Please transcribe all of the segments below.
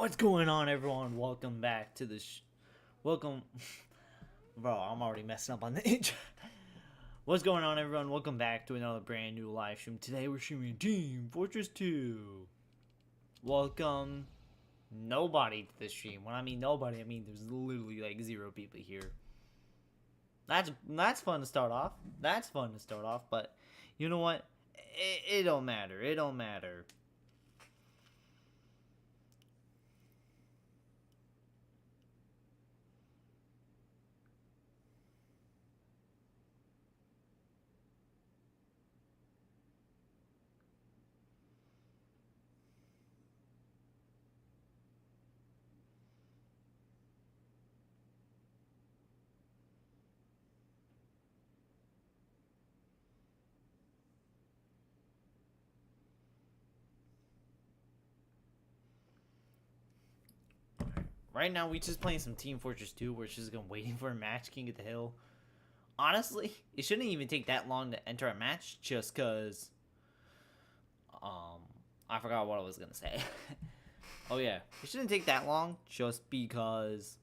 What's going on, everyone? Welcome back to the welcome. Bro, I'm already messing up on the intro. What's going on, everyone? Welcome back to another brand new live stream. Today we're streaming Team Fortress 2. Welcome nobody to the stream. When I mean nobody, I mean there's literally like 0 people here. That's fun to start off. That's fun to start off, but you know what? It don't matter. It don't matter. Right now, we just playing some Team Fortress 2. We're just waiting for a match, King of the Hill. Honestly, it shouldn't even take that long to enter a match, just cause I forgot what I was gonna say. Oh yeah, it shouldn't take that long, just because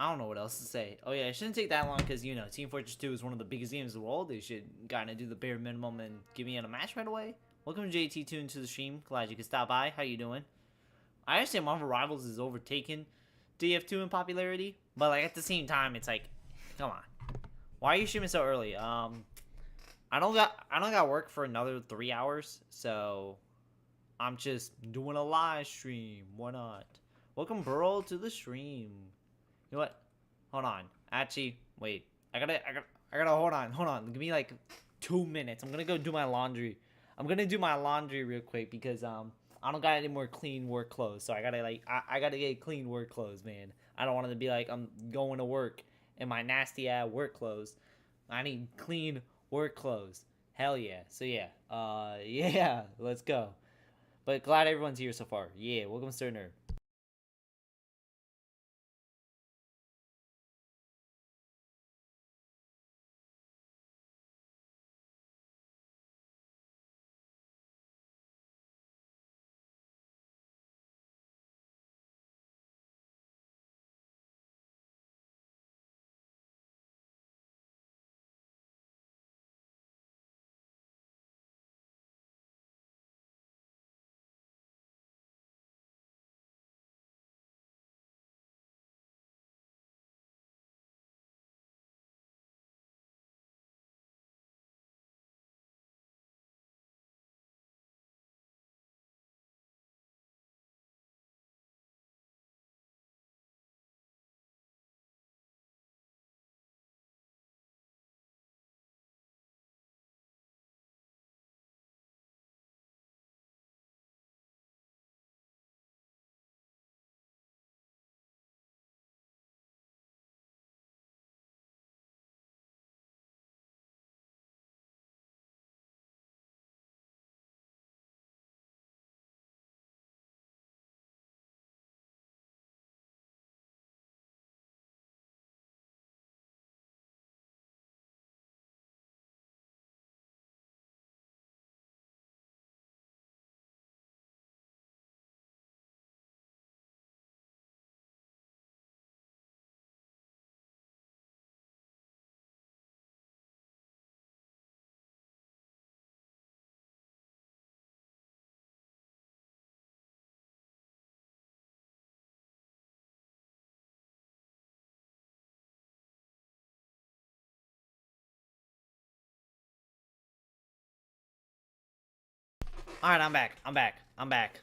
I don't know what else to say. Oh yeah, it shouldn't take that long because you know Team Fortress 2 is one of the biggest games in the world. They should kind of do the bare minimum and give me in a match right away. Welcome JT Tune to the stream. Glad you could stop by. How you doing? I understand Marvel Rivals is overtaken DF2 in popularity, but like at the same time, it's like, come on, why are you streaming so early? I don't got work for another 3 hours, so I'm just doing a live stream. Why not? Welcome Burl to the stream. You know what? Hold on. Actually, wait. I gotta hold on. Give me like 2 minutes. I'm gonna go do my laundry. I'm gonna do my laundry real quick because I don't got any more clean work clothes. So I gotta get clean work clothes, man. I don't want it to be like I'm going to work in my nasty ass work clothes. I need clean work clothes. Hell yeah. So yeah. Yeah, let's go. But glad everyone's here so far. Yeah, welcome Sterner. Alright, I'm back. I'm back.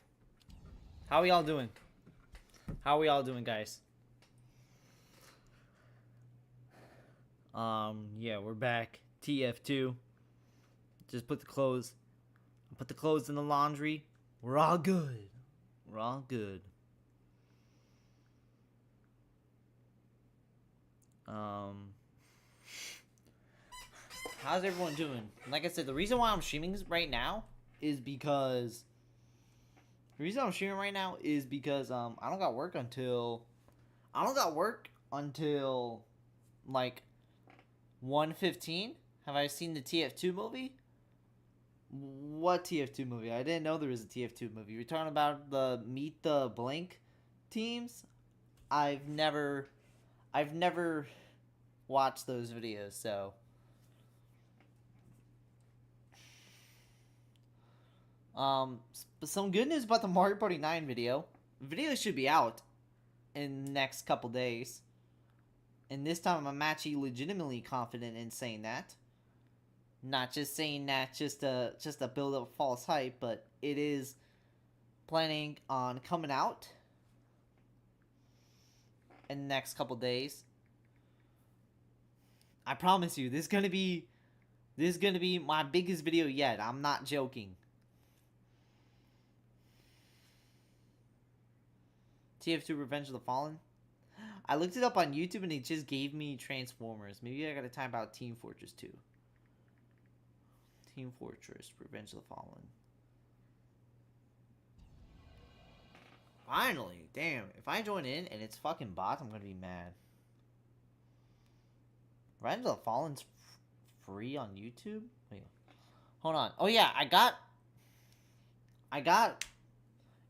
How are y'all doing? How are y'all doing, guys? Yeah, we're back. TF2. Just put the clothes. Put the clothes in the laundry. We're all good. We're all good. Um, how's everyone doing? Like I said, the reason why I'm streaming right now is because I don't got work until like 1:15. Have I seen the TF2 movie? What TF2 movie? I didn't know there was a TF2 movie. You're talking about the Meet the Blank teams? I've never watched those videos, so some good news about the Mario Party 9 video. The video should be out in the next couple days. And this time I'm actually legitimately confident in saying that. Not just saying that just to build up false hype, but it is planning on coming out in the next couple days. I promise you, this is gonna be my biggest video yet. I'm not joking. TF2 Revenge of the Fallen. I looked it up on YouTube and it just gave me Transformers. Maybe I gotta type out Team Fortress 2. Team Fortress Revenge of the Fallen. Finally, damn. If I join in and it's fucking bots, I'm gonna be mad. Revenge of the Fallen's free on YouTube? Wait. Hold on. Oh yeah, I got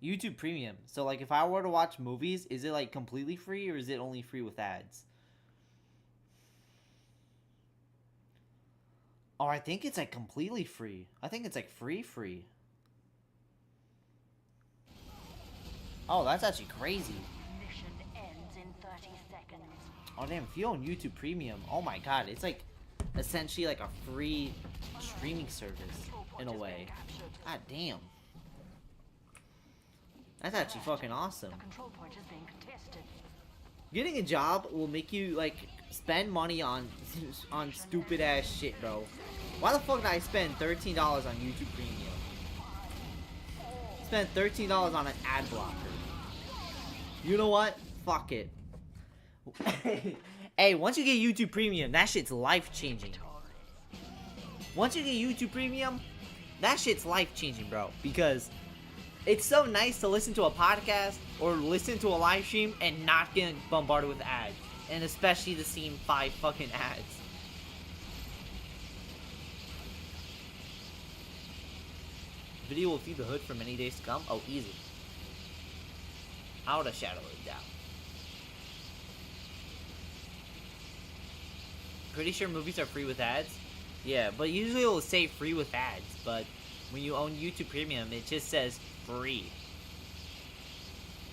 YouTube Premium. So like if I were to watch movies, is it like completely free or is it only free with ads? Oh, I think it's like completely free. I think it's like free. Oh, that's actually crazy. Mission ends in 30 seconds. Oh damn, if you own YouTube Premium, oh my god, it's like essentially like a free streaming service in a way. God damn. That's actually fucking awesome. The control point is being contested. Getting a job will make you like spend money on stupid ass shit, bro. Why the fuck did I spend $13 on YouTube Premium? Spend $13 on an ad blocker. You know what? Fuck it. Hey, once you get YouTube Premium, that shit's life changing. Once you get YouTube Premium, that shit's life changing, bro. Because it's so nice to listen to a podcast or listen to a live stream and not get bombarded with ads. And especially the same 5 fucking ads. Video will feed the hood for many days to come. Oh, easy. Out of shadow of doubt. Pretty sure movies are free with ads. Yeah, but usually it will say free with ads. But when you own YouTube Premium, it just says free.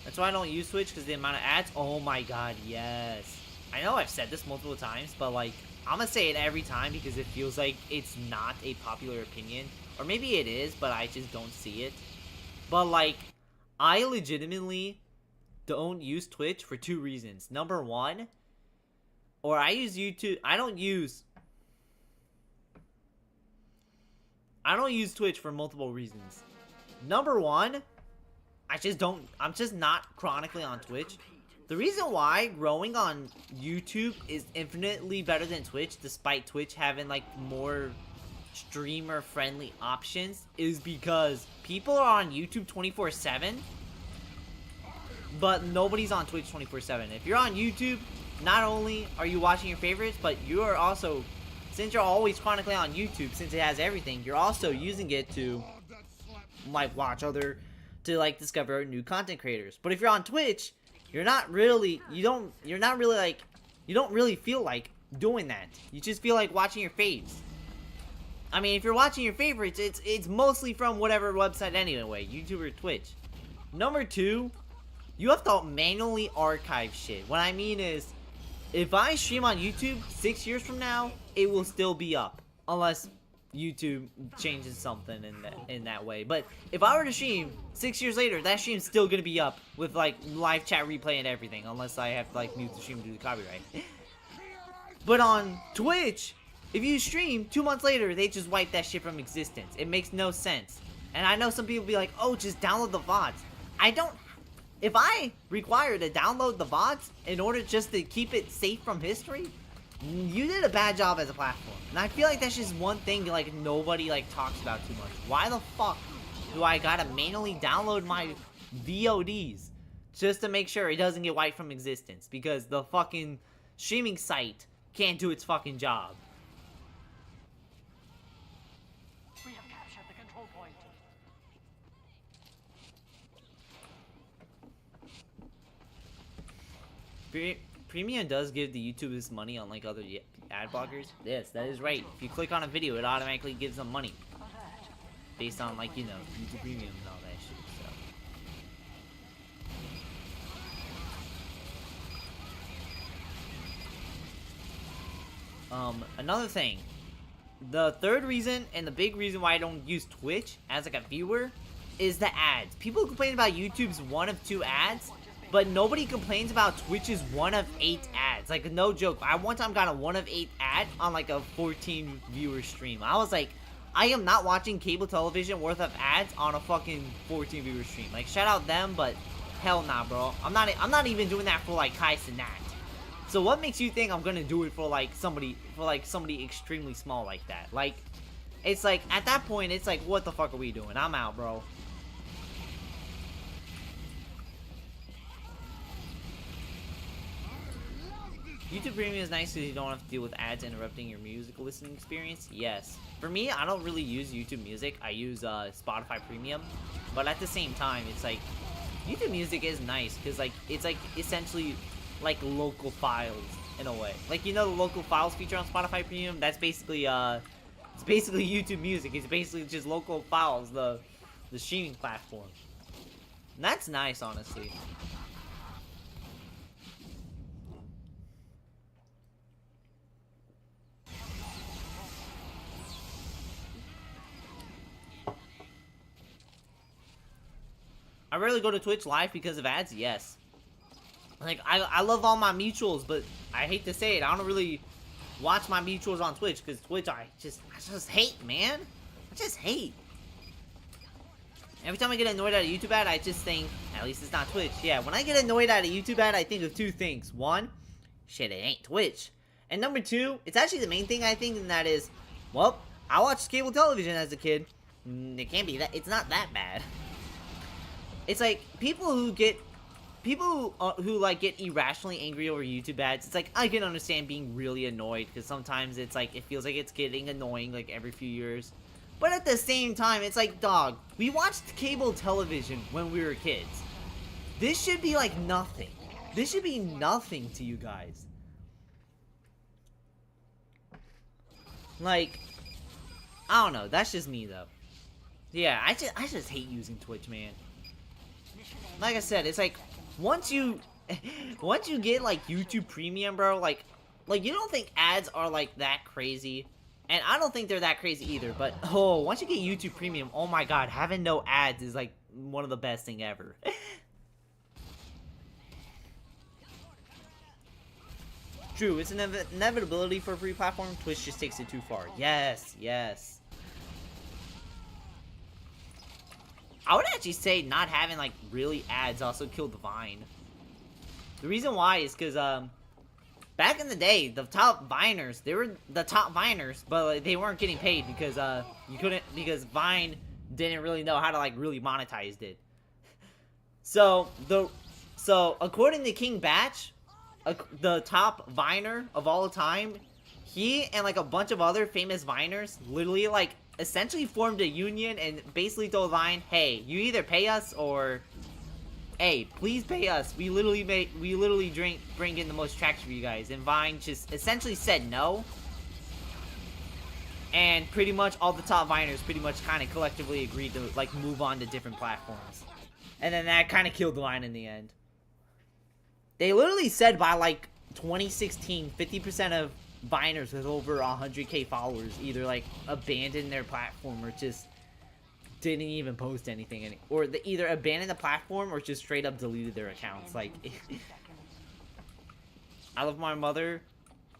That's why I don't use Twitch, because the amount of ads. Oh my god, yes. I know I've said this multiple times, but like, I'm gonna say it every time because it feels like it's not a popular opinion. Or maybe it is, but I just don't see it. But like, I legitimately don't use Twitch for 2 reasons. Number one, or I use YouTube. I don't use Twitch for multiple reasons. Number one, I'm just not chronically on Twitch. The reason why growing on YouTube is infinitely better than Twitch, despite Twitch having like more streamer friendly options, is because people are on YouTube 24/7, but nobody's on Twitch 24/7. If you're on YouTube, not only are you watching your favorites, but you are also, since you're always chronically on YouTube, since it has everything, you're also using it to like watch to like discover new content creators. But if you're on Twitch, you don't really feel like doing that. You just feel like watching your faves. I mean, if you're watching your favorites, it's mostly from whatever website anyway, YouTube or Twitch. Number two, you have to manually archive shit. What I mean is, if I stream on YouTube 6 years from now, it will still be up, unless YouTube changes something in that way. But if I were to stream 6 years later, that stream's still gonna be up with like live chat replay and everything, unless I have to like mute the stream due to copyright. But on Twitch, if you stream 2 months later, they just wipe that shit from existence. It makes no sense. And I know some people be like, oh, just download the VODs. If I require to download the VODs in order just to keep it safe from history, you did a bad job as a platform. And I feel like that's just one thing like nobody like talks about too much. Why the fuck do I gotta manually download my VODs just to make sure it doesn't get wiped from existence? Because the fucking streaming site can't do its fucking job. We have captured the Premium does give the YouTubers money unlike other ad blockers. Yes, that is right. If you click on a video, it automatically gives them money. Based on, like, you know, YouTube Premium and all that shit, so. Another thing. The third reason, and the big reason why I don't use Twitch as, like, a viewer, is the ads. People complain about YouTube's 1 of 2 ads, but nobody complains about Twitch's 1 of 8 ads. Like, no joke. I one time got a 1 of 8 ad on, like, a 14 viewer stream. I was like, I am not watching cable television worth of ads on a fucking 14 viewer stream. Like, shout out them, but hell nah, bro. I'm not even doing that for, like, Kai Cenat. So what makes you think I'm gonna do it for, like, somebody extremely small like that? Like, it's like, at that point, it's like, what the fuck are we doing? I'm out, bro. YouTube Premium is nice because you don't have to deal with ads interrupting your music listening experience. Yes. For me, I don't really use YouTube Music. I use Spotify Premium. But at the same time, it's like, YouTube Music is nice because, like, it's like essentially like local files in a way. Like, you know the local files feature on Spotify Premium? That's basically it's basically YouTube Music. It's basically just local files, the streaming platform. And that's nice, honestly. I rarely go to Twitch live because of ads, yes. Like, I love all my mutuals, but I hate to say it, I don't really watch my mutuals on Twitch, because Twitch, I just hate, man. I just hate. Every time I get annoyed at a YouTube ad, I just think, at least it's not Twitch. Yeah, when I get annoyed at a YouTube ad, I think of 2 things. 1, shit, it ain't Twitch. And number 2, it's actually the main thing I think, and that is, well, I watched cable television as a kid. It can't be that, it's not that bad. It's like, people who like get irrationally angry over YouTube ads, it's like, I can understand being really annoyed, because sometimes it's like, it feels like it's getting annoying, like, every few years. But at the same time, it's like, dog, we watched cable television when we were kids. This should be like nothing. This should be nothing to you guys. Like, I don't know, that's just me, though. Yeah, I just hate using Twitch, man. Like I said, it's like, once you get, like, YouTube Premium, bro, like, you don't think ads are, like, that crazy. And I don't think they're that crazy either, but, oh, once you get YouTube Premium, oh my god, having no ads is, like, one of the best thing ever. True, it's an inevitability for a free platform. Twitch just takes it too far. Yes, yes. I would actually say not having, like, really ads also killed Vine. The reason why is because, back in the day, the top Viners, they were the top Viners, but like, they weren't getting paid because, because Vine didn't really know how to, like, really monetize it. So, according to King Batch, the top Viner of all time, he and, like, a bunch of other famous Viners literally, like, essentially formed a union and basically told Vine, hey, you either pay us or, hey, please pay us. We literally bring in the most traction for you guys. And Vine just essentially said no. And pretty much all the top Viners pretty much kind of collectively agreed to, like, move on to different platforms. And then that kind of killed Vine in the end. They literally said by, like, 2016, 50% of Viners with over 100k followers either, like, abandoned their platform or just didn't even post anything, or they either abandoned the platform or just straight up deleted their accounts. Like, I love my mother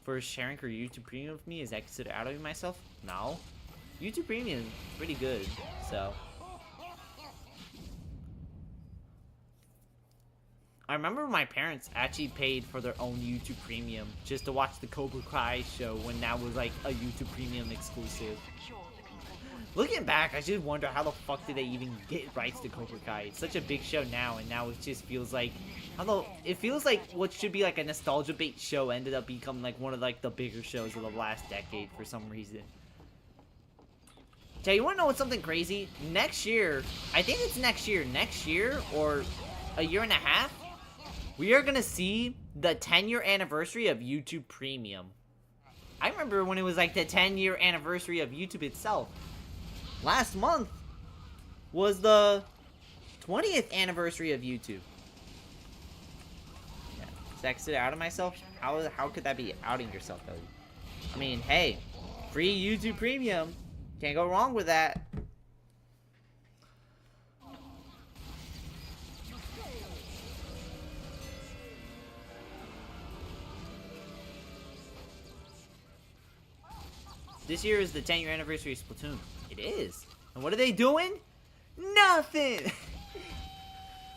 for sharing her YouTube Premium with me. Is that considered out of myself? No. YouTube Premium is pretty good, so. I remember my parents actually paid for their own YouTube Premium just to watch the Cobra Kai show when that was, like, a YouTube Premium exclusive. Looking back, I just wonder how the fuck did they even get rights to Cobra Kai. It's such a big show now, and now it just feels like, although it feels like what should be like a nostalgia bait show ended up becoming like one of, like, the bigger shows of the last decade for some reason. Jay, you want to know what's something crazy? Next year, I think it's next year or a year and a half, we are going to see the 10-year anniversary of YouTube Premium. I remember when it was like the 10-year anniversary of YouTube itself. Last month was the 20th anniversary of YouTube. Yeah. Did I exit out of myself? How could that be outing yourself, though? I mean, hey, free YouTube Premium. Can't go wrong with that. This year is the 10-year anniversary of Splatoon. It is. And what are they doing? Nothing!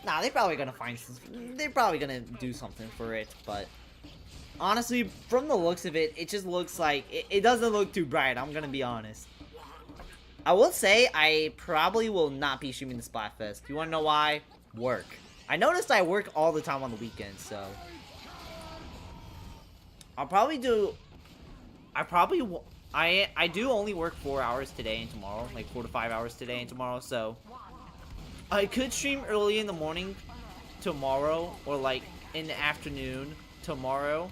Nah, they're probably gonna find some... They're probably gonna do something for it, but... Honestly, from the looks of it, it just looks like... It doesn't look too bright, I'm gonna be honest. I will say, I probably will not be streaming the Splatfest. You wanna know why? Work. I noticed I work all the time on the weekends, so... I'll probably do... I do only work 4 hours today and tomorrow, like 4 to 5 hours today and tomorrow, so I could stream early in the morning tomorrow or like in the afternoon tomorrow,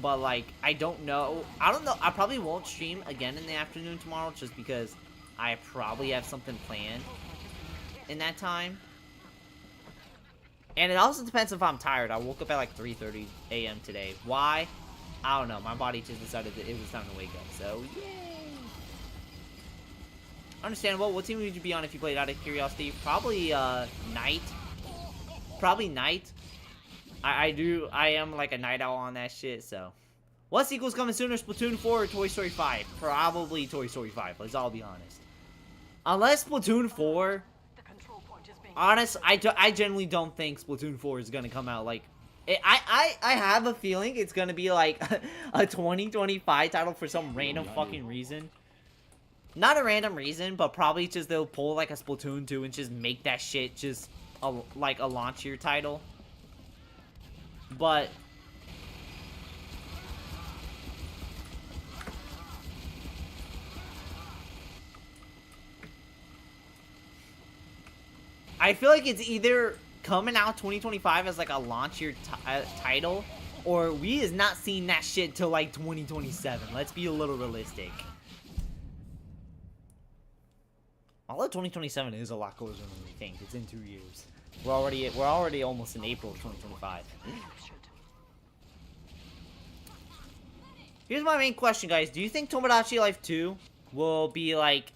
but like I don't know. I probably won't stream again in the afternoon tomorrow just because I probably have something planned in that time. And it also depends if I'm tired. I woke up at like 3:30 a.m. today. Why? I don't know. My body just decided that it was time to wake up. So, yay! Understandable. What team would you be on if you played out of curiosity? Probably, Knight. Probably Knight. I am like a night owl on that shit, so. What sequel's coming sooner, Splatoon 4 or Toy Story 5? Probably Toy Story 5, let's all be honest. Unless Splatoon 4... Honest, I generally don't think Splatoon 4 is gonna come out, like... I have a feeling it's gonna be like a 2025 title for some random fucking reason. Not a random reason, but probably just they'll pull like a Splatoon 2 and just make that shit just like a launch year title. But I feel like it's either coming out 2025 as like a launch year title, or we is not seeing that shit till like 2027. Let's be a little realistic. Although 2027 is a lot closer than we think. It's in 2 years. We're already almost in April of 2025. Here's my main question, guys. Do you think Tomodachi Life 2 will be like...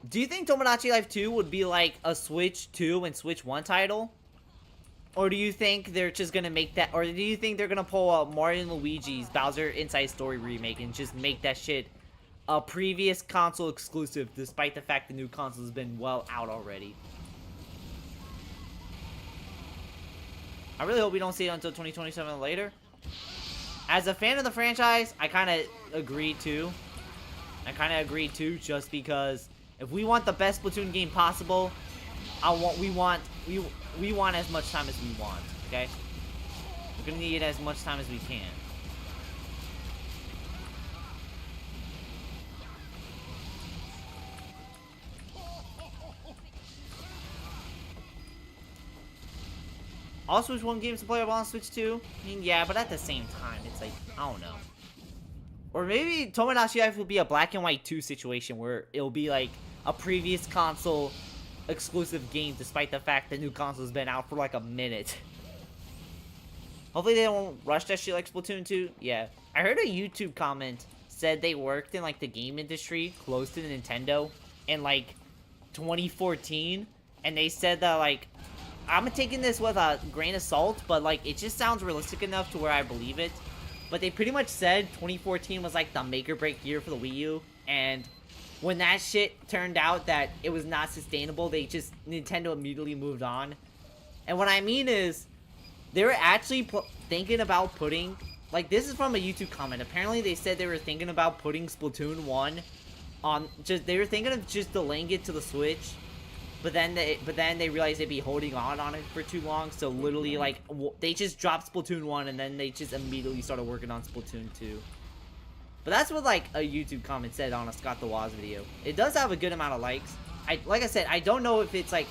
Do you think Tomodachi Life 2 would be like a Switch 2 and Switch 1 title? Or do you think they're just gonna make that... Or do you think they're gonna pull out Mario and Luigi's Bowser Inside Story remake and just make that shit a previous console exclusive, despite the fact the new console has been well out already? I really hope we don't see it until 2027 or later. As a fan of the franchise, I kind of agree too. Just because if we want the best Splatoon game possible, we want as much time as we want. Okay, we're gonna need as much time as we can. All Switch 1 games to play on Switch 2? I mean, yeah, but at the same time, it's like, I don't know. Or maybe Tomodachi Life will be a Black and White 2 situation where it'll be like a previous console exclusive game despite the fact the new console has been out for like a minute. Hopefully they don't rush that shit like Splatoon 2. Yeah. I heard a YouTube comment said they worked in like the game industry close to Nintendo in like 2014. And they said that like, I'm taking this with a grain of salt, but like it just sounds realistic enough to where I believe it. But they pretty much said 2014 was like the make or break year for the Wii U, and when that shit turned out that it was not sustainable, Nintendo immediately moved on. And what I mean is, they were actually thinking about putting, like, this is from a YouTube comment. Apparently they said they were thinking about putting Splatoon 1 on, they were thinking of just delaying it to the Switch. But then they realized they'd be holding on it for too long, so literally, like, they just dropped Splatoon 1, and then they just immediately started working on Splatoon 2. But that's what like a YouTube comment said on a Scott the Woz video. It does have a good amount of likes. Like I said, I don't know if it's like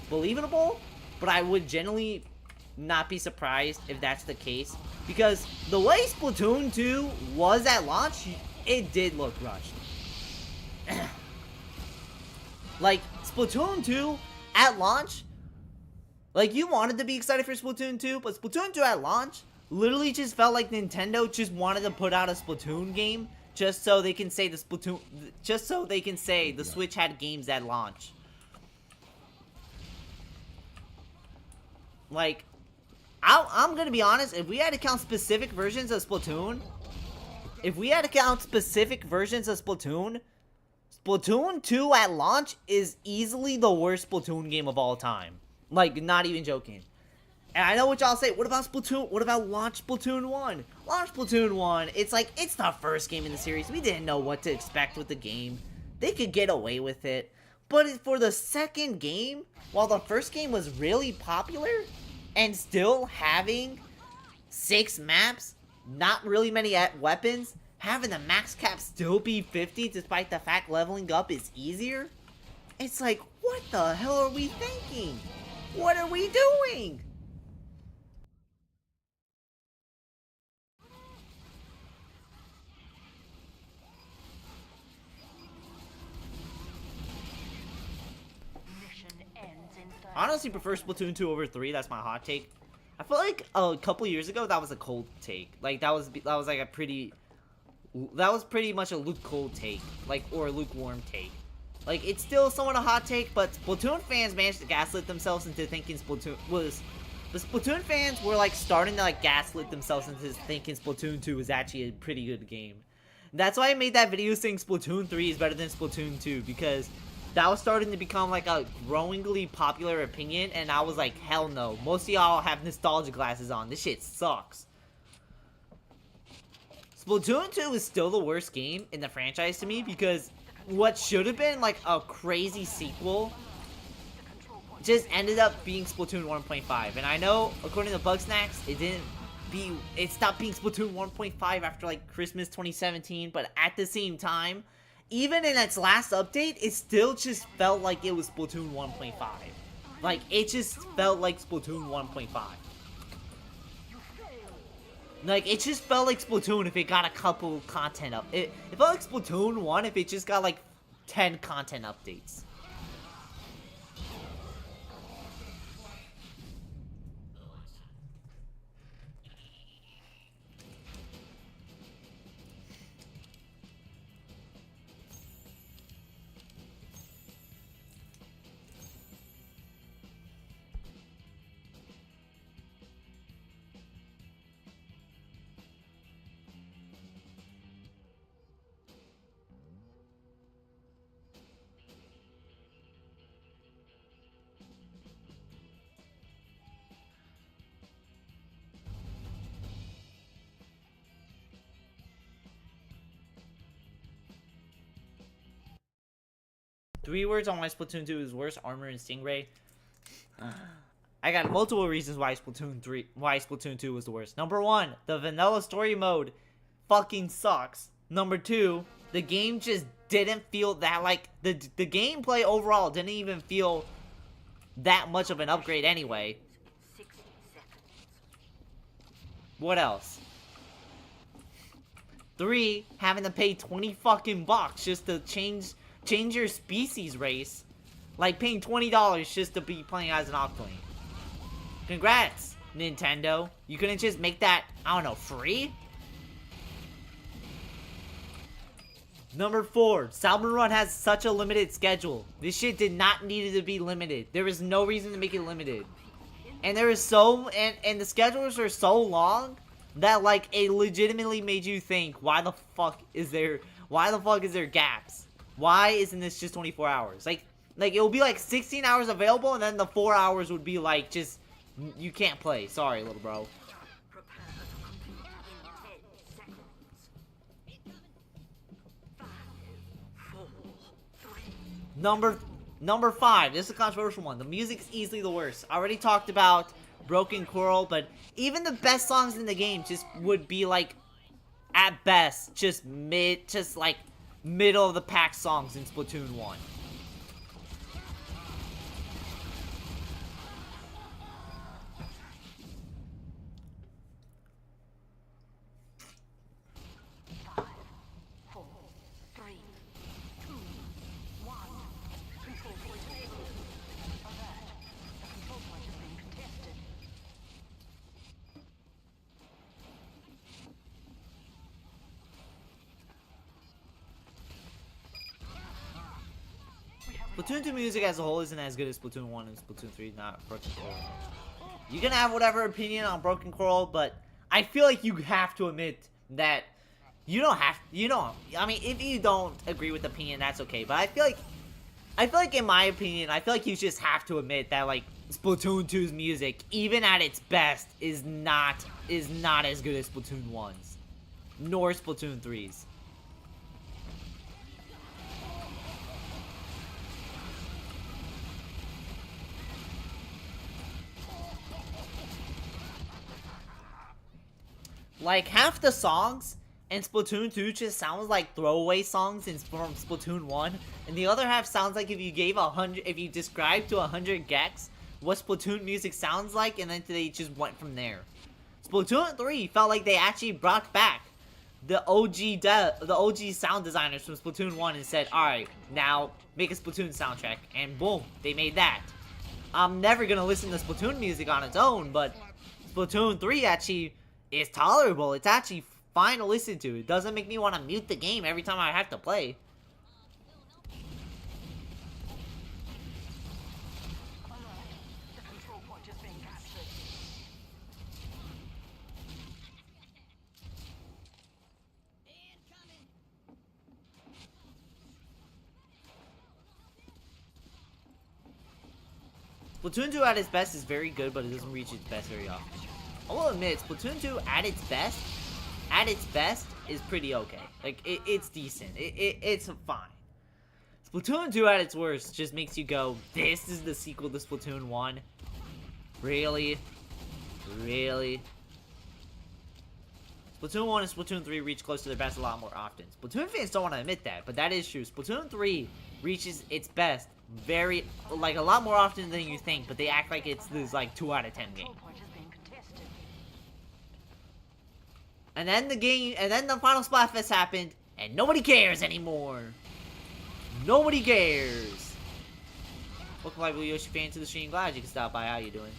believable, but I would generally not be surprised if that's the case, because the way Splatoon 2 was at launch, it did look rushed. Like Splatoon 2 at launch, like you wanted to be excited for Splatoon 2, but Splatoon 2 at launch literally just felt like Nintendo just wanted to put out a Splatoon game just so they can say the Switch had games at launch. Like, I'm gonna be honest, if we had to count specific versions of Splatoon, Splatoon 2 at launch is easily the worst Splatoon game of all time. Like, not even joking. And I know what y'all say, what about Splatoon, what about launch Splatoon 1? Launch Splatoon 1, it's like, it's the first game in the series. We didn't know what to expect with the game. They could get away with it. But for the second game, while the first game was really popular, and still having 6 maps, not really many weapons, having the max cap still be 50 despite the fact leveling up is easier, it's like, what the hell are we thinking? What are we doing? Mission ends in 30 I honestly prefer Splatoon 2 over 3, that's my hot take. I feel like a couple years ago that was a cold take. Like that was like a pretty, that was pretty much a cold take, like, or a lukewarm take. Like, it's still somewhat a hot take, but Splatoon fans managed to gaslit themselves into thinking Splatoon was, the Splatoon fans were like starting to like gaslit themselves into thinking Splatoon 2 was actually a pretty good game. That's why I made that video saying Splatoon 3 is better than Splatoon 2, because that was starting to become like a growingly popular opinion, and I was like, hell no. Most of y'all have nostalgia glasses on. This shit sucks. Splatoon 2 is still the worst game in the franchise to me, because what should have been like a crazy sequel just ended up being Splatoon 1.5. And I know, according to Bugsnax, it stopped being Splatoon 1.5 after like Christmas 2017, but at the same time, even in its last update, it still just felt like it was Splatoon 1.5. Like, it just felt like Splatoon 1.5. Like, it just felt like Splatoon if it got a couple content up. It felt like Splatoon 1 if it just got like 10 content updates. Three words on why Splatoon 2 is worse: Armor and Stingray. I got multiple reasons why Splatoon 2 was the worst. Number 1, the vanilla story mode fucking sucks. Number 2, the game just didn't feel that, like, the gameplay overall didn't even feel that much of an upgrade anyway. 60 seconds. What else? 3, having to pay 20 fucking bucks just to change your species race. Like paying $20 just to be playing as an Octoling. Congrats, Nintendo. You couldn't just make that, I don't know, free? Number 4, Salmon Run has such a limited schedule. This shit did not need to be limited. There was no reason to make it limited. And there is and the schedules are so long that like it legitimately made you think, why the fuck is there gaps? Why isn't this just 24 hours? Like it will be like 16 hours available, and then the 4 hours would be like, just, you can't play. Sorry, little bro. Prepare to complete in 10 seconds. 5, 4, 3. Number 5. This is a controversial one. The music's easily the worst. I already talked about Broken Coral, but even the best songs in the game just would be like at best, just like middle of the pack songs in Splatoon 1. Splatoon 2 music as a whole isn't as good as Splatoon 1 and Splatoon 3, not Broken Coral. You can have whatever opinion on Broken Coral, but I feel like you have to admit that you don't have, I mean, if you don't agree with the opinion, that's okay, but I feel like in my opinion, I feel like you just have to admit that, like, Splatoon 2's music, even at its best, is not as good as Splatoon 1's, nor Splatoon 3's. Like, half the songs in Splatoon 2 just sounds like throwaway songs from Splatoon 1, and the other half sounds like if you describe to 100 gex what Splatoon music sounds like, and then they just went from there. Splatoon 3 felt like they actually brought back the OG sound designers from Splatoon 1 and said, alright, now make a Splatoon soundtrack, and boom, they made that. I'm never gonna listen to Splatoon music on its own, but Splatoon 3 actually is tolerable. It's actually fine to listen to. It doesn't make me want to mute the game every time I have to play. Splatoon 2 at its best is very good, but it doesn't reach its best very often. I will admit, Splatoon 2 at its best is pretty okay. Like, it's decent. It's fine. Splatoon 2 at its worst just makes you go, this is the sequel to Splatoon 1? Really? Really? Splatoon 1 and Splatoon 3 reach close to their best a lot more often. Splatoon fans don't want to admit that, but that is true. Splatoon 3 reaches its best a lot more often than you think, but they act like it's this, like, 2 out of 10 game. And then the final Splatfest happened, and nobody cares anymore. Nobody cares. Welcome, Blue Yoshi fan, to the stream. Glad you can stop by. How you doing?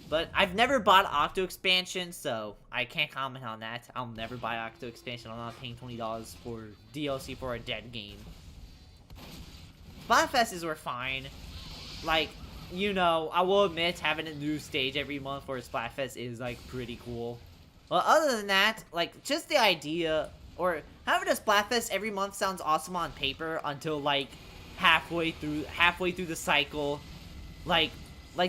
But I've never bought Octo Expansion, so I can't comment on that. I'll never buy Octo Expansion. I'm not paying $20 for DLC for a dead game. Splatfests were fine. Like, you know, I will admit having a new stage every month for a Splatfest is, like, pretty cool. But other than that, like, just the idea, or having a Splatfest every month sounds awesome on paper until, like, halfway through the cycle. Like,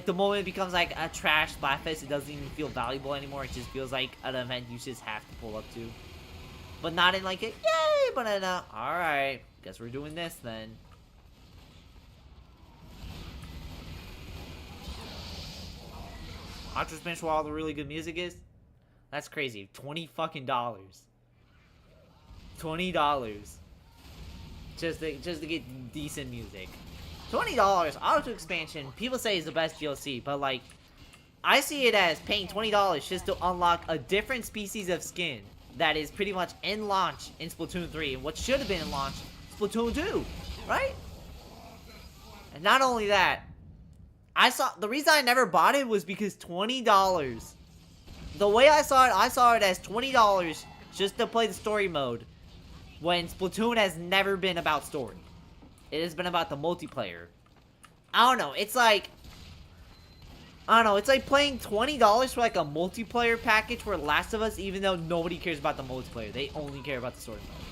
the moment it becomes, like, a trash Splatfest, it doesn't even feel valuable anymore. It just feels like an event you just have to pull up to. But not in, like, a yay, but in a, alright, guess we're doing this then. Octo Expansion where all the really good music is? That's crazy. $20 fucking dollars. $20. Just to get decent music. $20, Octo Expansion, people say is the best DLC, but like, I see it as paying $20 just to unlock a different species of skin that is pretty much in launch in Splatoon 3, and what should have been in launch, Splatoon 2, right? And not only that, the reason I never bought it was because $20. The way I saw it as $20 just to play the story mode, when Splatoon has never been about story. It has been about the multiplayer. I don't know, it's like playing $20 for like a multiplayer package for Last of Us, even though nobody cares about the multiplayer. They only care about the story mode.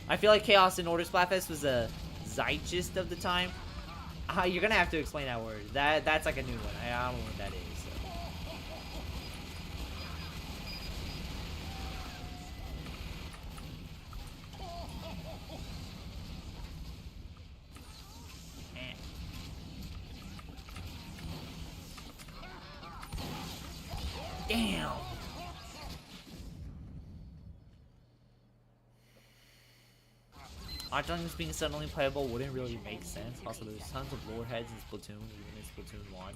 I feel like Chaos in Order Splatfest was a zeitgeist of the time. You're gonna have to explain that word. That's like a new one. I don't know what that is. So. Odd Junks being suddenly playable wouldn't really make sense. Also, there's tons of lore heads in Splatoon, even in Splatoon 1.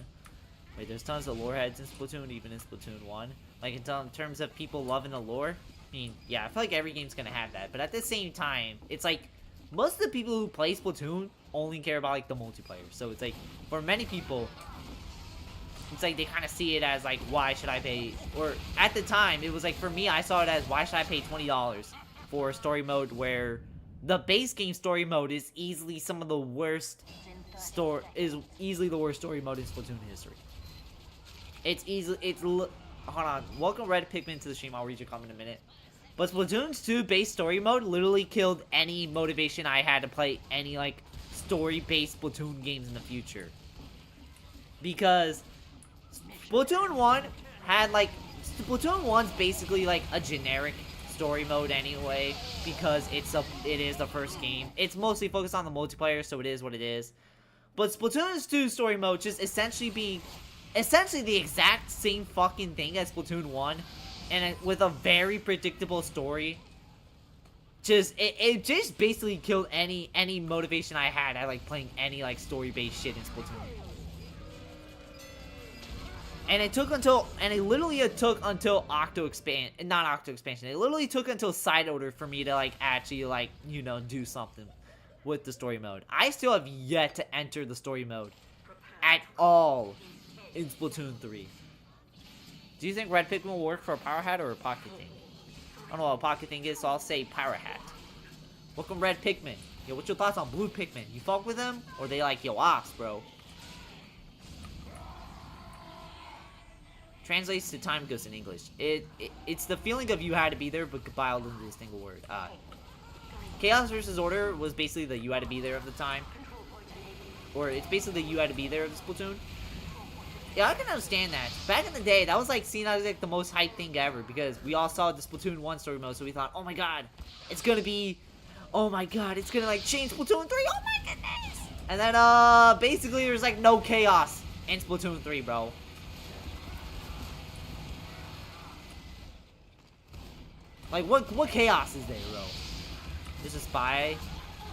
Wait, there's tons of lore heads in Splatoon, even in Splatoon 1. Like, in terms of people loving the lore, I mean, yeah, I feel like every game's gonna have that. But at the same time, it's like, most of the people who play Splatoon only care about, like, the multiplayer. So it's like, for many people, it's like they kind of see it as, like, why should I pay? Or, at the time, it was like, for me, I saw it as, why should I pay $20 for a story mode where the base game story mode is easily some of the worst easily the worst story mode in Splatoon history. Hold on. Welcome Red Pikmin to the stream. I'll read your comment in a minute. But Splatoon's 2 base story mode literally killed any motivation I had to play any, like, story-based Splatoon games in the future. Because Splatoon 1 had, like, Splatoon 1's basically, like, a generic story mode anyway, because it is the first game. It's mostly focused on the multiplayer, so it is what it is. But Splatoon's 2 story mode just essentially being the exact same fucking thing as Splatoon 1, and with a very predictable story. It just basically killed any motivation I had at, like, playing any, like, story-based shit in Splatoon. And it literally took until not Octo Expansion. It literally took until Side Order for me to, like, actually, like, you know, do something with the story mode. I still have yet to enter the story mode at all in Splatoon 3. Do you think Red Pikmin will work for a Power Hat or a Pocket Thing? I don't know what a Pocket Thing is, so I'll say Power Hat. Welcome Red Pikmin. Yo, what's your thoughts on Blue Pikmin? You fuck with them? Or they like, yo, ops, bro? Translates to time ghost in English. It's the feeling of you had to be there, but compiled into a single word. Chaos versus Order was basically the you had to be there of the time. Or it's basically the you had to be there of the Splatoon. Yeah, I can understand that. Back in the day, that was like seen as like the most hyped thing ever, because we all saw the Splatoon 1 story mode, so we thought, oh my god, it's gonna like change Splatoon 3, oh my goodness! And then basically there's like no chaos in Splatoon 3, bro. Like, what chaos is there, bro? There's a spy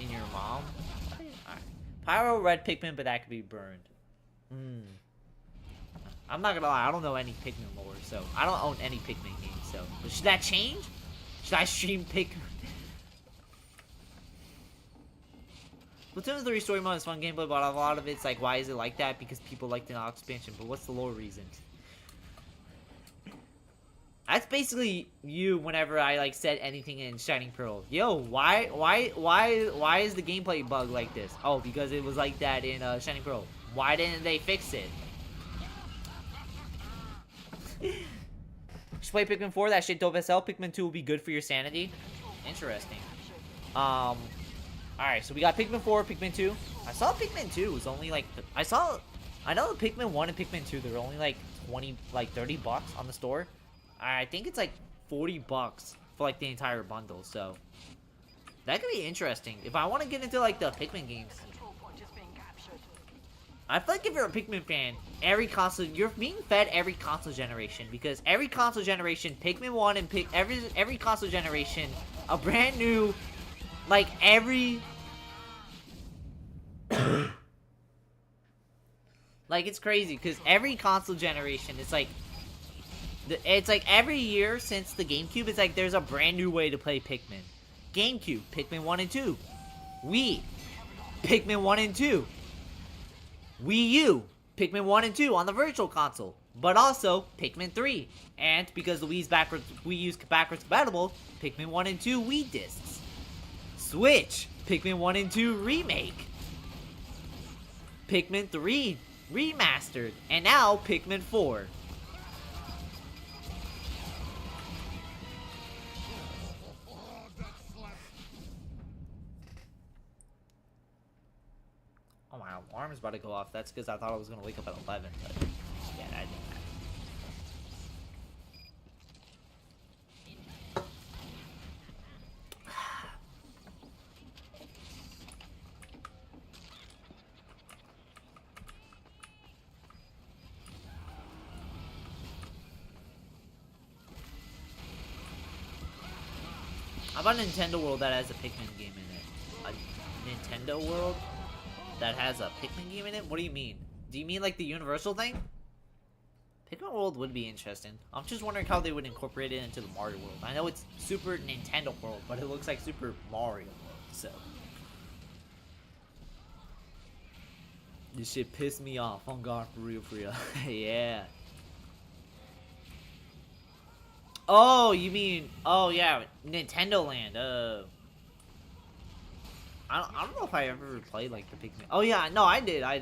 in your mom? Alright. Pyro Red Pikmin, but that could be burned. I'm not gonna lie, I don't know any Pikmin lore, so I don't own any Pikmin games, so. But should that change? Should I stream Pikmin? Splatoon 3 story mode is fun gameplay, but a lot of it's like, why is it like that? Because people like the expansion, but what's the lore reasons? That's basically you whenever I like said anything in Shining Pearl. Yo, why is the gameplay bug like this? Oh, because it was like that in Shining Pearl. Why didn't they fix it? Just play Pikmin 4, that shit dope as hell. Pikmin 2 will be good for your sanity. Interesting. Alright, so we got Pikmin 4, Pikmin 2. I saw Pikmin 2 was only like I know the Pikmin 1 and Pikmin 2, they're only like 30 bucks on the store. I think it's like 40 bucks for like the entire bundle, so that could be interesting. If I want to get into like the Pikmin games, I feel like if you're a Pikmin fan, you're being fed every console generation, because every console generation, Pikmin 1 and every console generation, a brand new, like every like it's crazy, because every console generation, it's like every year since the GameCube, it's like there's a brand new way to play Pikmin. GameCube, Pikmin 1 and 2. Wii, Pikmin 1 and 2. Wii U, Pikmin 1 and 2 on the Virtual Console. But also, Pikmin 3. And because the Wii U's backwards compatible, Pikmin 1 and 2 Wii discs. Switch, Pikmin 1 and 2 Remake. Pikmin 3 Remastered. And now, Pikmin 4. Oh, my alarm is about to go off. That's because I thought I was going to wake up at 11, but yeah, I didn't. How about a Nintendo World that has a Pikmin game in it? a Nintendo world that has a Pikmin game in it? What do you mean? Do you mean like the Universal thing? Pikmin World would be interesting. I'm just wondering how they would incorporate it into the Mario world. I know it's Super Nintendo World, but it looks like Super Mario. So this shit pissed me off. Oh god, for real, for real. Yeah. Oh, you mean? Oh yeah, Nintendo Land. I don't know if I ever played like the Pikmin. Oh yeah, no, I did. I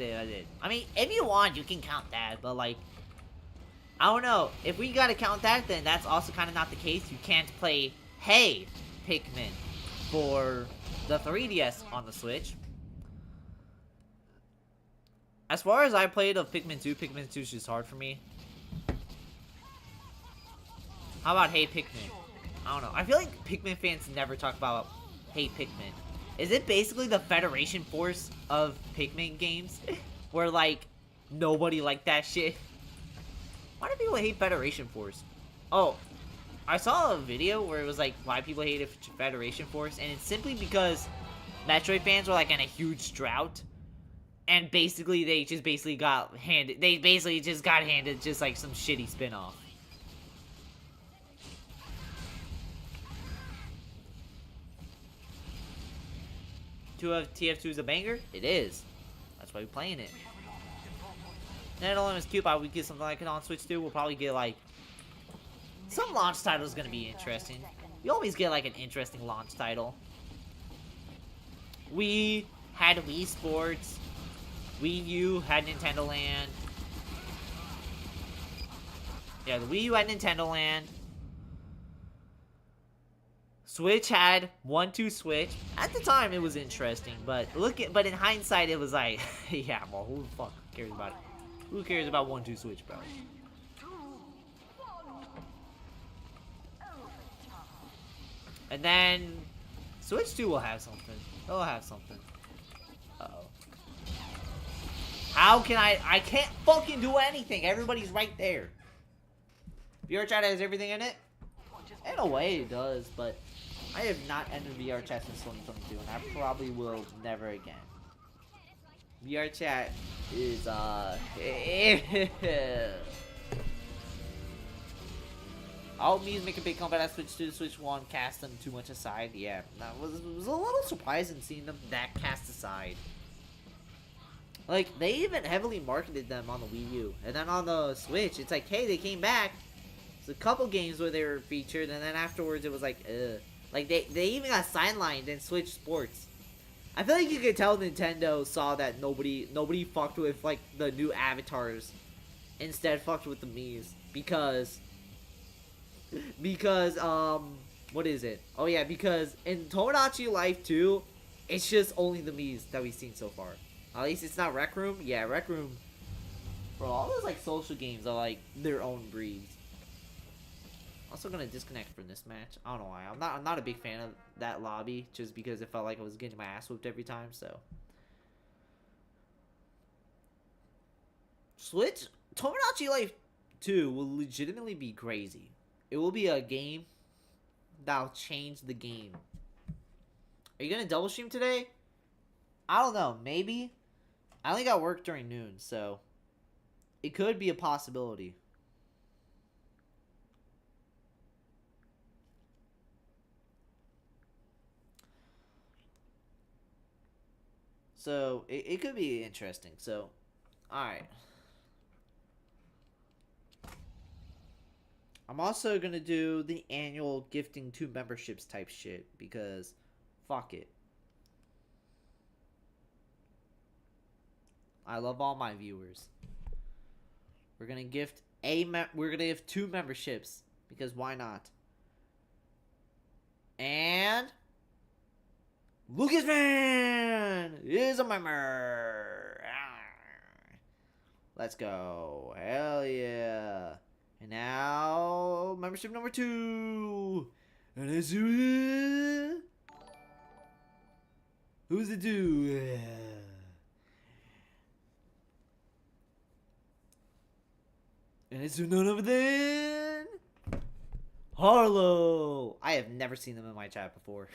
mean, if you want, you can count that, but like, I don't know. If we gotta count that, then that's also kind of not the case. You can't play Hey Pikmin for the 3DS on the Switch. As far as I played of Pikmin 2 is just hard for me. How about Hey Pikmin? I don't know. I feel like Pikmin fans never talk about Hey Pikmin. Is it basically the Federation Force of Pikmin games? Where, like, nobody liked that shit? Why do people hate Federation Force? Oh, I saw a video where it was like, why people hated Federation Force, and it's simply because Metroid fans were, like, in a huge drought. And basically, they just basically got handed, just, like, some shitty spin-off. TF2 is a banger? It is. That's why we're playing it. Not only is cute, but we get something like it on Switch too. We'll probably get like some launch title is gonna be interesting. You always get like an interesting launch title. We had Wii Sports. Wii U had Nintendo Land. Yeah, the Wii U had Nintendo Land. Switch had 1-2 Switch. At the time, it was interesting, but but in hindsight, it was like, yeah, well, who the fuck cares about it? Who cares about 1-2 Switch, bro? And then Switch 2 will have something. They'll have something. Uh-oh. How can I can't fucking do anything. Everybody's right there. VR chat has everything in it? In a way, it does, but I have not entered VR chat since 2022, and I probably will never again. VR chat is, all me's make a big comeback. I switched to the Switch 1, cast them too much aside. Yeah, that was a little surprising seeing them that cast aside. Like, they even heavily marketed them on the Wii U. And then on the Switch, it's like, hey, they came back. There's a couple games where they were featured, and then afterwards it was like, ugh. Like, they even got sidelined in Switch Sports. I feel like you could tell Nintendo saw that nobody fucked with, like, the new avatars. Instead fucked with the Miis. Because, what is it? Oh yeah, because in Tomodachi Life 2, it's just only the Miis that we've seen so far. At least it's not Rec Room. Yeah, Rec Room. Bro, all those, like, social games are, like, their own breeds. Also gonna disconnect from this match. I don't know why. I'm not a big fan of that lobby, just because it felt like I was getting my ass whooped every time. So Switch Tomodachi Life 2 will legitimately be crazy. It will be a game that'll change the game. Are you gonna double stream today? I don't know. Maybe. I only got work during noon, so it could be a possibility. So, it could be interesting. So, alright. I'm also going to do the annual gifting 2 memberships type shit. Because, fuck it. I love all my viewers. We're going to gift we're going to give 2 memberships. Because why not? And Lucas Van is a member. Let's go. Hell yeah. And now, membership number 2. And it's who's it do? And it's none other than Harlow. I have never seen them in my chat before.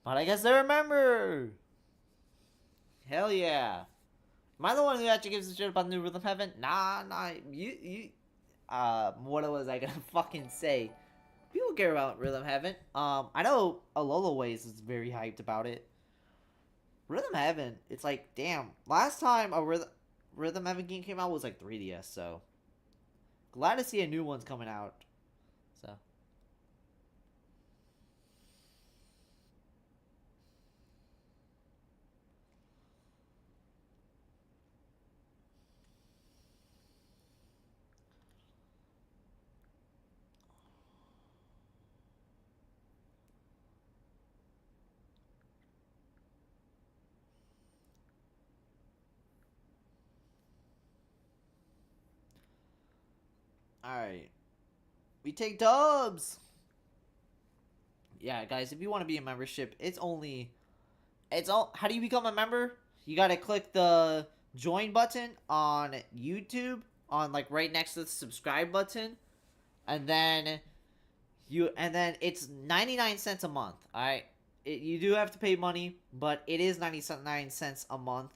But I guess they remember. Hell yeah. Am I the one who actually gives a shit about the new Rhythm Heaven? Nah. What was I gonna fucking say? People care about Rhythm Heaven. I know Alola Ways is very hyped about it. Rhythm Heaven, it's like, damn. Last time a Rhythm Heaven game came out was like 3DS, so glad to see a new one's coming out. So. Alright. We take dubs! Yeah, guys, if you want to be a membership, how do you become a member? You gotta click the join button on YouTube, on like right next to the subscribe button, and then it's 99 cents a month, alright? You do have to pay money, but it is 99 cents a month.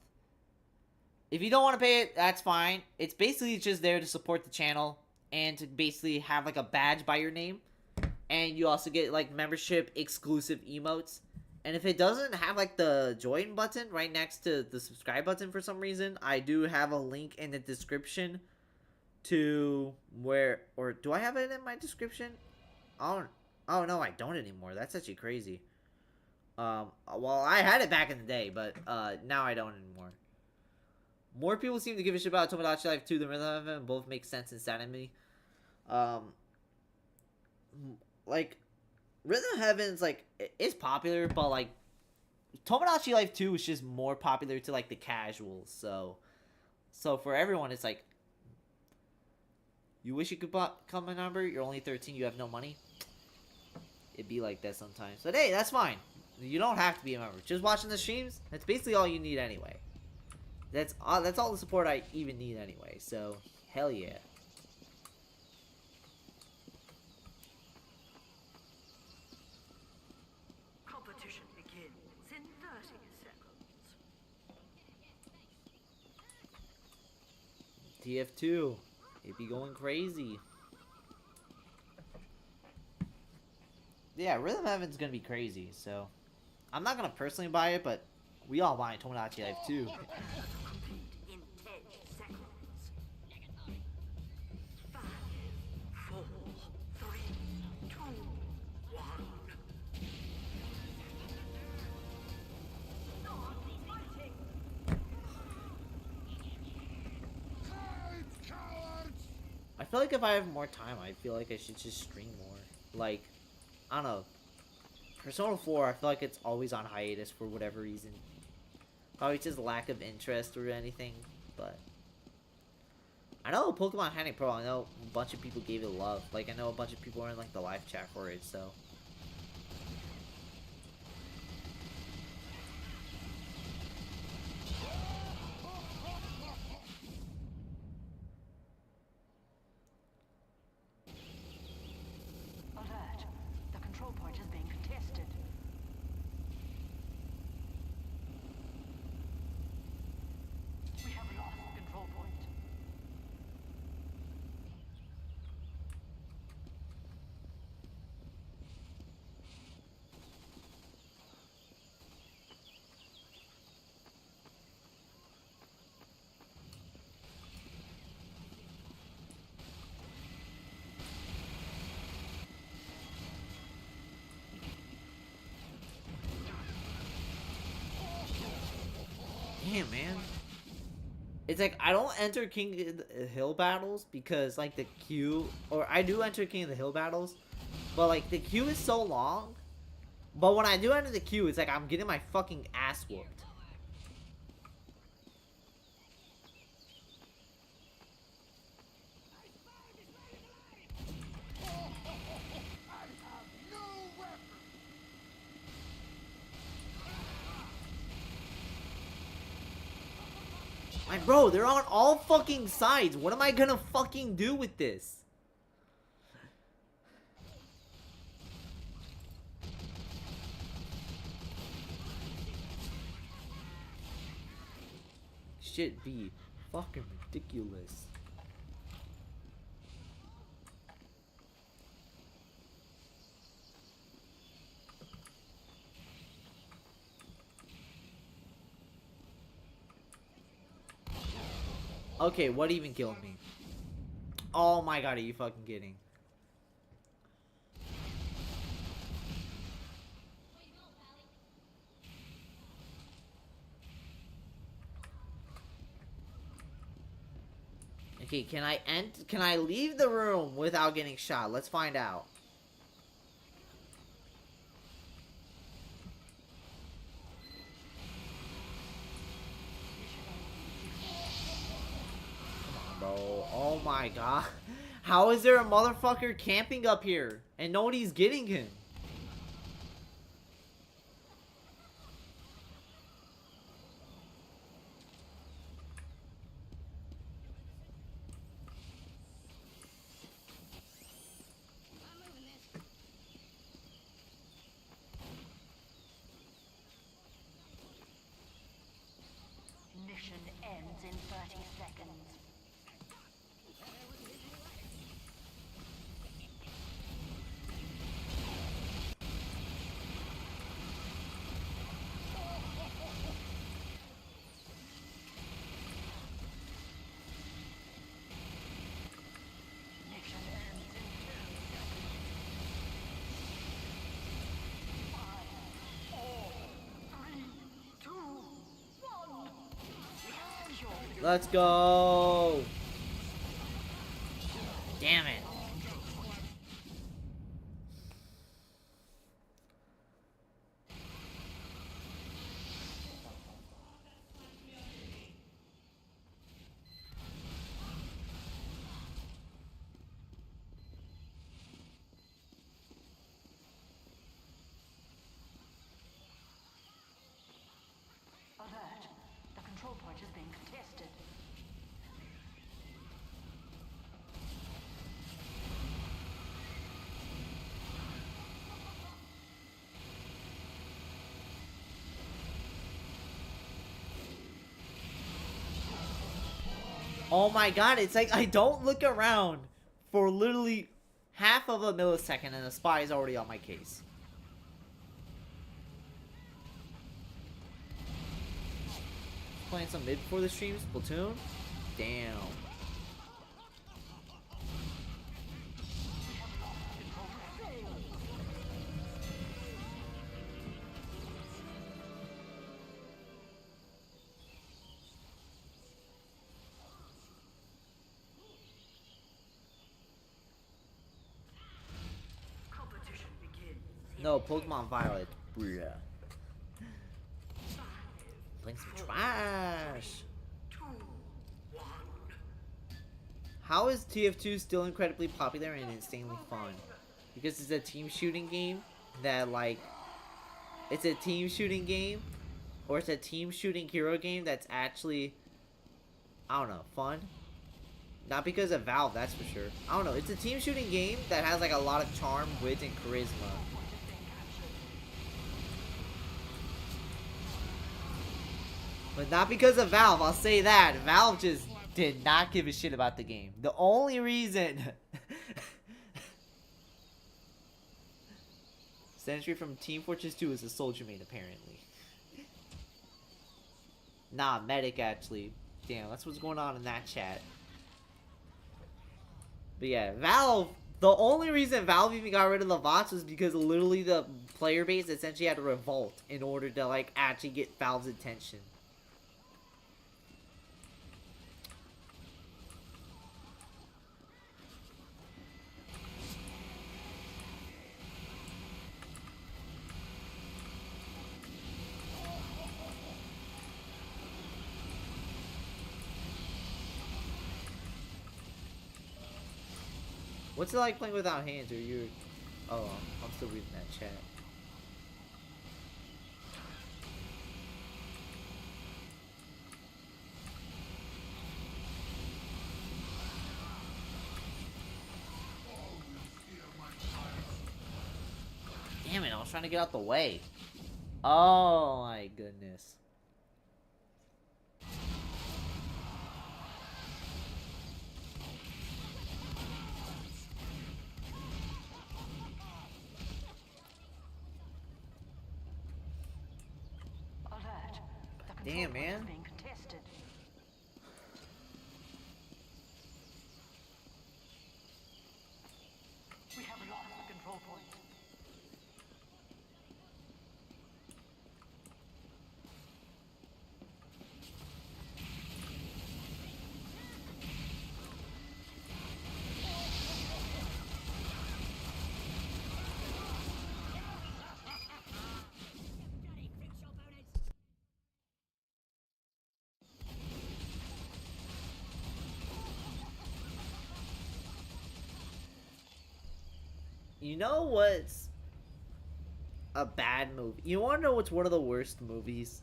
If you don't want to pay it, that's fine. It's basically just there to support the channel and to basically have like a badge by your name. And you also get like membership exclusive emotes. And if it doesn't have like the join button right next to the subscribe button for some reason, I do have a link in the description to where, or do I have it in my description? Oh no, I don't anymore. That's actually crazy. Well, I had it back in the day, but now I don't anymore. More people seem to give a shit about Tomodachi Life 2 than Rhythm Heaven. Both make sense inside of me. Like, Rhythm Heaven's, like, it's popular, but, like, Tomodachi Life 2 is just more popular to, like, the casuals, so for everyone, it's like, you wish you could become a member, you're only 13, you have no money. It'd be like that sometimes. But, hey, that's fine. You don't have to be a member. Just watching the streams, that's basically all you need anyway. That's all the support I even need anyway, so, hell yeah. Competition begins in 30 seconds. TF2. It'd be going crazy. Yeah, Rhythm Heaven's gonna be crazy, so I'm not gonna personally buy it, but we all buy Tomodachi Life 2. Complete in 10 seconds. 5, 4, 3, 2, 1. I feel like if I have more time, I feel like I should just stream more. Like, I don't know. Persona 4, I feel like it's always on hiatus for whatever reason. Probably just lack of interest or anything, but I know Pokemon Hunting Pro, I know a bunch of people gave it love. Like, I know a bunch of people are in, like, the live chat for it, so. Alert. The control point is being contested. We have lost the control point. Damn, man. It's like, I don't enter King of the Hill battles because, like, the queue... Or, I do enter King of the Hill battles, but, like, the queue is so long. But when I do enter the queue, it's like I'm getting my fucking ass whooped. Like, bro, they're on all fucking sides. What am I gonna fucking do with this? shit be fucking ridiculous. Okay, what even killed me? Oh my god, are you fucking kidding? Okay, can I leave the room without getting shot? Let's find out. Come on, bro. Oh my god. How is there a motherfucker camping up here and nobody's getting him? Mission ends in 30 seconds. Mission ends in 2 seconds. 5, 4, 3, 2, 1. We have secured. Let's go. Damn it. Alert. The control point is being contested. Oh my god, it's like I don't look around for literally half of a millisecond and the spy is already on my case. Playing some mid before the stream, Splatoon? Damn. Competition begins. No, Pokemon Violet. Bruh. Playing some trash. 2, 1. How is TF2 still incredibly popular and insanely fun? Because it's a team shooting game that, like, it's a team shooting game, or it's a team shooting hero game that's actually, I don't know, fun. Not because of Valve, that's for sure. I don't know, it's a team shooting game that has, like, a lot of charm, wit, and charisma. But not because of Valve, I'll say that. Valve just did not give a shit about the game. The only reason... Sentry from Team Fortress 2 is a soldier main, apparently. Nah, medic, actually. Damn, that's what's going on in that chat. But yeah, Valve... The only reason Valve even got rid of the bots was because literally the player base essentially had to revolt in order to, like, actually get Valve's attention. What's it like playing without hands, or you're... Oh, I'm still reading that chat. Damn it, I was trying to get out the way. Oh my goodness. Damn, man. Being contested. We have lost the control point. You know what's a bad movie? You want to know what's one of the worst movies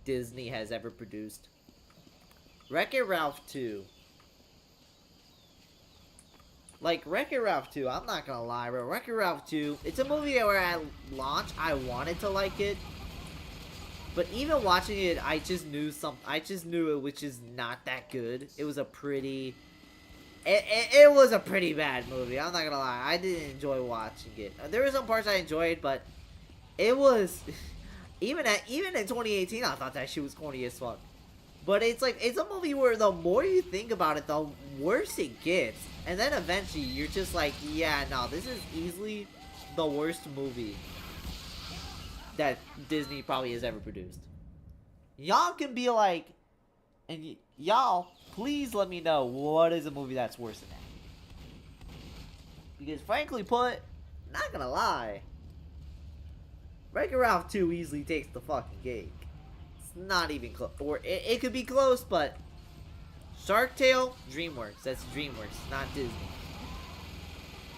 Disney has ever produced? Wreck-It Ralph 2. Like, Wreck-It Ralph 2, I'm not gonna lie, bro. Wreck-It Ralph 2, it's a movie where at launch, I wanted to like it. But even watching it, I just knew it was just not that good. It was a pretty... It was a pretty bad movie, I'm not gonna lie. I didn't enjoy watching it. There were some parts I enjoyed, but it was... even in 2018, I thought that shit was corny as fuck. But it's like, it's a movie where the more you think about it, the worse it gets. And then eventually, you're just like, yeah, no, this is easily the worst movie that Disney probably has ever produced. Y'all can be like, and y'all, please let me know what is a movie that's worse than that. Because frankly put, not gonna lie, Wreck-It Ralph 2 easily takes the fucking cake. It's not even close. Or it could be close, but Shark Tale, DreamWorks. That's DreamWorks, not Disney.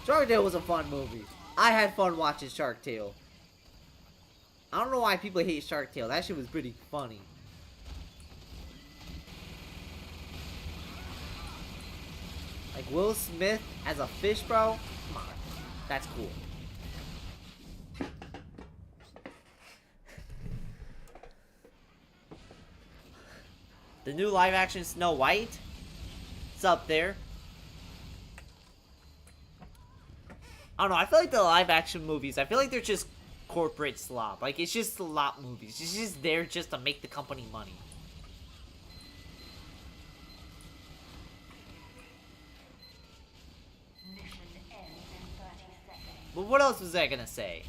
Shark Tale was a fun movie. I had fun watching Shark Tale. I don't know why people hate Shark Tale. That shit was pretty funny. Like Will Smith as a fish, bro? Come on. That's cool. The new live action Snow White? It's up there. I don't know, I feel like the live action movies, I feel like they're just corporate slop. Like, it's just slop movies. It's just there just to make the company money. Mission ends in 30 seconds. But what else was I gonna say?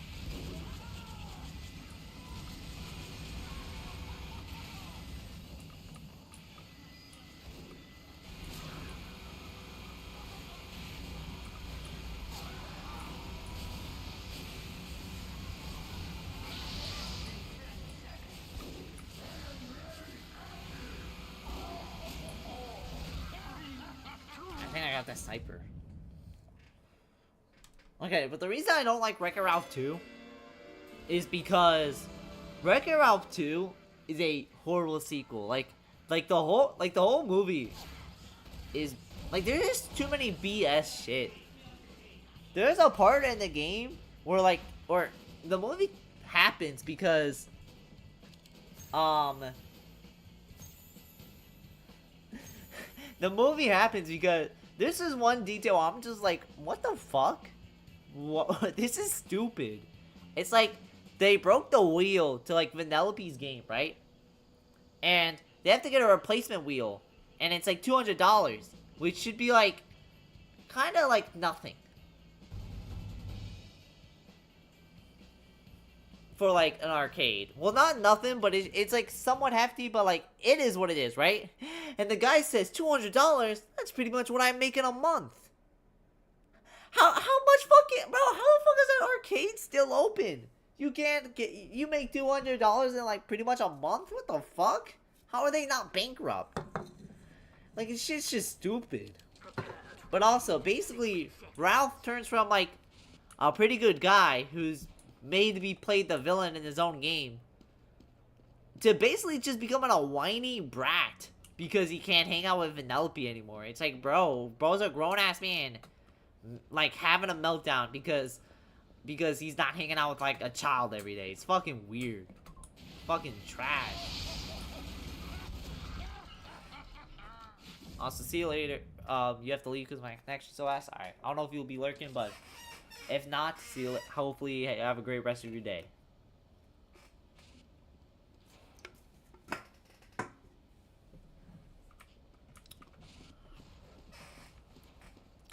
I think I got that sniper. Okay, but the reason I don't like Wreck-It Ralph 2 is because Wreck-It Ralph 2 is a horrible sequel. Like the whole movie is like there's just too many BS shit. There's a part in the game where or the movie happens because the movie happens because this is one detail I'm just like, what the fuck? What? This is stupid. It's like they broke the wheel to like Vanellope's game, right? And they have to get a replacement wheel, and it's like $200, which should be like kind of like nothing for like an arcade. Well, not nothing, but it's like somewhat hefty, but like it is what it is, right? And the guy says $200. That's pretty much what I make in a month. How much fucking bro? How the fuck is that arcade still open? You make $200 in like pretty much a month? What the fuck? How are they not bankrupt? Like it's just stupid. But also, basically, Ralph turns from like a pretty good guy who's made to be played the villain in his own game to basically just becoming a whiny brat because he can't hang out with Vanellope anymore. It's like, bro's a grown ass man, like having a meltdown because he's not hanging out with like a child every day. It's fucking weird, fucking trash. Also, see you later. You have to leave because my connection's so ass. Alright, I don't know if you'll be lurking, but if not, see you. Hopefully, you have a great rest of your day.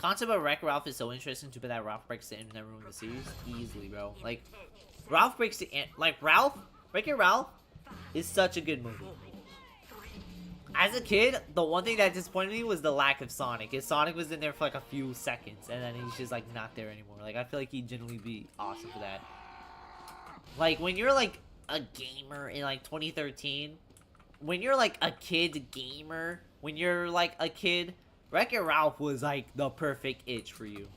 concept of Wreck Ralph is so interesting. Too bad that Ralph breaks the internet ruined the series easily, bro. Like, Ralph breaks the Wreck-It Ralph is such a good movie. As a kid, the one thing that disappointed me was the lack of Sonic. If Sonic was in there for like a few seconds, and then he's just like not there anymore. Like, I feel like he'd generally be awesome for that. Like, when you're like a gamer in like 2013, when you're like a kid gamer, when you're like a kid, Wreck-It Ralph was like the perfect itch for you.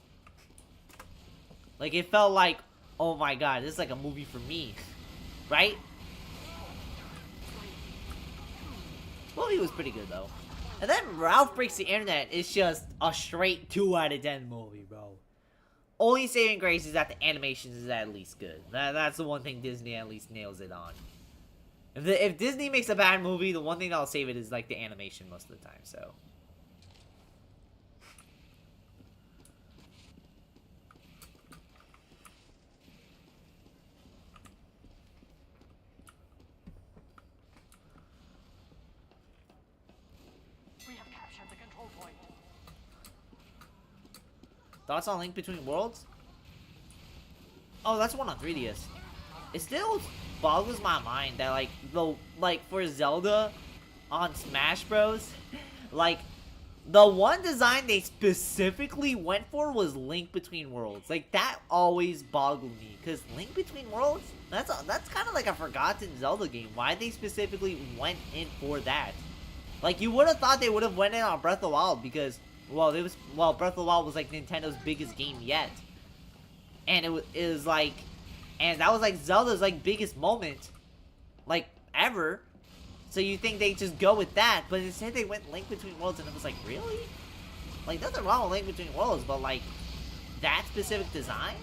Like, it felt like, oh my god, this is like a movie for me, right? Movie was pretty good though. And then Ralph Breaks the Internet is just a straight 2 out of 10 movie, bro. Only saving grace is that the animations is at least good. That's the one thing Disney at least nails it on. If Disney makes a bad movie, the one thing that'll save it is like the animation most of the time, so. Thoughts on Link Between Worlds? Oh, that's one on 3DS. It still boggles my mind that like for Zelda on Smash Bros, like the one design they specifically went for was Link Between Worlds. Like, that always boggled me, cause Link Between Worlds, that's kind of like a forgotten Zelda game. Why they specifically went in for that? Like, you would have thought they would have went in on Breath of the Wild because, well, Breath of the Wild was like Nintendo's biggest game yet, and it was like, and that was like Zelda's like biggest moment, like ever. So you think they just go with that, but instead they went Link Between Worlds, and it was like, really? Like, nothing wrong with Link Between Worlds, but like that specific design.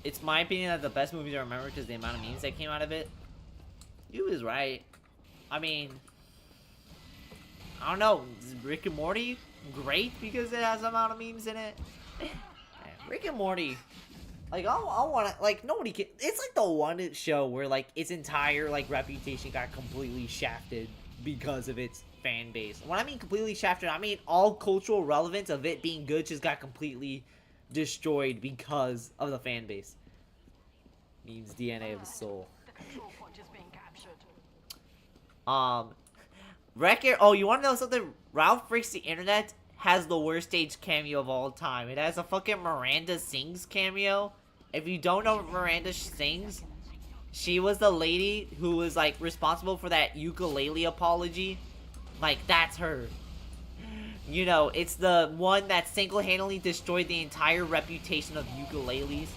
It's my opinion that the best movie to remember because the amount of memes that came out of it. You was right. I mean, I don't know. Is Rick and Morty great because it has the amount of memes in it? Rick and Morty, like, I want to, like, nobody can. It's like the one show where like its entire like reputation got completely shafted because of its fan base. When I mean completely shafted, I mean all cultural relevance of it being good just got completely destroyed because of the fan base. Means DNA of the soul. Wreck-It. Oh, you want to know something? Ralph Breaks the Internet has the worst stage cameo of all time. It has a fucking Miranda Sings cameo. If you don't know Miranda Sings, she was the lady who was like responsible for that ukulele apology. Like, that's her. You know, it's the one that single-handedly destroyed the entire reputation of ukuleles.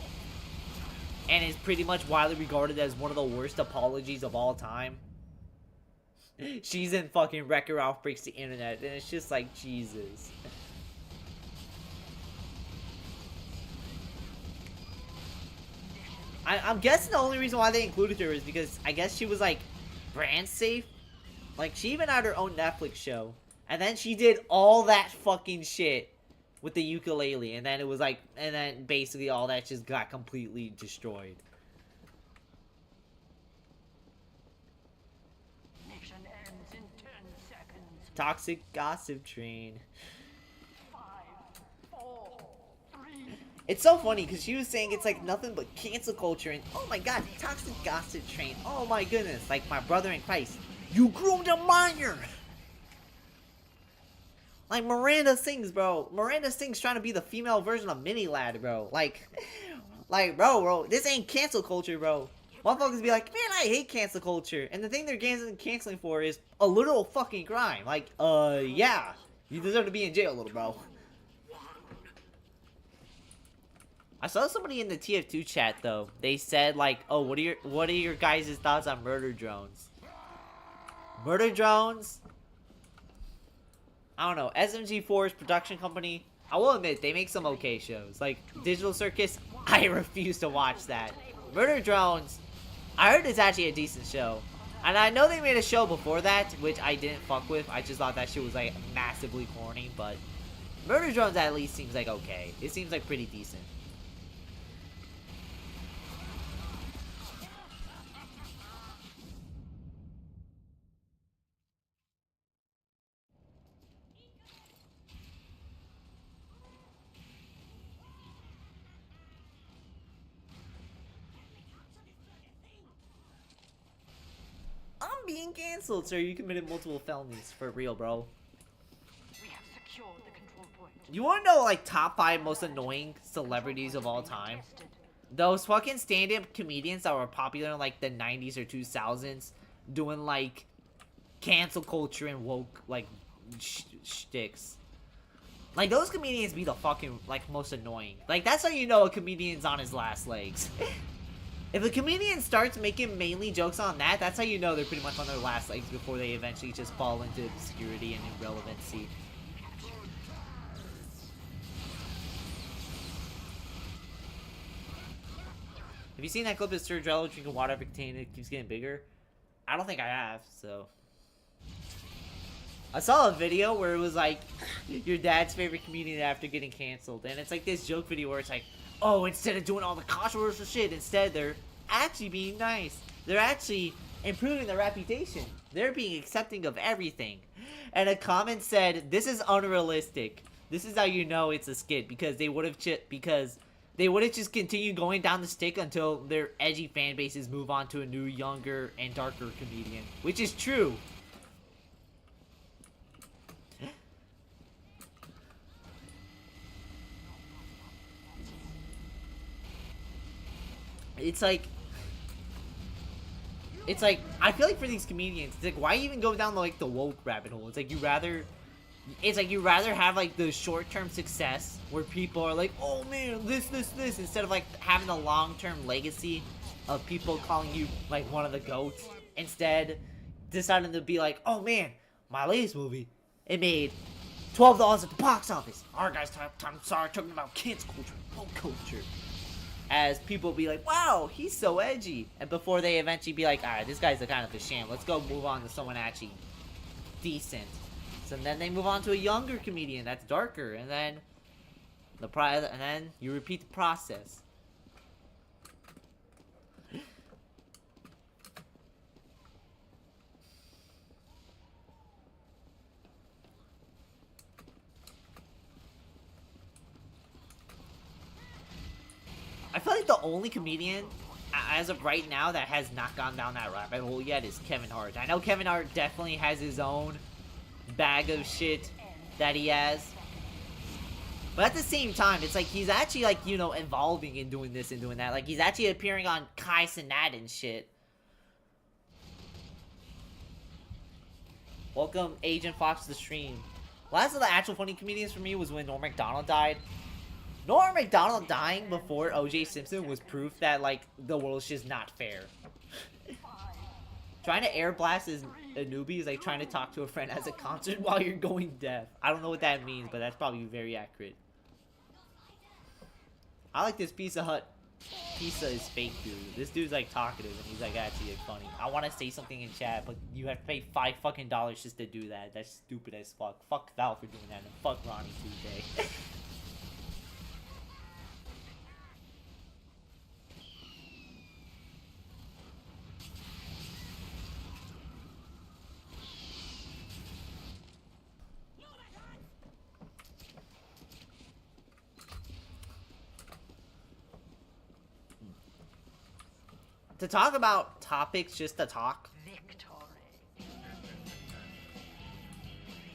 And is pretty much widely regarded as one of the worst apologies of all time. She's in fucking Wreck-It Ralph Breaks the Internet. And it's just like, Jesus. I'm guessing the only reason why they included her is because I guess she was like brand safe. Like, she even had her own Netflix show. And then she did all that fucking shit with the ukulele. And then it was like, and then basically all that just got completely destroyed. Mission ends in 10 seconds. Toxic gossip train. 5, 4, 3. It's so funny because she was saying it's like nothing but cancel culture. And oh my god, toxic gossip train. Oh my goodness. Like my brother in Christ. You groomed a minor! Like, Miranda Sings, bro. Miranda Sings trying to be the female version of Mini Lad, bro. Like, bro, this ain't cancel culture, bro. Motherfuckers be like, man, I hate cancel culture. And the thing they're canceling for is a literal fucking crime. Like, yeah. You deserve to be in jail, little bro. I saw somebody in the TF2 chat, though. They said, like, oh, what are your guys' thoughts on murder drones? Murder drones? I don't know. SMG4's production company, I will admit, they make some okay shows. Like, Digital Circus, I refuse to watch that. Murder Drones, I heard it's actually a decent show. And I know they made a show before that, which I didn't fuck with. I just thought that shit was like massively corny, but Murder Drones at least seems like okay. It seems like pretty decent. I'm being canceled, sir. You committed multiple felonies for real, bro. We have secured the control point. You wanna know like top 5 most annoying celebrities of all time? Tested. Those fucking stand-up comedians that were popular in like the 90s or 2000s doing like cancel culture and woke like shticks. Like those comedians be the fucking like most annoying. Like that's how you know a comedian's on his last legs. If a comedian starts making mainly jokes on that, that's how you know they're pretty much on their last legs before they eventually just fall into obscurity and irrelevancy. Have you seen that clip of Sir Drello drinking water every container that keeps getting bigger? I don't think I have, so. I saw a video where it was like, your dad's favorite comedian after getting canceled. And it's like this joke video where it's like, oh, instead of doing all the controversial shit, instead they're actually being nice. They're actually improving their reputation. They're being accepting of everything. And a comment said, this is unrealistic. This is how you know it's a skit, because they would have just continued going down the stick until their edgy fan bases move on to a new, younger, and darker comedian. Which is true. It's like, I feel like for these comedians, it's like, why even go down like the woke rabbit hole? It's like you rather have like the short-term success where people are like, oh man, this, instead of like having a long-term legacy of people calling you like one of the goats. Instead, deciding to be like, oh man, my latest movie, it made $12 at the box office. Alright guys, time sorry talking about kids culture, woke culture. As people be like, wow, he's so edgy. And before they eventually be like, alright, this guy's a kind of a sham. Let's go move on to someone actually decent. So then they move on to a younger comedian that's darker. And then you repeat the process. I feel like the only comedian, as of right now, that has not gone down that rabbit hole yet is Kevin Hart. I know Kevin Hart definitely has his own bag of shit that he has. But at the same time, it's like he's actually, like, you know, evolving and doing this and doing that. Like, he's actually appearing on Kai Cenat and shit. Welcome, Agent Fox, to the stream. Last of the actual funny comedians for me was when Norm Macdonald died. Norm Macdonald dying before O.J. Simpson was proof that, like, the world's just not fair. Trying to air blast as a newbie is like trying to talk to a friend at a concert while you're going deaf. I don't know what that means, but that's probably very accurate. I like this Pizza Hut. Pizza is fake, dude. This dude's like talkative and he's like actually like, funny. I want to say something in chat, but you have to pay $5 fucking just to do that. That's stupid as fuck. Fuck Val for doing that, and fuck Ronnie Tuesday. To talk about topics just to talk. Victory.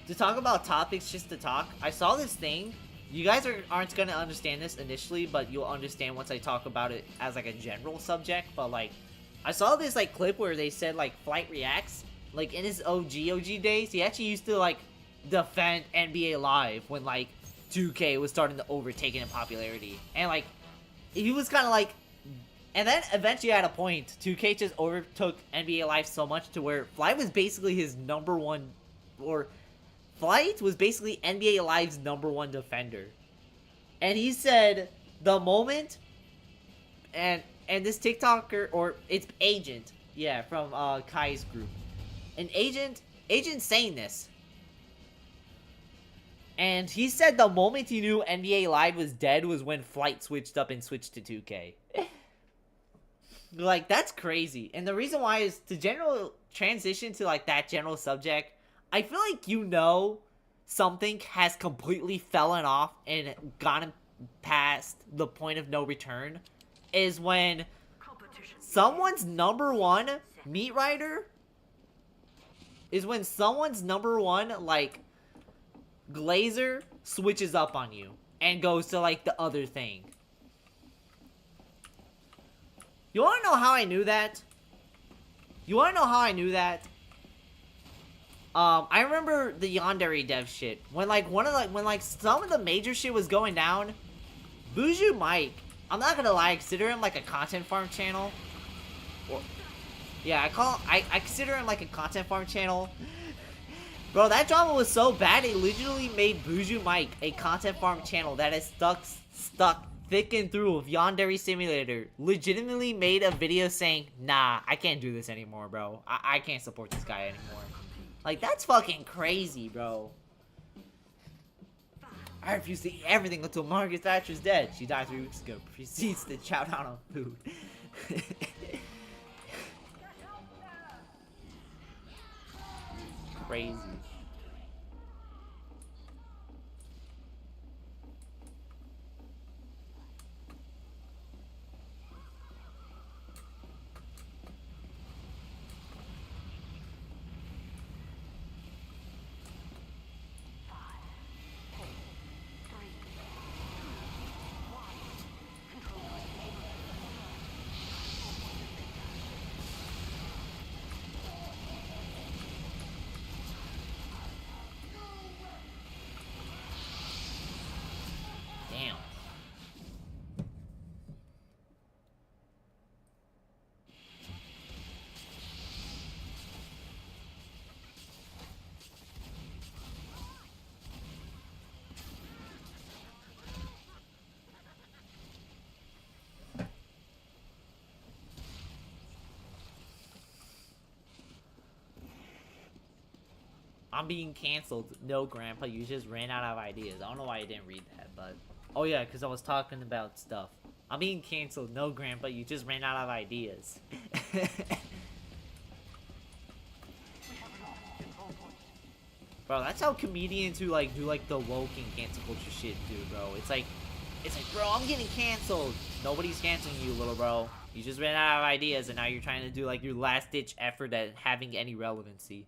To talk about topics just to talk. I saw this thing. You guys aren't gonna understand this initially, but you'll understand once I talk about it as like a general subject. But like, I saw this like clip where they said like Flight Reacts, like in his OG days, he actually used to like defend NBA Live when like 2K was starting to overtake it in popularity. And like, he was kind of like, and then eventually at a point, 2K just overtook NBA Live so much to where Flight was basically his number one, or Flight was basically NBA Live's number one defender. And he said the moment, and this TikToker, or its agent, Yeah, from Kai's group. An agent saying this. And he said the moment he knew NBA Live was dead was when Flight switched up and switched to 2K. Like, that's crazy. And the reason why is to general transition to like that general subject. I feel like something has completely fallen off and gotten past the point of no return is when someone's number one meat rider like Glazer switches up on you and goes to like the other thing. You wanna know how I knew that? I remember the Yandere dev shit. When some of the major shit was going down, Buju Mike, I'm not gonna lie, I consider him like a content farm channel. Yeah, I consider him like a content farm channel. Bro, that drama was so bad, it literally made Buju Mike a content farm channel that is stuck thick and through with Yandere Simulator. Legitimately made a video saying, nah, I can't do this anymore, bro. I can't support this guy anymore. Like, that's fucking crazy, bro. I refuse to eat everything until Margaret Thatcher's dead. She died 3 weeks ago. Proceeds to chow down on food. Crazy. Damn. I'm being canceled. No, Grandpa, you just ran out of ideas. I don't know why you didn't read that, but... Oh, yeah, because I was talking about stuff. I'm being canceled. No, Grandpa, you just ran out of ideas. Bro, that's how comedians who, like, do, like, the woke and cancel culture shit do, bro. It's like, bro, I'm getting canceled. Nobody's canceling you, little bro. You just ran out of ideas, and now you're trying to do, like, your last-ditch effort at having any relevancy.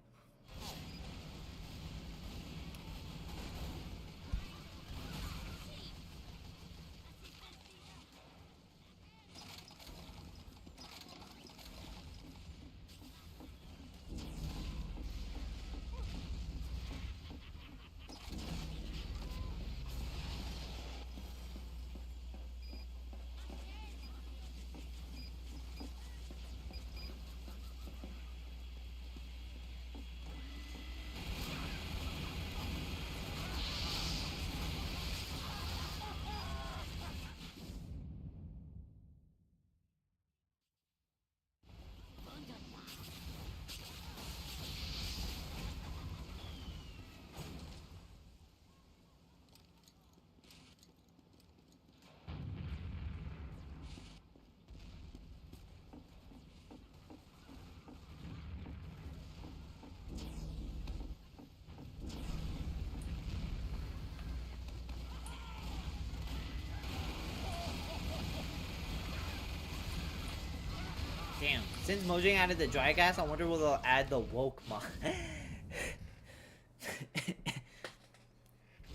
Damn. Since Mojang added the dry gas, I wonder will they'll add the woke mod.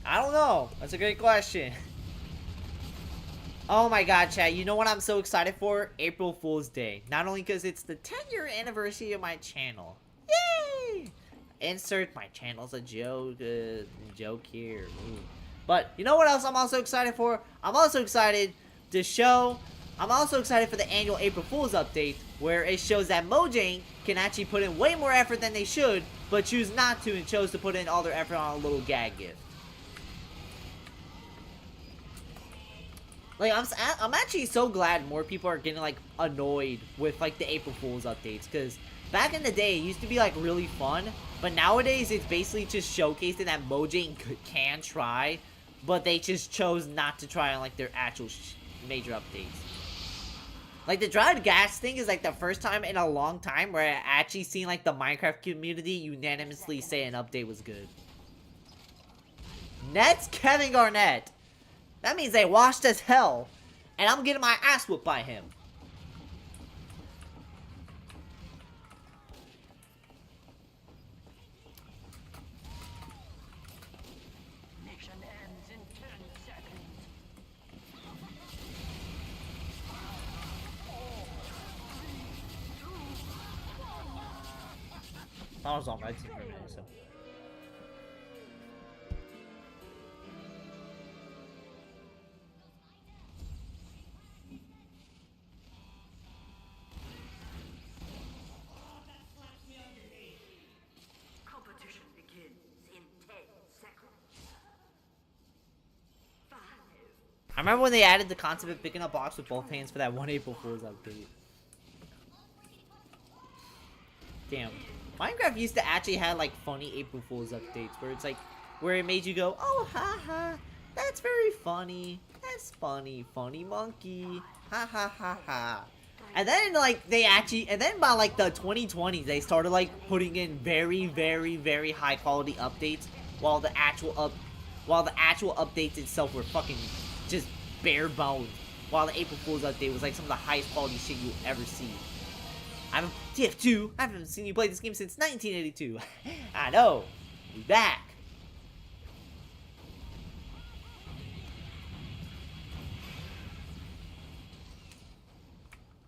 I don't know. That's a great question. Oh my god, chat. You know what I'm so excited for? April Fool's Day. Not only because it's the 10-year anniversary of my channel. Yay! Insert my channel's a joke. Joke here. Ooh. But you know what else I'm also excited for? I'm also excited for the annual April Fool's update, where it shows that Mojang can actually put in way more effort than they should, but choose not to and chose to put in all their effort on a little gag gift. Like, I'm actually so glad more people are getting, like, annoyed with, like, the April Fool's updates. Because back in the day, it used to be, like, really fun. But nowadays, it's basically just showcasing that Mojang can try. But they just chose not to try on, like, their actual major updates. Like, the dried gas thing is, like, the first time in a long time where I actually seen, like, the Minecraft community unanimously say an update was good. Nets Kevin Garnett. That means they washed as hell. And I'm getting my ass whooped by him. Mission ends in 10 seconds. I was on red team for a minute, so. Competition begins in 10 seconds. 5. I remember when they added the concept of picking up blocks with both hands for that one April Fool's update. Damn. Minecraft used to actually have like funny April Fool's updates where it's like, where it made you go, oh haha, that's very funny. That's funny, funny monkey. Ha ha ha ha. And then like they actually, and then by like the 2020s, they started like putting in very, very, very high quality updates while the actual updates itself were fucking just bare bones. While the April Fool's update was like some of the highest quality shit you'll ever see. I'm TF2. I haven't seen you play this game since 1982. I know. We back.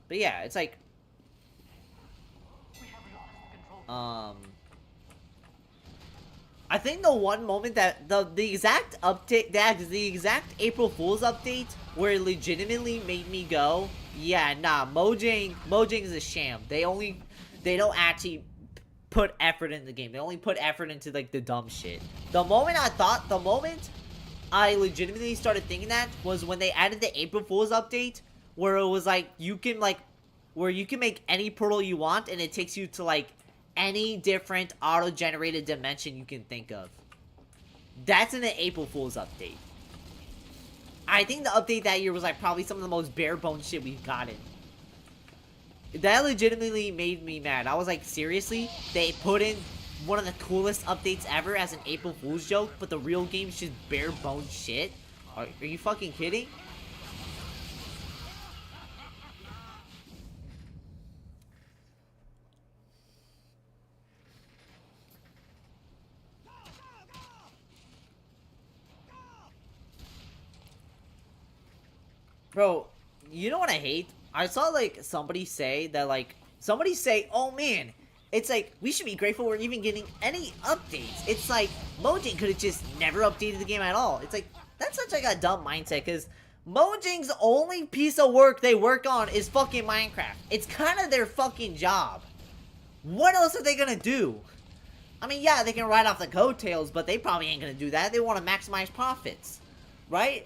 But yeah, it's like We have lost control. I think the one moment that the exact update, the exact April Fool's update where it legitimately made me go, yeah, nah, Mojang is a sham. They don't actually put effort in the game. They only put effort into like the dumb shit. The moment I legitimately started thinking that was when they added the April Fool's update where it was like you can make any portal you want and it takes you to like any different auto-generated dimension you can think of. That's in the April Fool's update. I think the update that year was like probably some of the most bare bones shit we've gotten. That legitimately made me mad. I was like, seriously? They put in one of the coolest updates ever as an April Fool's joke, but the real game's just bare bones shit? Are you fucking kidding? Bro, you know what I hate? I saw like somebody say, oh man, it's like we should be grateful we're even getting any updates. It's like Mojang could have just never updated the game at all. It's like that's such like a dumb mindset because Mojang's only piece of work they work on is fucking Minecraft. It's kind of their fucking job. What else are they gonna do? I mean, yeah, they can ride off the coattails, but they probably ain't gonna do that. They want to maximize profits, right?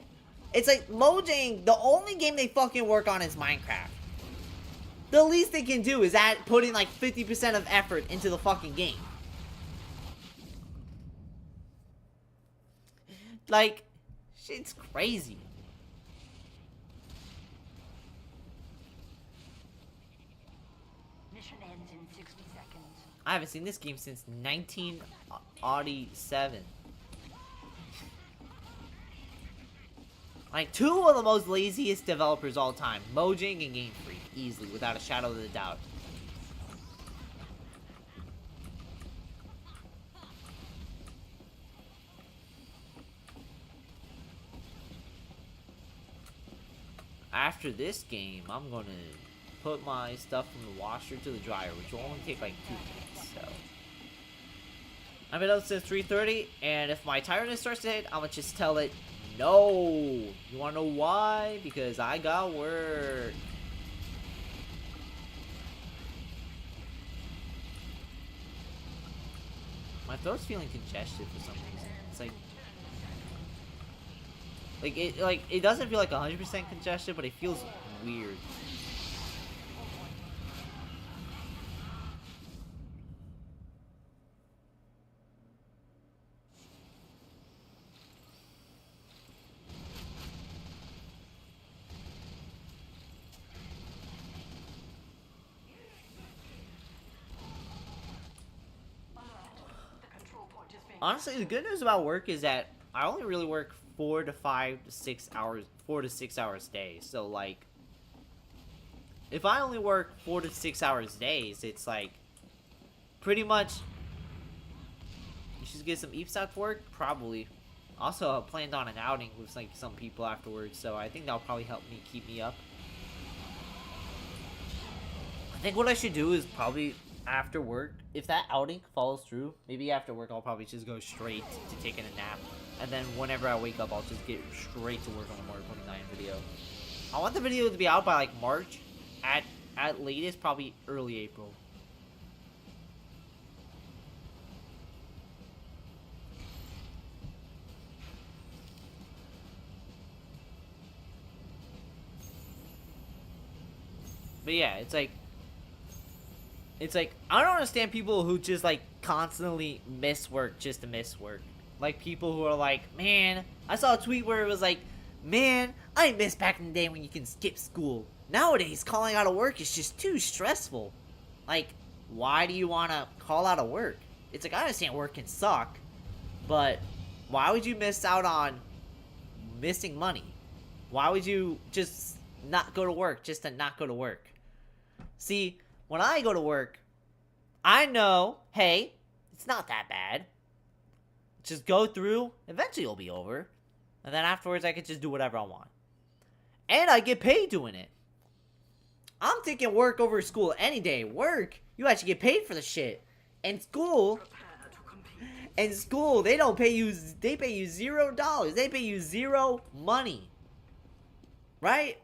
It's like, Mojang, the only game they fucking work on is Minecraft. The least they can do is putting like 50% of effort into the fucking game. Like, shit's crazy. Mission ends in 60 seconds. I haven't seen this game since 1987. Like, two of the most laziest developers all time. Mojang and Game Freak. Easily, without a shadow of a doubt. After this game, I'm gonna put my stuff from the washer to the dryer, which will only take like 2 minutes, so. I've been up since 3:30, and if my tiredness starts to hit, I'm gonna just tell it, no! You wanna know why? Because I got work. My throat's feeling congested for some reason. It's like... Like it doesn't feel like 100% congested, but it feels weird. Honestly, the good news about work is that I only really work 4 to 6 hours a day. So like, if I only work 4 to 6 hours days, it's like pretty much. You should get some EFSAT work, probably. Also, I planned on an outing with like some people afterwards, so I think that'll probably help me keep me up. I think what I should do is probably after work, if that outing follows through, maybe after work I'll probably just go straight to taking a nap. And then whenever I wake up, I'll just get straight to work on the Mario 29 video. I want the video to be out by like March, at latest probably early April. But yeah, it's like I don't understand people who just like constantly miss work just to miss work. Like people who are like, man, I saw a tweet where it was like, man, I miss back in the day when you can skip school. Nowadays, calling out of work is just too stressful. Like, why do you want to call out of work? It's like, I understand work can suck, but why would you miss out on missing money? Why would you just not go to work just to not go to work? See, when I go to work, I know, hey, it's not that bad. Just go through, eventually it'll be over. And then afterwards I can just do whatever I want. And I get paid doing it. I'm taking work over school any day. Work, you actually get paid for the shit. And school, they don't pay you, they pay you $0. They pay you zero money. Right?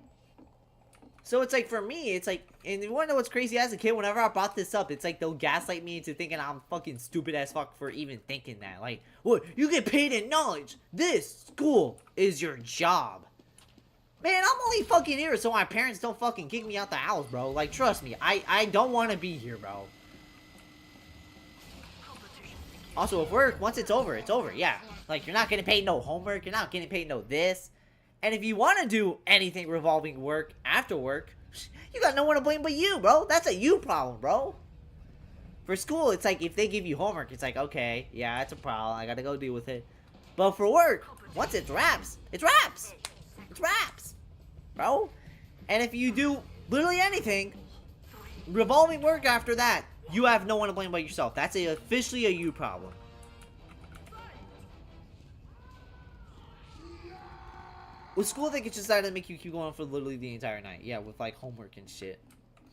So it's like, for me, it's like, and you wanna know what's crazy? As a kid, whenever I brought this up, it's like they'll gaslight me into thinking I'm fucking stupid as fuck for even thinking that. Like, what? You get paid in knowledge. This school is your job. Man, I'm only fucking here so my parents don't fucking kick me out the house, bro. Like, trust me, I don't want to be here, bro. Also, if work, once it's over, yeah. Like, you're not getting paid no homework, you're not getting paid no this. And if you want to do anything revolving work after work, you got no one to blame but you, bro. That's a you problem, bro. For school, it's like, if they give you homework, it's like, okay, yeah, that's a problem. I gotta go deal with it. But for work, once it's wraps, it's wraps. It's wraps, bro. And if you do literally anything, revolving work after that, you have no one to blame but yourself. That's officially a you problem. With school, they could just decide to make you keep going for literally the entire night. Yeah, with like homework and shit.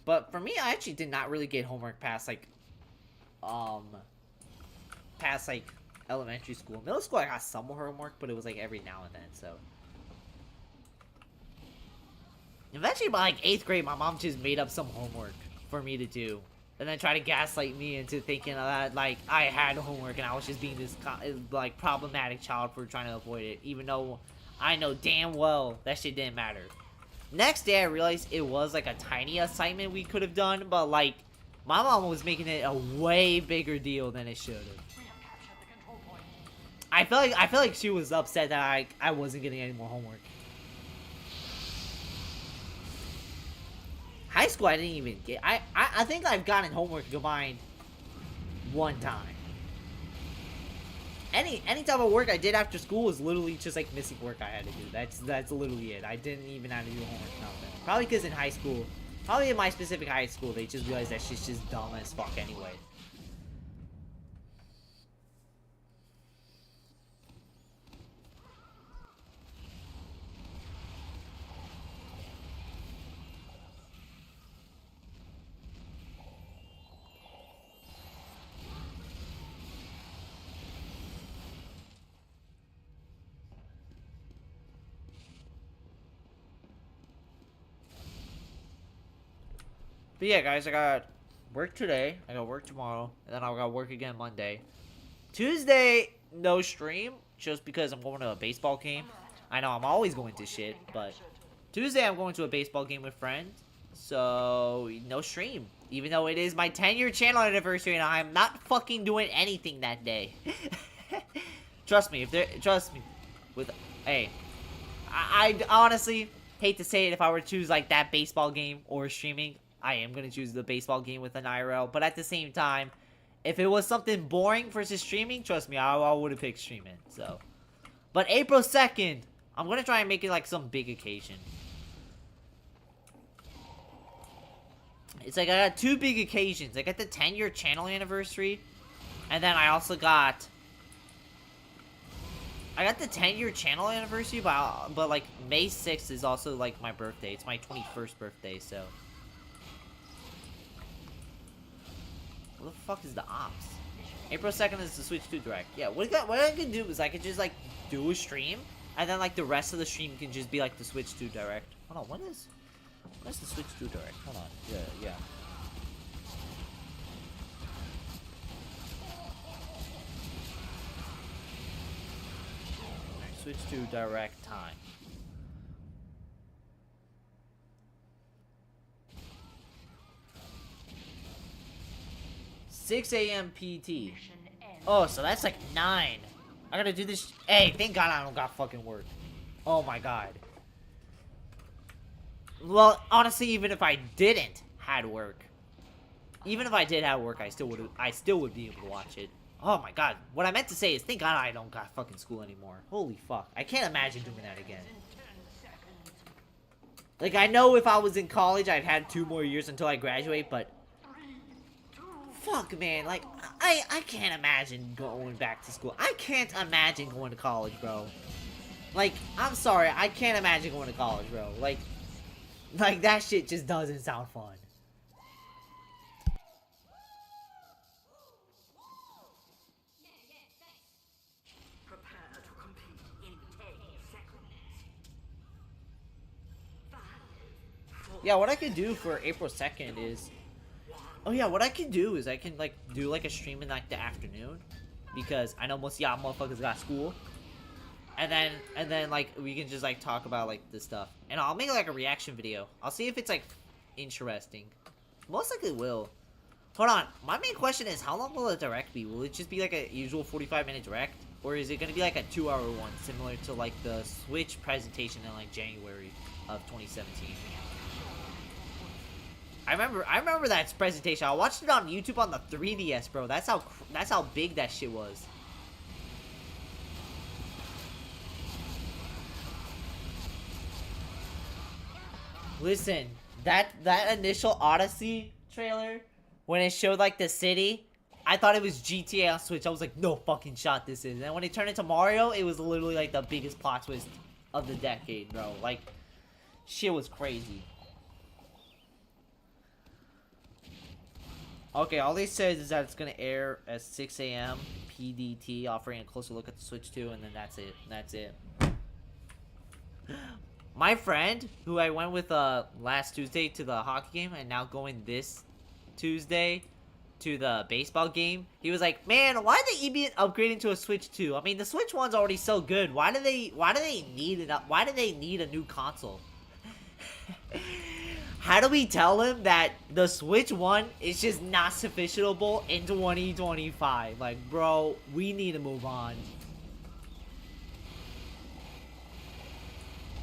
But for me, I actually did not really get homework past like elementary school. Middle school, I got some homework, but it was like every now and then. So eventually, by like 8th grade, my mom just made up some homework for me to do, and then try to gaslight me into thinking that like I had homework and I was just being this like problematic child for trying to avoid it, even though I know damn well that shit didn't matter. Next day, I realized it was like a tiny assignment we could have done, but like my mom was making it a way bigger deal than it should have. I feel like she was upset that I wasn't getting any more homework. High school, I didn't even get. I think I've gotten homework combined one time. Any type of work I did after school was literally just like missing work I had to do. That's literally it. I didn't even have to do homework, nothing. Probably because in high school, probably in my specific high school, they just realized that shit's just dumb as fuck anyway. But yeah, guys, I got work today, I got work tomorrow, and then I got work again Monday. Tuesday, no stream, just because I'm going to a baseball game. I know I'm always going to shit, but Tuesday I'm going to a baseball game with friends. So, no stream. Even though it is my 10-year channel anniversary and I'm not fucking doing anything that day. Trust me, trust me. Hey, I honestly hate to say it, if I were to choose like that baseball game or streaming, I am going to choose the baseball game with an IRL. But at the same time, if it was something boring versus streaming, trust me, I would have picked streaming. So, but April 2nd, I'm going to try and make it like some big occasion. It's like I got two big occasions. I got the 10-year channel anniversary, and then I also got the 10-year channel anniversary, but like May 6th is also like my birthday. It's my 21st birthday, so. What the fuck is the ops? April 2nd is the Switch 2 Direct. Yeah, what I can do is I could just like do a stream, and then like the rest of the stream can just be like the Switch 2 Direct. Hold on, when's the Switch 2 Direct? Hold on. Yeah. Alright, Switch 2 Direct time. $6 a.m. PT. Oh, so that's like 9. I gotta do this. Hey, thank God I don't got fucking work. Oh my God. Well, honestly, even if I didn't had work, I still would be able to watch it. Oh my God. What I meant to say is, thank God I don't got fucking school anymore. Holy fuck. I can't imagine doing that again. Like, I know if I was in college, I'd had 2 more years until I graduate, but fuck, man. Like, I can't imagine going back to school. I can't imagine going to college, bro. Like, I'm sorry. I can't imagine going to college, bro. Like, that shit just doesn't sound fun. Prepare to compete in 10 seconds. 5, 4, Yeah, what I could do for April 2nd is... Oh yeah, what I can do is I can like do like a stream in like the afternoon, because I know most of y'all motherfuckers got school, and then like we can just like talk about like this stuff, and I'll make like a reaction video. I'll see if it's like interesting. Most likely will. Hold on, my main question is, how long will the direct be? Will it just be like a usual 45-minute direct, or is it gonna be like a 2-hour one, similar to like the Switch presentation in like January of 2017? I remember that presentation. I watched it on YouTube on the 3DS, bro. That's how big that shit was. Listen, that initial Odyssey trailer, when it showed like the city, I thought it was GTA on Switch. I was like, no fucking shot this is. And when it turned into Mario, it was literally like the biggest plot twist of the decade, bro. Like, shit was crazy. Okay, all they said is that it's gonna air at 6 a.m. PDT, offering a closer look at the Switch 2, and then that's it. My friend, who I went with last Tuesday to the hockey game, and now going this Tuesday to the baseball game, he was like, "Man, why did they even upgrading to a Switch 2? I mean, the Switch 1's already so good. Why do they need it? Why do they need a new console?" How do we tell him that the Switch 1 is just not sufficientable in 2025? Like, bro, we need to move on.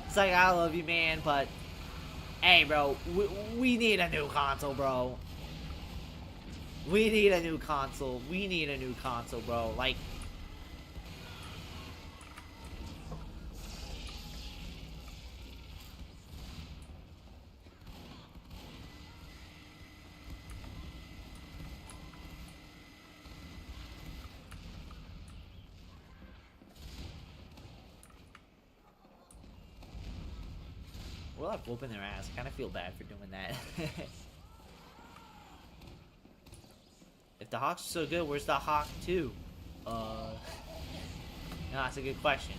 It's like, I love you, man, but hey, bro, we need a new console, bro. We need a new console. We need a new console, bro. Like, we're like whooping their ass. I kind of feel bad for doing that. If the Hawks are so good, where's the Hawk 2? No, that's a good question.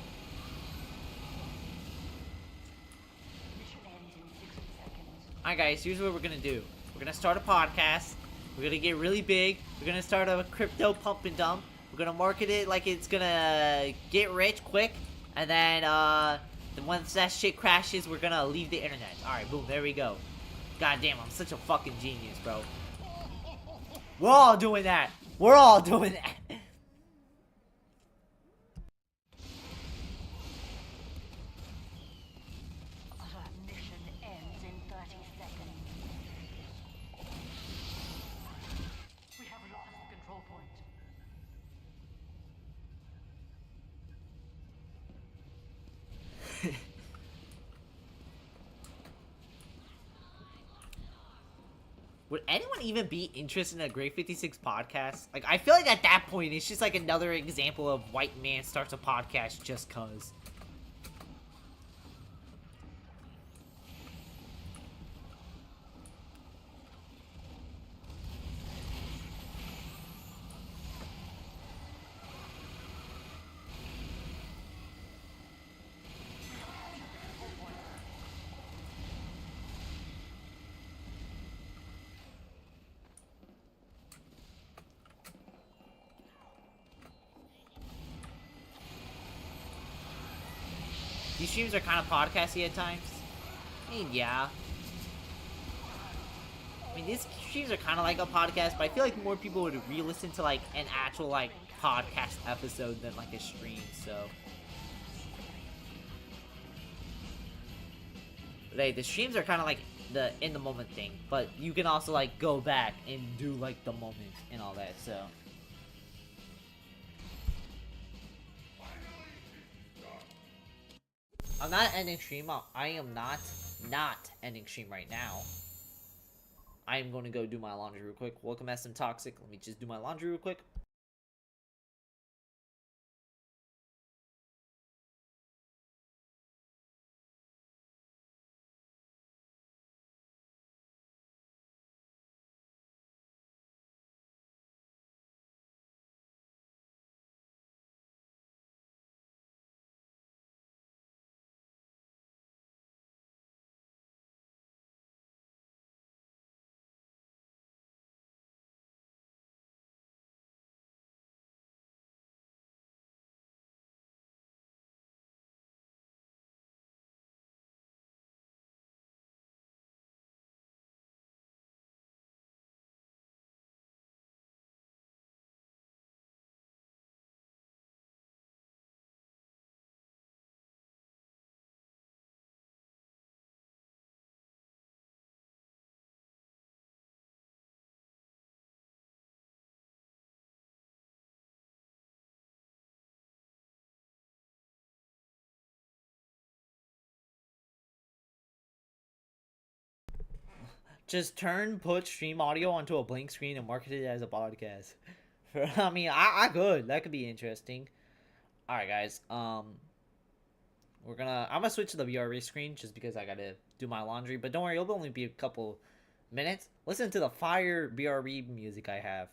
Alright guys, here's what we're gonna do. We're gonna start a podcast. We're gonna get really big. We're gonna start a crypto pump and dump. We're gonna market it like it's gonna get rich quick. And then, Then once that shit crashes, we're gonna leave the internet. Alright, boom, there we go. God damn, I'm such a fucking genius, bro. We're all doing that. We're all doing that. Our mission ends in 30 seconds. We have lost the control point. Would anyone even be interested in a Grade 56 podcast? Like, I feel like at that point, it's just like another example of white man starts a podcast just cuz. These streams are kind of podcasty at times. I mean, yeah. I mean, these streams are kind of like a podcast, but I feel like more people would re-listen to, like, an actual, like, podcast episode than, like, a stream, so. But hey, the streams are kind of like the in-the-moment thing, but you can also, like, go back and do, like, the moment and all that, so. I'm not ending stream. I am not ending stream right now. I am going to go do my laundry real quick. Welcome SM Toxic. Let me just do my laundry real quick. Just put stream audio onto a blank screen and market it as a podcast. I mean, I could. That could be interesting. Alright, guys. I'm gonna switch to the VRA screen just because I gotta do my laundry. But don't worry, it'll only be a couple minutes. Listen to the fire BRE music I have.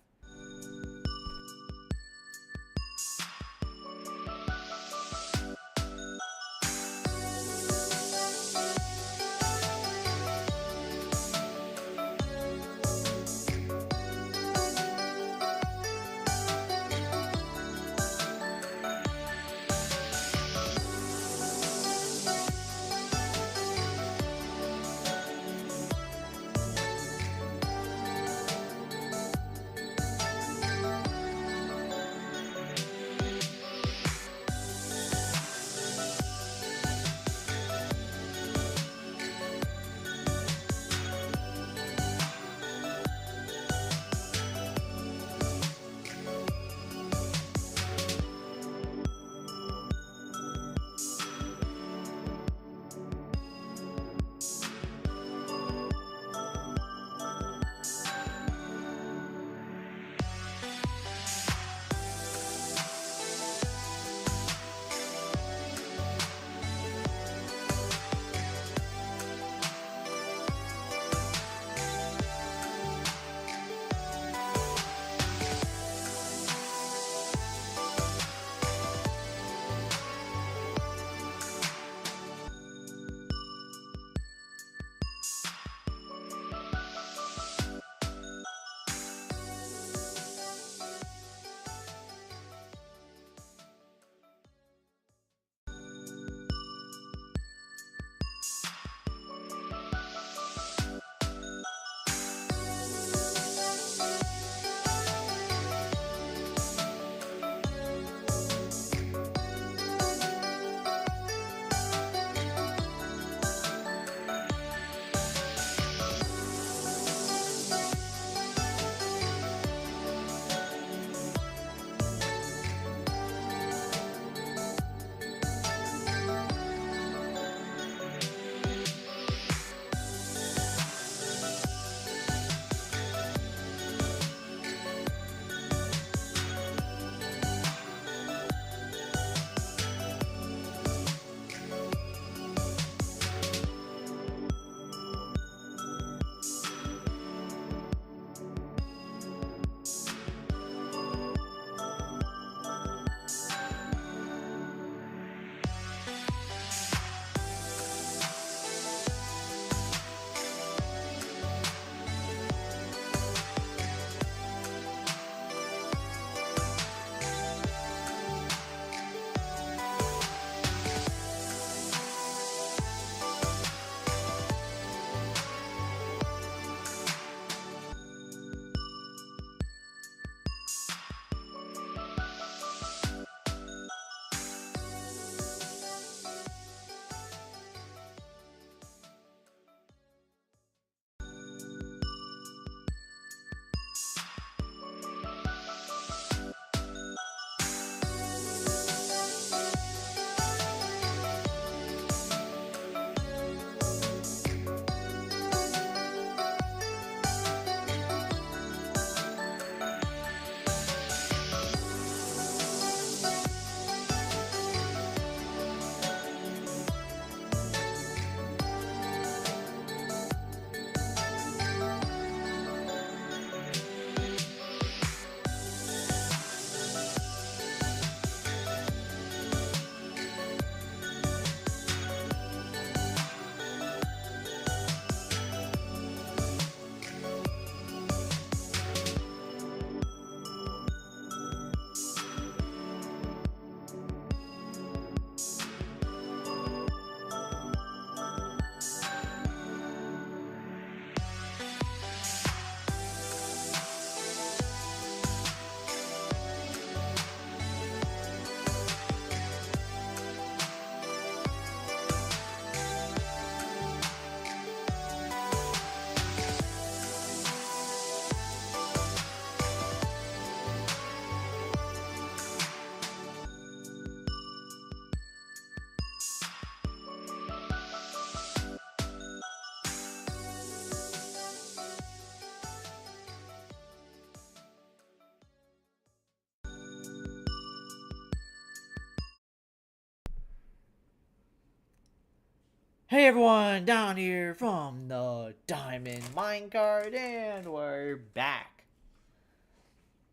Hey everyone, down here from the Diamond Minecart, and we're back.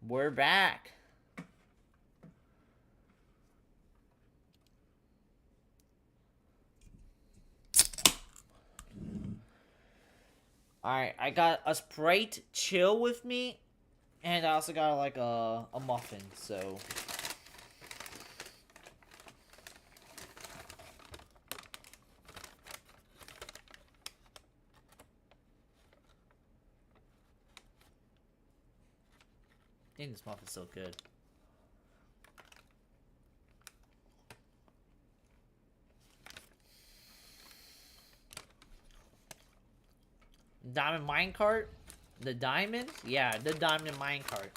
We're back. Alright, I got a Sprite chill with me, and I also got like a muffin, so... Dang, this muffin's so good. Diamond Minecart? The diamond? Yeah, the Diamond Minecart.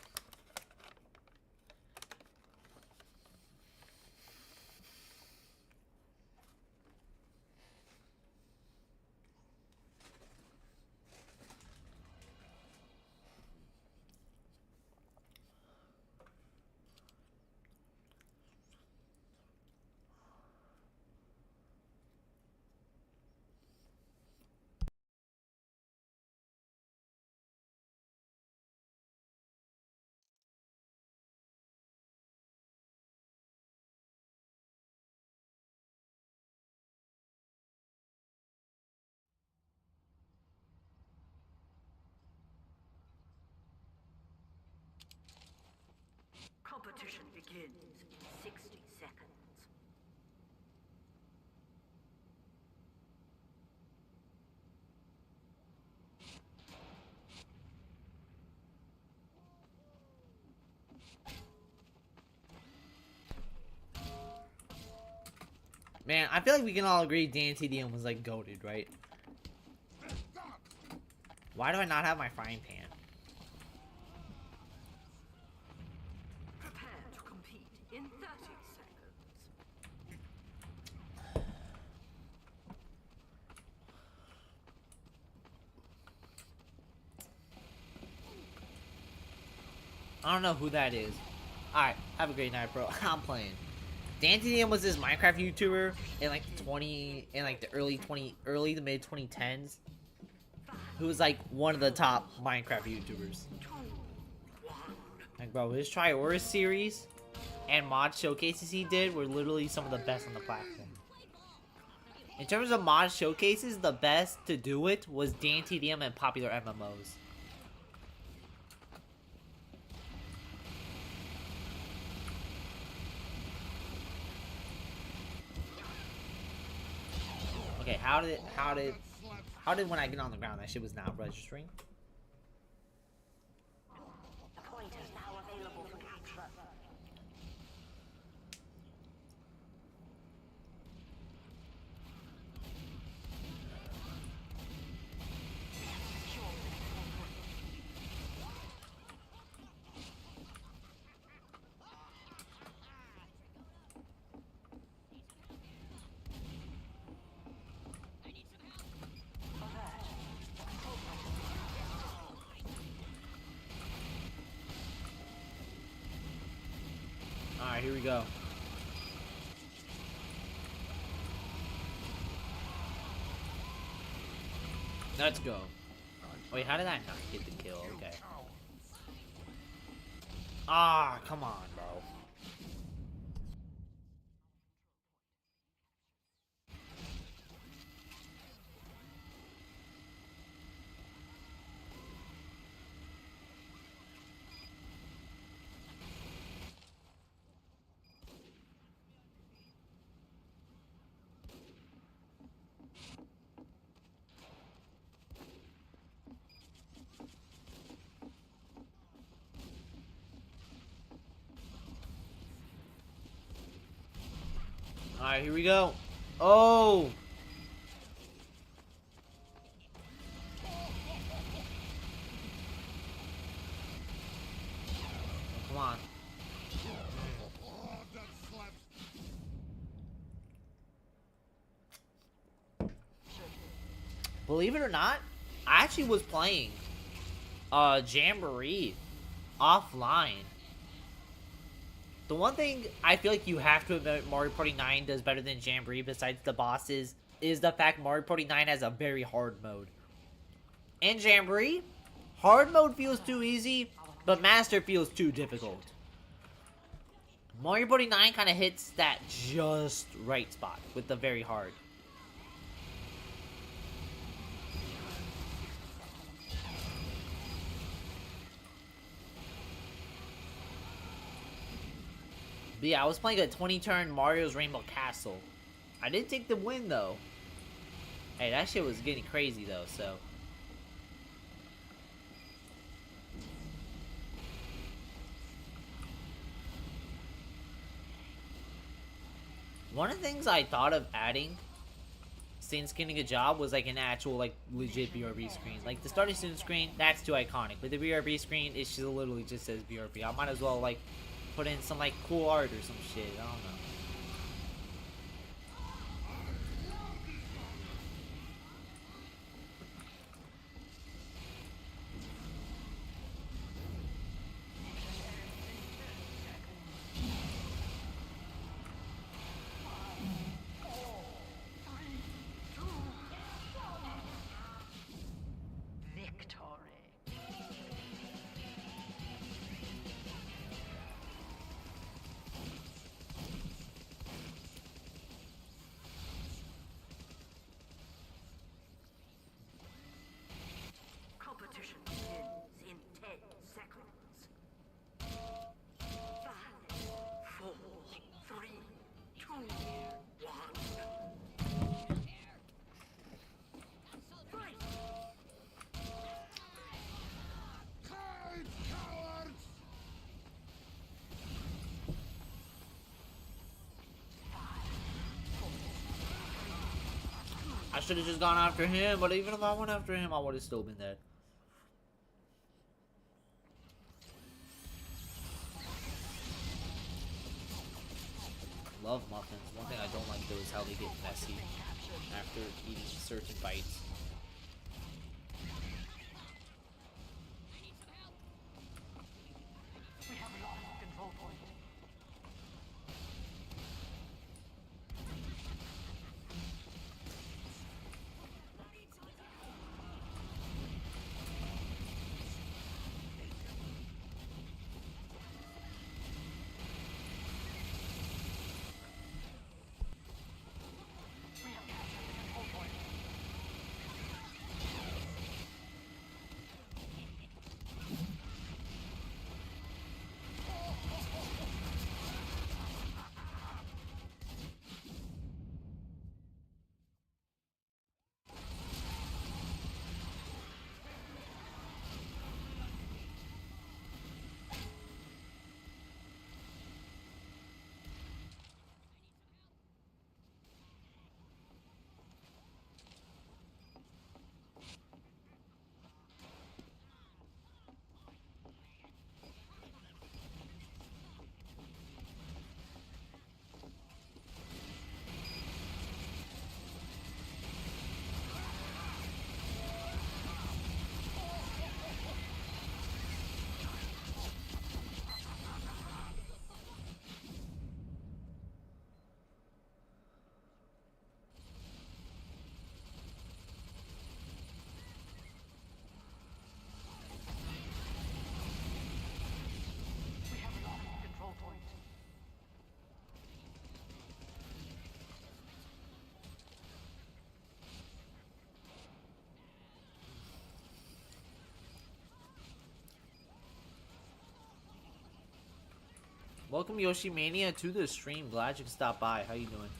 Competition begins in 60 seconds. Man, I feel like we can all agree Dan TDM was like goated, right? Why do I not have my frying pan? Prepare to compete in 30 seconds. I don't know who that is. Alright, have a great night, bro. I'm playing. Dan TDM was this Minecraft YouTuber in like the early to mid 2010s. Who was like one of the top Minecraft YouTubers. Like, bro, his Triora series and mod showcases he did were literally some of the best on the platform. In terms of mod showcases, the best to do it was Dan TDM and popular MMOs. Okay, how did when I get on the ground that shit was not registering? The point is now available for capture. Alright, here we go. Let's go. Wait, how did I not get the kill? Okay. Ah, come on, bro. Alright, here we go. Oh! Come on. Believe it or not, I actually was playing Jamboree offline. The one thing I feel like you have to admit Mario Party 9 does better than Jamboree besides the bosses is the fact Mario Party 9 has a very hard mode. In Jamboree, hard mode feels too easy, but Master feels too difficult. Mario Party 9 kind of hits that just right spot with the very hard. But yeah, I was playing a 20-turn Mario's Rainbow Castle. I did take the win, though. Hey, that shit was getting crazy, though, so... One of the things I thought of adding since getting a job was like an actual, like, legit BRB screen. Like, the starting student screen, that's too iconic. But the BRB screen, it just literally just says BRB. I might as well, like, put in some, like, cool art or some shit. I don't know. Competition begins in 10 seconds. 5, 4, 3, 2, 1. Fight! I should have just gone after him, but even if I went after him, I would have still been dead. Love muffins. One thing I don't like though is how they get messy after eating certain bites. We have lost control point. We have lost control point. Welcome Yoshi Mania to the stream. Glad you could stop by. How you doing?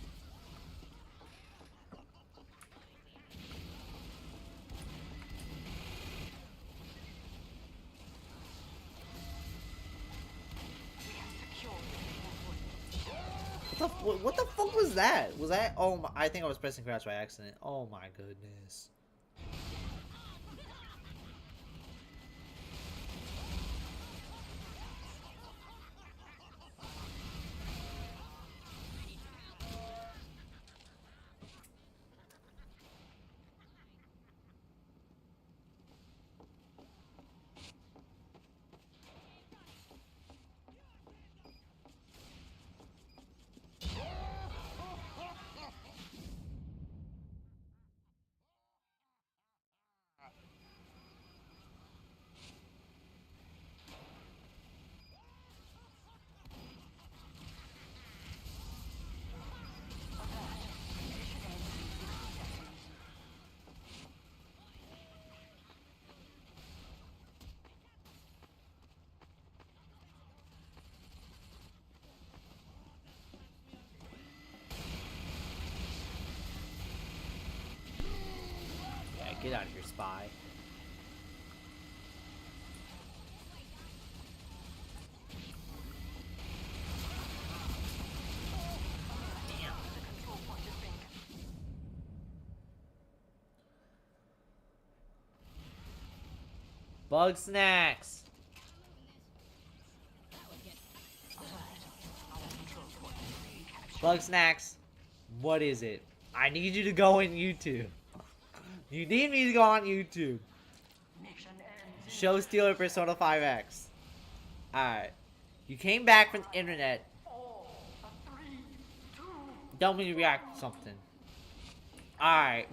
We have secured the control point. What the fuck was that? Was that? Oh my! I think I was pressing crouch by accident. Oh my goodness. Get out of here, spy. Bug snacks. Bug snacks. What is it? I need you to go on YouTube. You need me to go on YouTube. Show Stealer Persona 5X. Alright. You came back from the internet. Don't me react to something. Alright.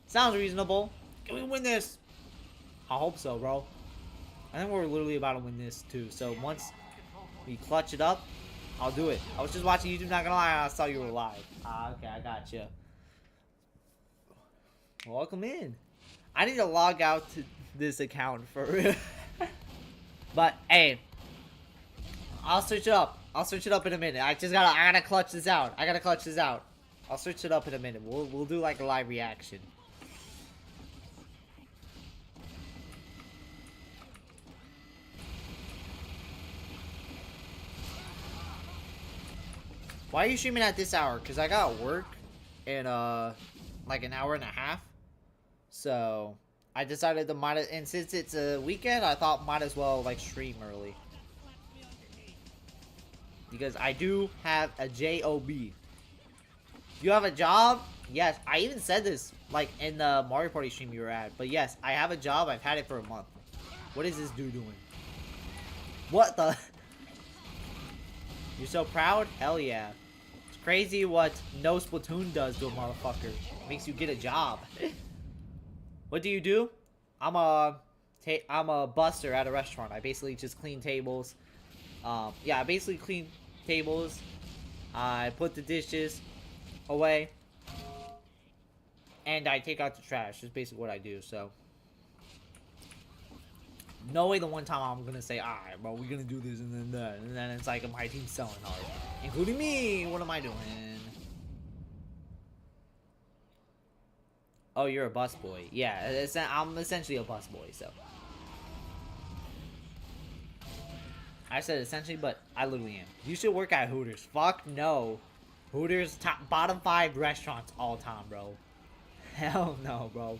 Sounds reasonable. Can we win this? I hope so, bro. I think we're literally about to win this too. So once we clutch it up, I'll do it. I was just watching YouTube, not gonna lie, and I saw you were live. Ah, okay, I got you. Welcome in. I need to log out to this account for real. But hey, I'll search it up. I'll search it up in a minute. I gotta clutch this out. I'll search it up in a minute. We'll do like a live reaction. Why are you streaming at this hour? Cause I got work in like an hour and a half. So I decided to and since it's a weekend, I thought might as well like stream early. Because I do have a job. You have a job? Yes, I even said this like in the Mario Party stream you were at. But yes, I have a job. I've had it for a month. What is this dude doing? What the? You're so proud? Hell yeah. It's crazy what no Splatoon does to a motherfucker. Makes you get a job. What do? I'm a buster at a restaurant. I basically just clean tables. Yeah, I basically clean tables. I put the dishes away. And I take out the trash. That's basically what I do, so. No way the one time I'm gonna say, alright, bro, we're gonna do this and then that. And then it's like my team's selling hard. Including me! What am I doing? Oh, you're a busboy. Yeah, I'm essentially a busboy, so. I said essentially, but I literally am. You should work at Hooters. Fuck no. Hooters, bottom 5 restaurants all time, bro. Hell no, bro.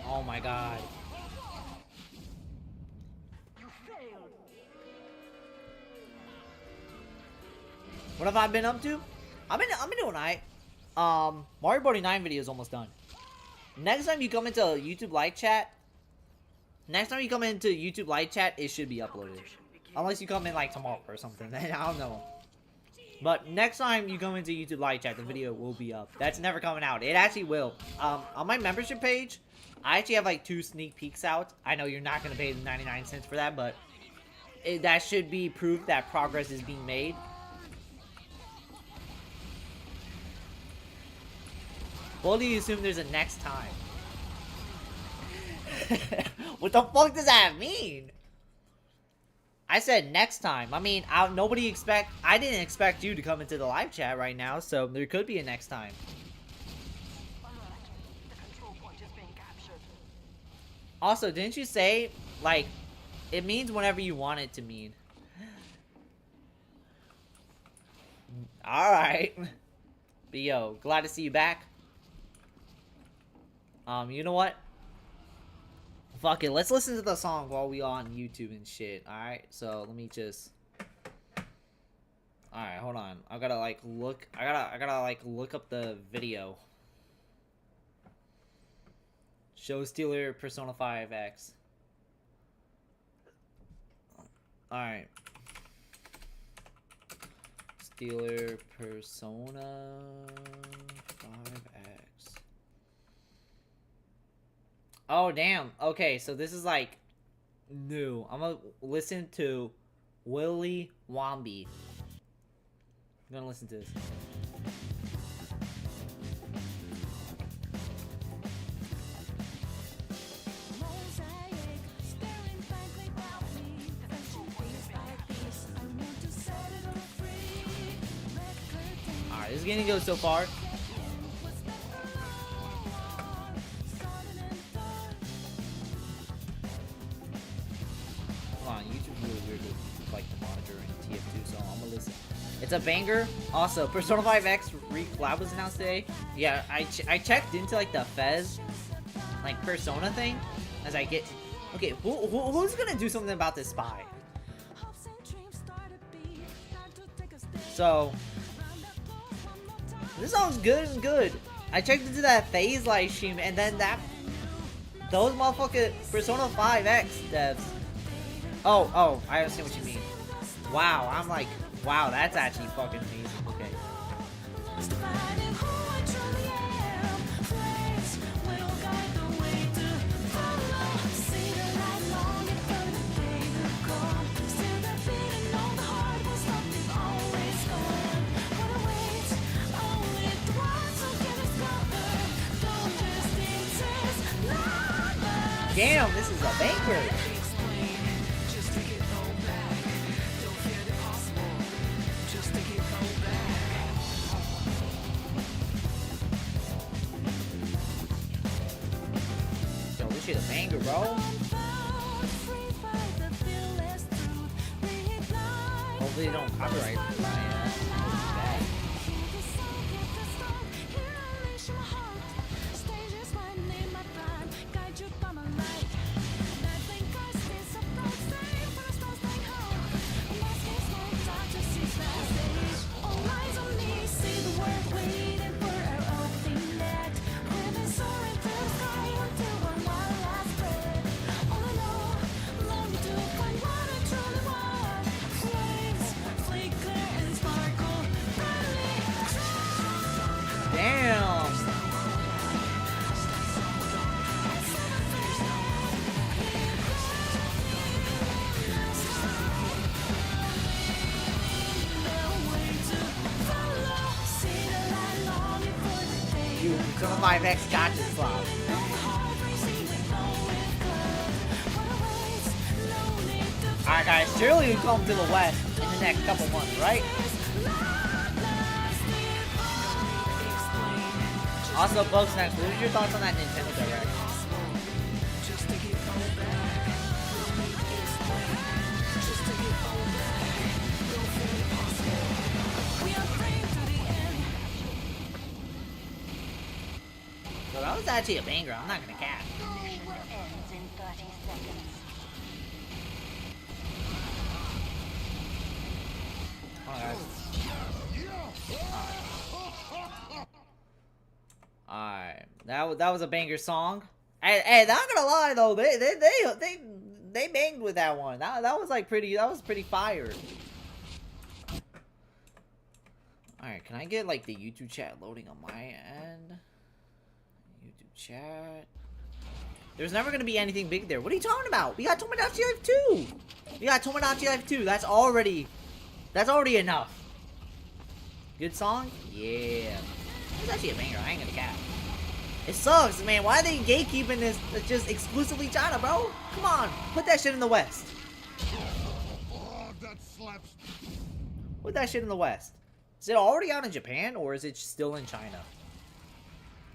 Oh my god. What have I been up to? I've been doing alright. Mario Party 9 video is almost done. Next time you come into YouTube live chat, it should be uploaded. Unless you come in like tomorrow or something, then I don't know. But next time you come into YouTube live chat, the video will be up. That's never coming out. It actually will. On my membership page, I actually have like 2 sneak peeks out. I know you're not gonna pay the 99 cents for that, but that should be proof that progress is being made. What do you assume there's a next time? What the fuck does that mean? I said next time. I mean, I didn't expect you to come into the live chat right now, so there could be a next time. Also, didn't you say, like, it means whenever you want it to mean? Alright. But yo, glad to see you back. You know what? Fuck it, let's listen to the song while we on YouTube and shit, alright? So, let me just... Alright, hold on. I gotta, like, look... I gotta, like, look up the video. Show Stealer Persona 5X. Alright. Stealer Persona 5X. Oh, damn. Okay, so this is like new. I'm gonna listen to Willy Wombi. I'm gonna listen to this. beginning goes so far. Hold on, YouTube's really weird with like the monitor and TF2, so I'm gonna listen. It's a banger. Also, Persona 5X re-collab was announced today. Yeah, I checked into like the Fez, like Persona thing, as I get. Okay, who's gonna do something about this spy? So, this song's good and good. I checked into that FaZe live stream, and then those motherfucking Persona 5X devs. Oh, I understand what you mean. Wow, I'm like, wow, that's actually fucking amazing. Okay. Damn, this is a banger. Yo, this shit a banger, bro. Hopefully they don't copyright my bad. Damn. You, Persona 5X got this flop. Alright guys, surely we come to the West in the next couple months, right? Also, Bugsnax, what was your thoughts on that Nintendo Direct? So that was actually a banger, I'm not gonna cap. ends in 30 seconds. Hold on, guys. Alright, that was a banger song. Hey, not gonna lie though, they banged with that one. That was like that was pretty fire. Alright, can I get like the YouTube chat loading on my end? YouTube chat. There's never gonna be anything big there. What are you talking about? We got Tomodachi Life 2. We got Tomodachi Life 2. That's already enough. Good song? Yeah. It's actually a banger. I ain't gonna cap. It sucks, man. Why are they gatekeeping this just exclusively China, bro? Come on. Put that shit in the West. Oh, that slaps. Put that shit in the West. Is it already out in Japan, or is it still in China?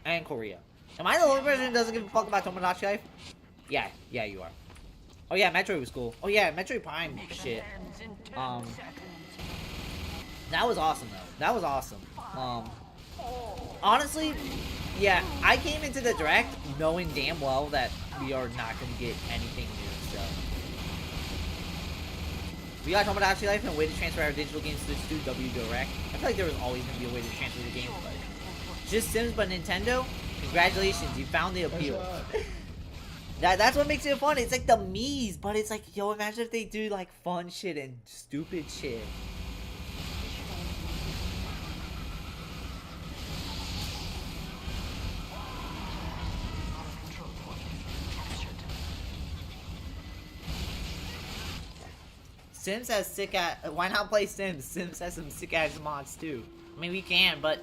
And Korea. Am I the only person who doesn't give a fuck about Tomodachi Life? Yeah, you are. Oh yeah, Metroid was cool. Oh yeah, Metroid Prime shit. That was awesome though. That was awesome. Honestly, yeah, I came into the Direct knowing damn well that we are not going to get anything new, so. We got Tomodachi Life and a way to transfer our digital games to W Direct. I feel like there was always going to be a way to transfer the game, but just Sims, but Nintendo, congratulations, you found the appeal. That's what makes it fun. It's like the Mii's, but it's like, yo, imagine if they do like fun shit and stupid shit. Sims has sick ass. Why not play Sims? Sims has some sick ass mods too. I mean, we can, but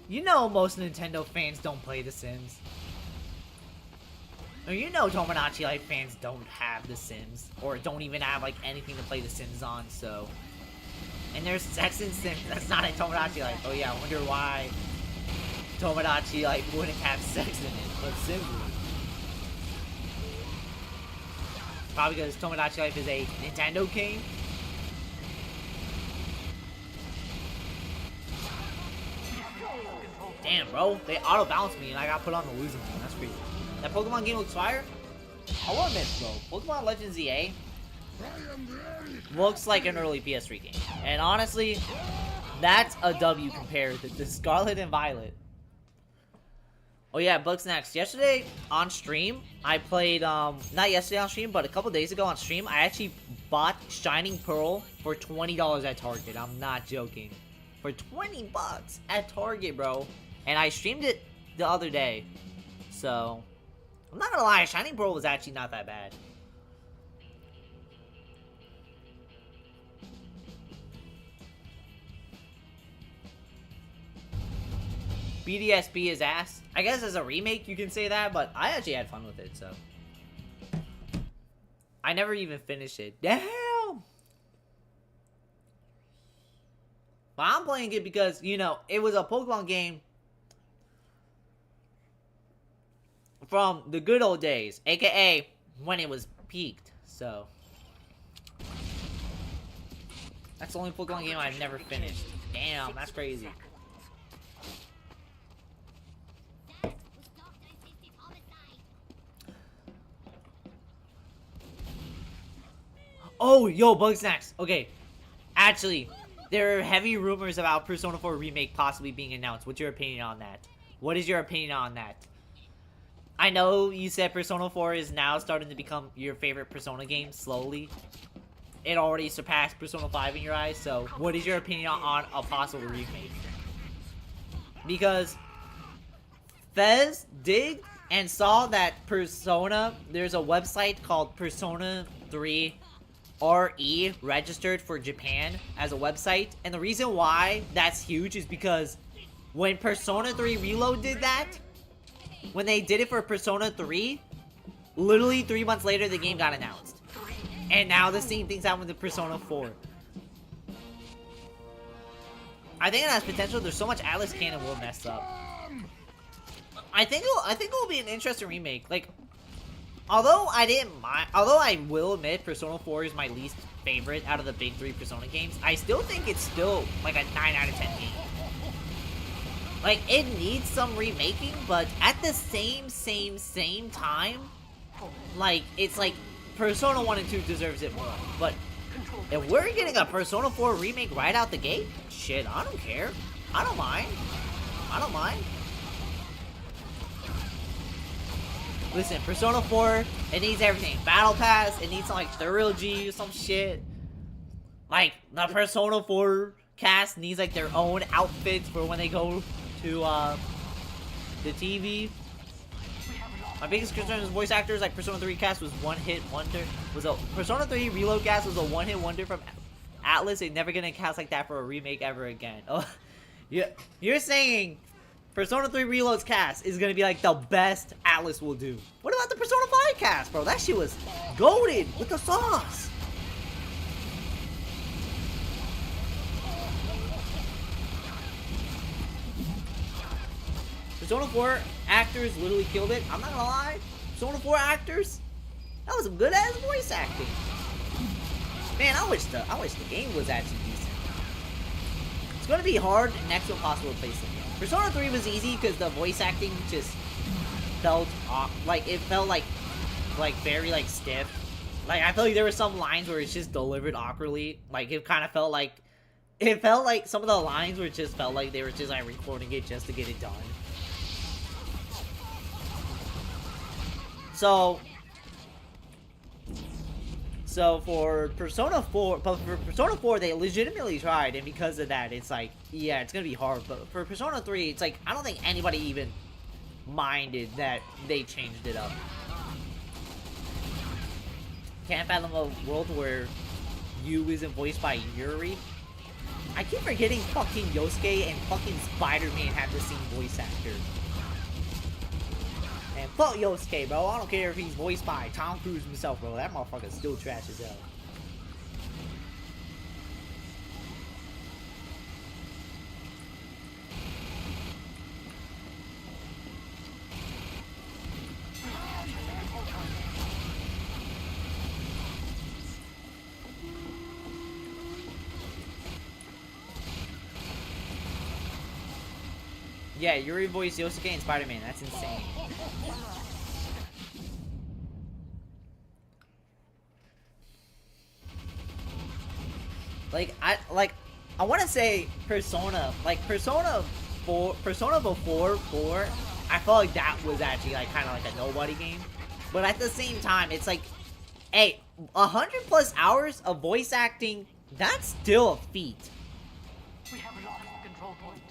you know most Nintendo fans don't play The Sims. Or you know Tomodachi Life fans don't have The Sims, or don't even have like anything to play The Sims on. So And there's sex and Sims. That's not a Tomodachi Life. Oh yeah, I wonder why Tomodachi Life wouldn't have sex in it, but Sims would. Probably because Tomodachi Life is a Nintendo game. Damn, bro. They auto-bounced me and I got put on the losing team. That's crazy. That Pokemon game looks fire. I will admit, bro. Pokemon Legends EA looks like an early PS3 game. And honestly, that's a W compared to Scarlet and Violet. Oh yeah, Bugsnax. Yesterday on stream, I played, not yesterday on stream, but a couple days ago on stream, I actually bought Shining Pearl for $20 at Target. I'm not joking. For 20 bucks at Target, bro. And I streamed it the other day. So, I'm not gonna lie, Shining Pearl was actually not that bad. BDSB is ass. I guess as a remake you can say that, but I actually had fun with it, so. I never even finished it. Damn! But I'm playing it because, you know, it was a Pokemon game from the good old days, aka when it was peaked, so. That's the only Pokemon game I've never finished. Damn, that's crazy. Oh, yo, Bugsnax. Okay, actually, there are heavy rumors about Persona 4 Remake possibly being announced. What's your opinion on that? What is your opinion on that? I know you said Persona 4 is now starting to become your favorite Persona game, slowly. It already surpassed Persona 5 in your eyes, so what is your opinion on a possible remake? Because Fez digged and saw that Persona, there's a website called Persona 3 RE registered for Japan as a website, and the reason why that's huge is because when Persona 3 Reload did that, when they did it for Persona 3, literally 3 months later the game got announced. And now the same thing's happening with Persona 4. I think it has potential. There's so much Atlas canon will mess up. I think it will be an interesting remake. Like, although I will admit Persona 4 is my least favorite out of the big 3 Persona games, I still think it's still like a 9 out of 10 game. Like, it needs some remaking, but at the same time, like, it's like Persona 1 and 2 deserves it more. But if we're getting a Persona 4 remake right out the gate, shit, I don't care. I don't mind. I don't mind. Listen, Persona 4, it needs everything. Battle Pass, it needs some, like, Thrill G or some shit. Like, the Persona 4 cast needs, like, their own outfits for when they go to, the TV. My biggest concern is voice actors. Like, Persona 3 cast was one-hit wonder. Persona 3 Reload cast was a one-hit wonder from Atlas. They're never gonna cast like that for a remake ever again. Oh, you're saying Persona 3 Reload's cast is gonna be like the best Atlas will do. What about the Persona 5 cast, bro? That shit was goated with the sauce. Persona 4 actors literally killed it. I'm not gonna lie. Persona 4 actors, that was some good ass voice acting. Man, I wish the game was actually decent. It's gonna be hard and next to impossible to place it. Persona 3 was easy because the voice acting just felt like it felt like very like stiff. Like, I feel like there were some lines where it's just delivered awkwardly. Like, it kind of felt like some of the lines were just felt like they were just like recording it just to get it done. So for Persona 4, they legitimately tried, and because of that, it's like, yeah, it's gonna be hard. But for Persona 3, it's like, I don't think anybody even minded that they changed it up. Can't fathom a world where Yu isn't voiced by Yuri. I keep forgetting fucking Yosuke and fucking Spider-Man have the same voice actor. And fuck Yosuke, bro. I don't care if he's voiced by Tom Cruise himself, bro. That motherfucker's still trash as hell. Yeah, Yuri voiced Yosuke and Spider-Man. That's insane. I want to say Persona, like Persona 4, Persona before 4, I felt like that was actually like kind of like a nobody game. But at the same time, it's like, hey, 100+ hours of voice acting, that's still a feat. We have lost the control point.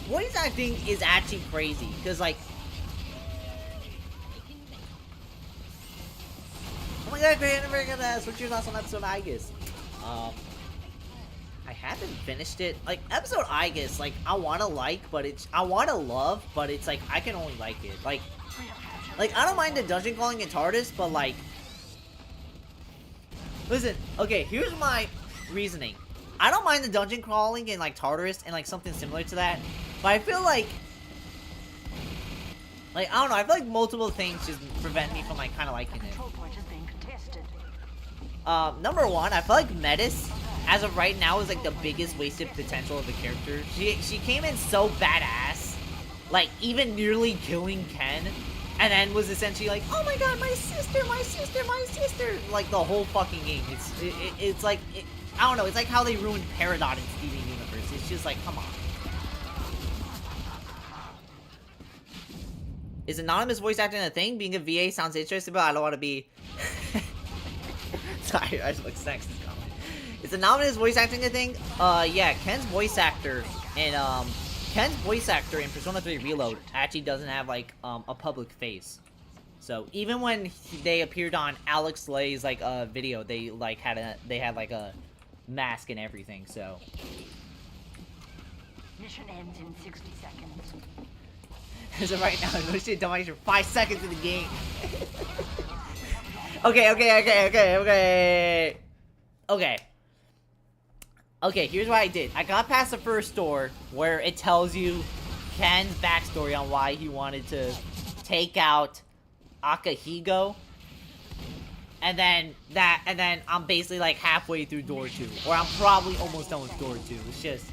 Voice acting is actually crazy, because like, oh my god, great, never gonna switch your thoughts on episode I guess. I haven't finished it. Like, episode I guess, like, I wanna like, but it's, I wanna love, but it's like, I can only like it. Like, I don't mind the dungeon crawling in TARDIS, but like, listen, okay, here's my reasoning. I don't mind the dungeon crawling in like TARDIS and like something similar to that, but I feel like, I don't know, I feel like multiple things just prevent me from like kind of liking it. Control point is being contested. Number one, I feel like Metis, as of right now, is like the biggest wasted potential of the character. She came in so badass, like even nearly killing Ken, and then was essentially like, oh my god, my sister, my sister, my sister, like the whole fucking game. It's like, I don't know, it's like how they ruined Peridot in Steven Universe. It's just like, come on. Is anonymous voice acting a thing? Being a VA sounds interesting, but I don't want to be. Sorry, I just look sexist. Is anonymous voice acting a thing? Yeah, Ken's voice actor in Persona 3 Reload actually doesn't have like a public face. So even when they appeared on Alex Lay's like video, they like had like a mask and everything. So Mission ends in 60 seconds. as of right now, no shit, don't make 5 seconds in the game. Okay. Okay, here's what I did. I got past the first door where it tells you Ken's backstory on why he wanted to take out Akahigo. And then I'm basically like halfway through door 2. Or I'm probably almost done with door 2. It's just...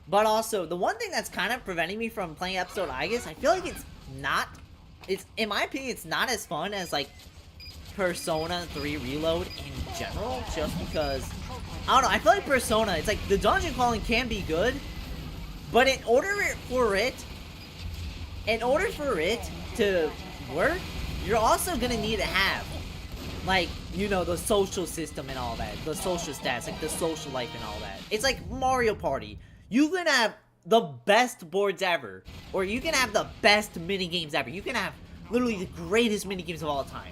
But also, the one thing that's kind of preventing me from playing episode I guess, I feel like it's in my opinion, it's not as fun as like Persona 3 Reload in general, just because, I don't know, I feel like Persona, it's like, the dungeon crawling can be good, but in order for it to work, you're also gonna need to have, like, you know, the social system and all that, the social stats, like the social life and all that. It's like Mario Party. You can have the best boards ever, or you can have the best minigames ever. You can have literally the greatest minigames of all time.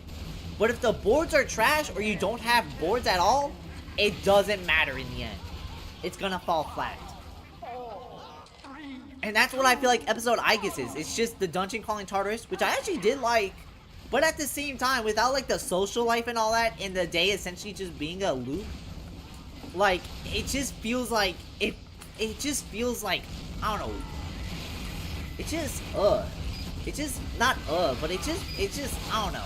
But if the boards are trash, or you don't have boards at all, it doesn't matter in the end. It's gonna fall flat. And that's what I feel like episode I guess is. It's just the dungeon crawling TARDIS, which I actually did like. But at the same time, without like the social life and all that, and the day essentially just being a loop, like, it just feels like, it just feels like, I don't know. It just, It just, not but it just, I don't know.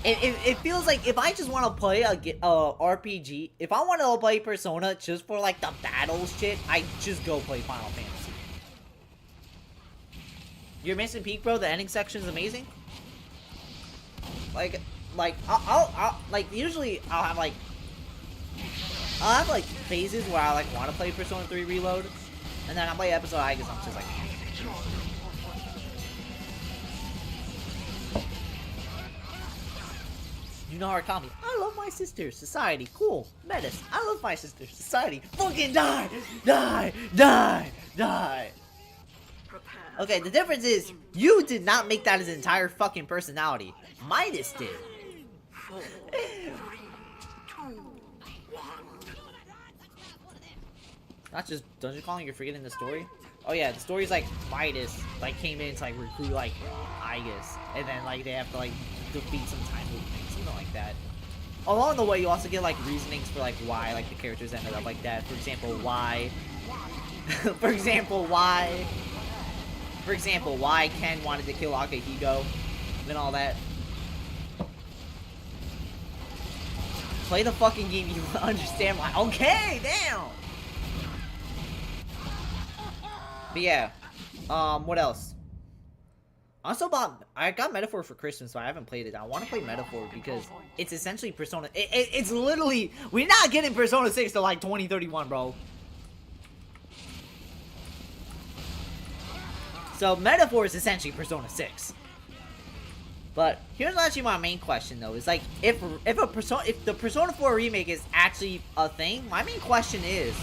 It feels like if I just want to play a RPG, if I want to play Persona just for like the battle shit, I just go play Final Fantasy. You're missing peak, bro. The ending section is amazing. I'll usually I'll have like phases where I like want to play Persona 3 Reload, and then I play episode I guess I'm just like. You know how call me. I love my sister. Society. Cool. Menace. I love my sister. Society. Fucking die! Die! Die! Die! Okay, the difference is, you did not make that his entire fucking personality. Midas did. 4, 3, 2, 1. Not just dungeon crawling, you're forgetting the story? Oh yeah, the story's like Midas like came in to like recruit like Igus, and then like they have to like defeat some time loop thing, something like that. Along the way, you also get like reasonings for like why like the characters ended up like that. For example, why why Ken wanted to kill Akahigo and all that. Play the fucking game, you understand why. Okay, damn! But yeah. What else? Also I got Metaphor for Christmas, so I haven't played it. I want to play Metaphor because it's essentially Persona. It's literally, we're not getting Persona 6 to like 2031, bro. So Metaphor is essentially Persona 6. But here's actually my main question though, is like if the Persona 4 remake is actually a thing, my main question is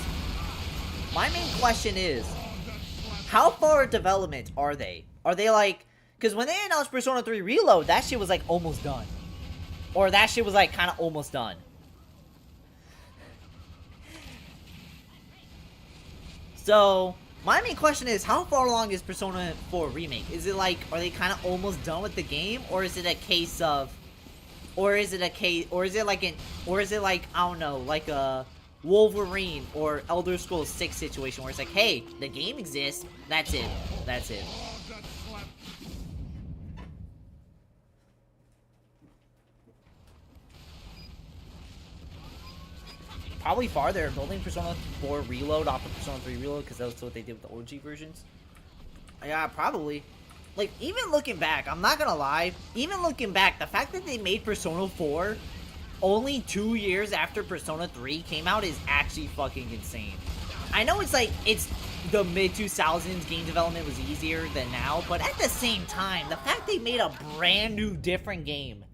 how far in development are they? Are they like, because when they announced Persona 3 Reload, that shit was like almost done. Or that shit was like kind of almost done. So, my main question is, how far along is Persona 4 Remake? Is it like, are they kind of almost done with the game? Or is it a case of, or is it like, I don't know, like a Wolverine or Elder Scrolls 6 situation where it's like, hey, the game exists, that's it, that's it. Probably farther, building Persona 4 Reload off of Persona 3 Reload, because that's what they did with the OG versions. Yeah, probably. Like, even looking back, I'm not gonna lie, even looking back, the fact that they made Persona 4 only 2 years after Persona 3 came out is actually fucking insane. I know it's like, it's the mid-2000s, game development was easier than now, but at the same time, the fact they made a brand new, different game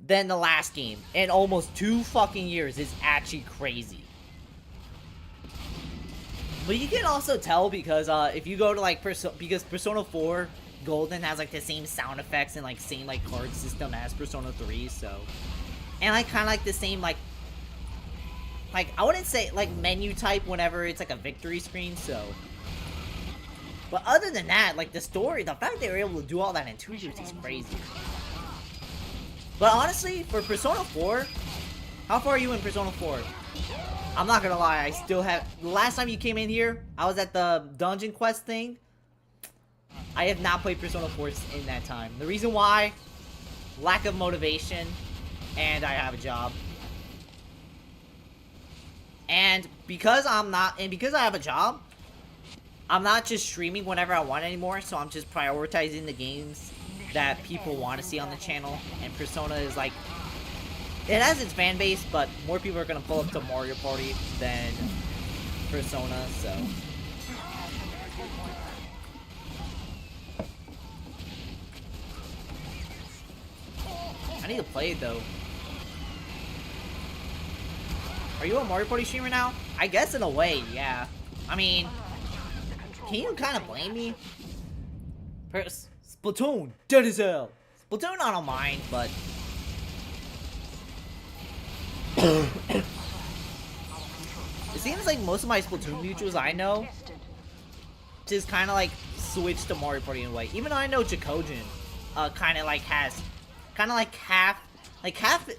than the last game in almost 2 fucking years is actually crazy. But you can also tell because if you go to like because Persona 4 Golden has like the same sound effects and like same like card system as Persona 3, so, and like kind of like the same like I wouldn't say like menu type whenever it's like a victory screen, so. But other than that, like the story, the fact they were able to do all that in 2 years is crazy. But honestly, for Persona 4, how far are you in Persona 4? I'm not gonna lie, I still have... The last time you came in here, I was at the Dungeon Quest thing. I have not played Persona 4 in that time. The reason why? Lack of motivation, and I have a job. And because I have a job, I'm not just streaming whenever I want anymore, so I'm just prioritizing the games that people want to see on the channel, and Persona is like, it has its fan base, but more people are gonna pull up to Mario Party than Persona, so. I need to play it though. Are you a Mario Party streamer now? I guess in a way, yeah. I mean, can you kind of blame me? Splatoon, dead as hell. Splatoon, I don't mind, but it seems like most of my Splatoon mutuals I know just kind of like switch to Mario Party in a way. Even though I know Jacojin kind of like has kind of like half,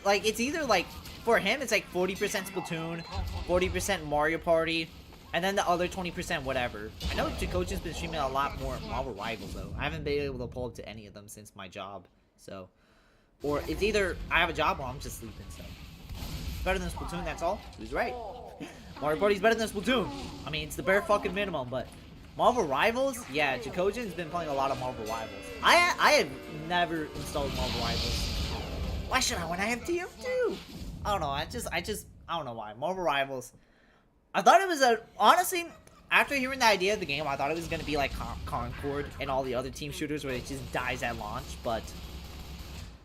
like it's either like for him it's like 40% Splatoon, 40% Mario Party, and then the other 20% whatever. I know Jacojin's been streaming a lot more Marvel Rivals though. I haven't been able to pull up to any of them since my job, so. Or it's either I have a job or I'm just sleeping, so. Better than Splatoon, that's all. Who's right? Mario Party's better than Splatoon. I mean, it's the bare fucking minimum, but Marvel Rivals? Yeah, Jacojin's been playing a lot of Marvel Rivals. I have never installed Marvel Rivals. Why should I when I have TF2? I don't know, I don't know why. Marvel Rivals. I thought it was honestly, after hearing the idea of the game, I thought it was going to be like Concord and all the other team shooters where it just dies at launch, but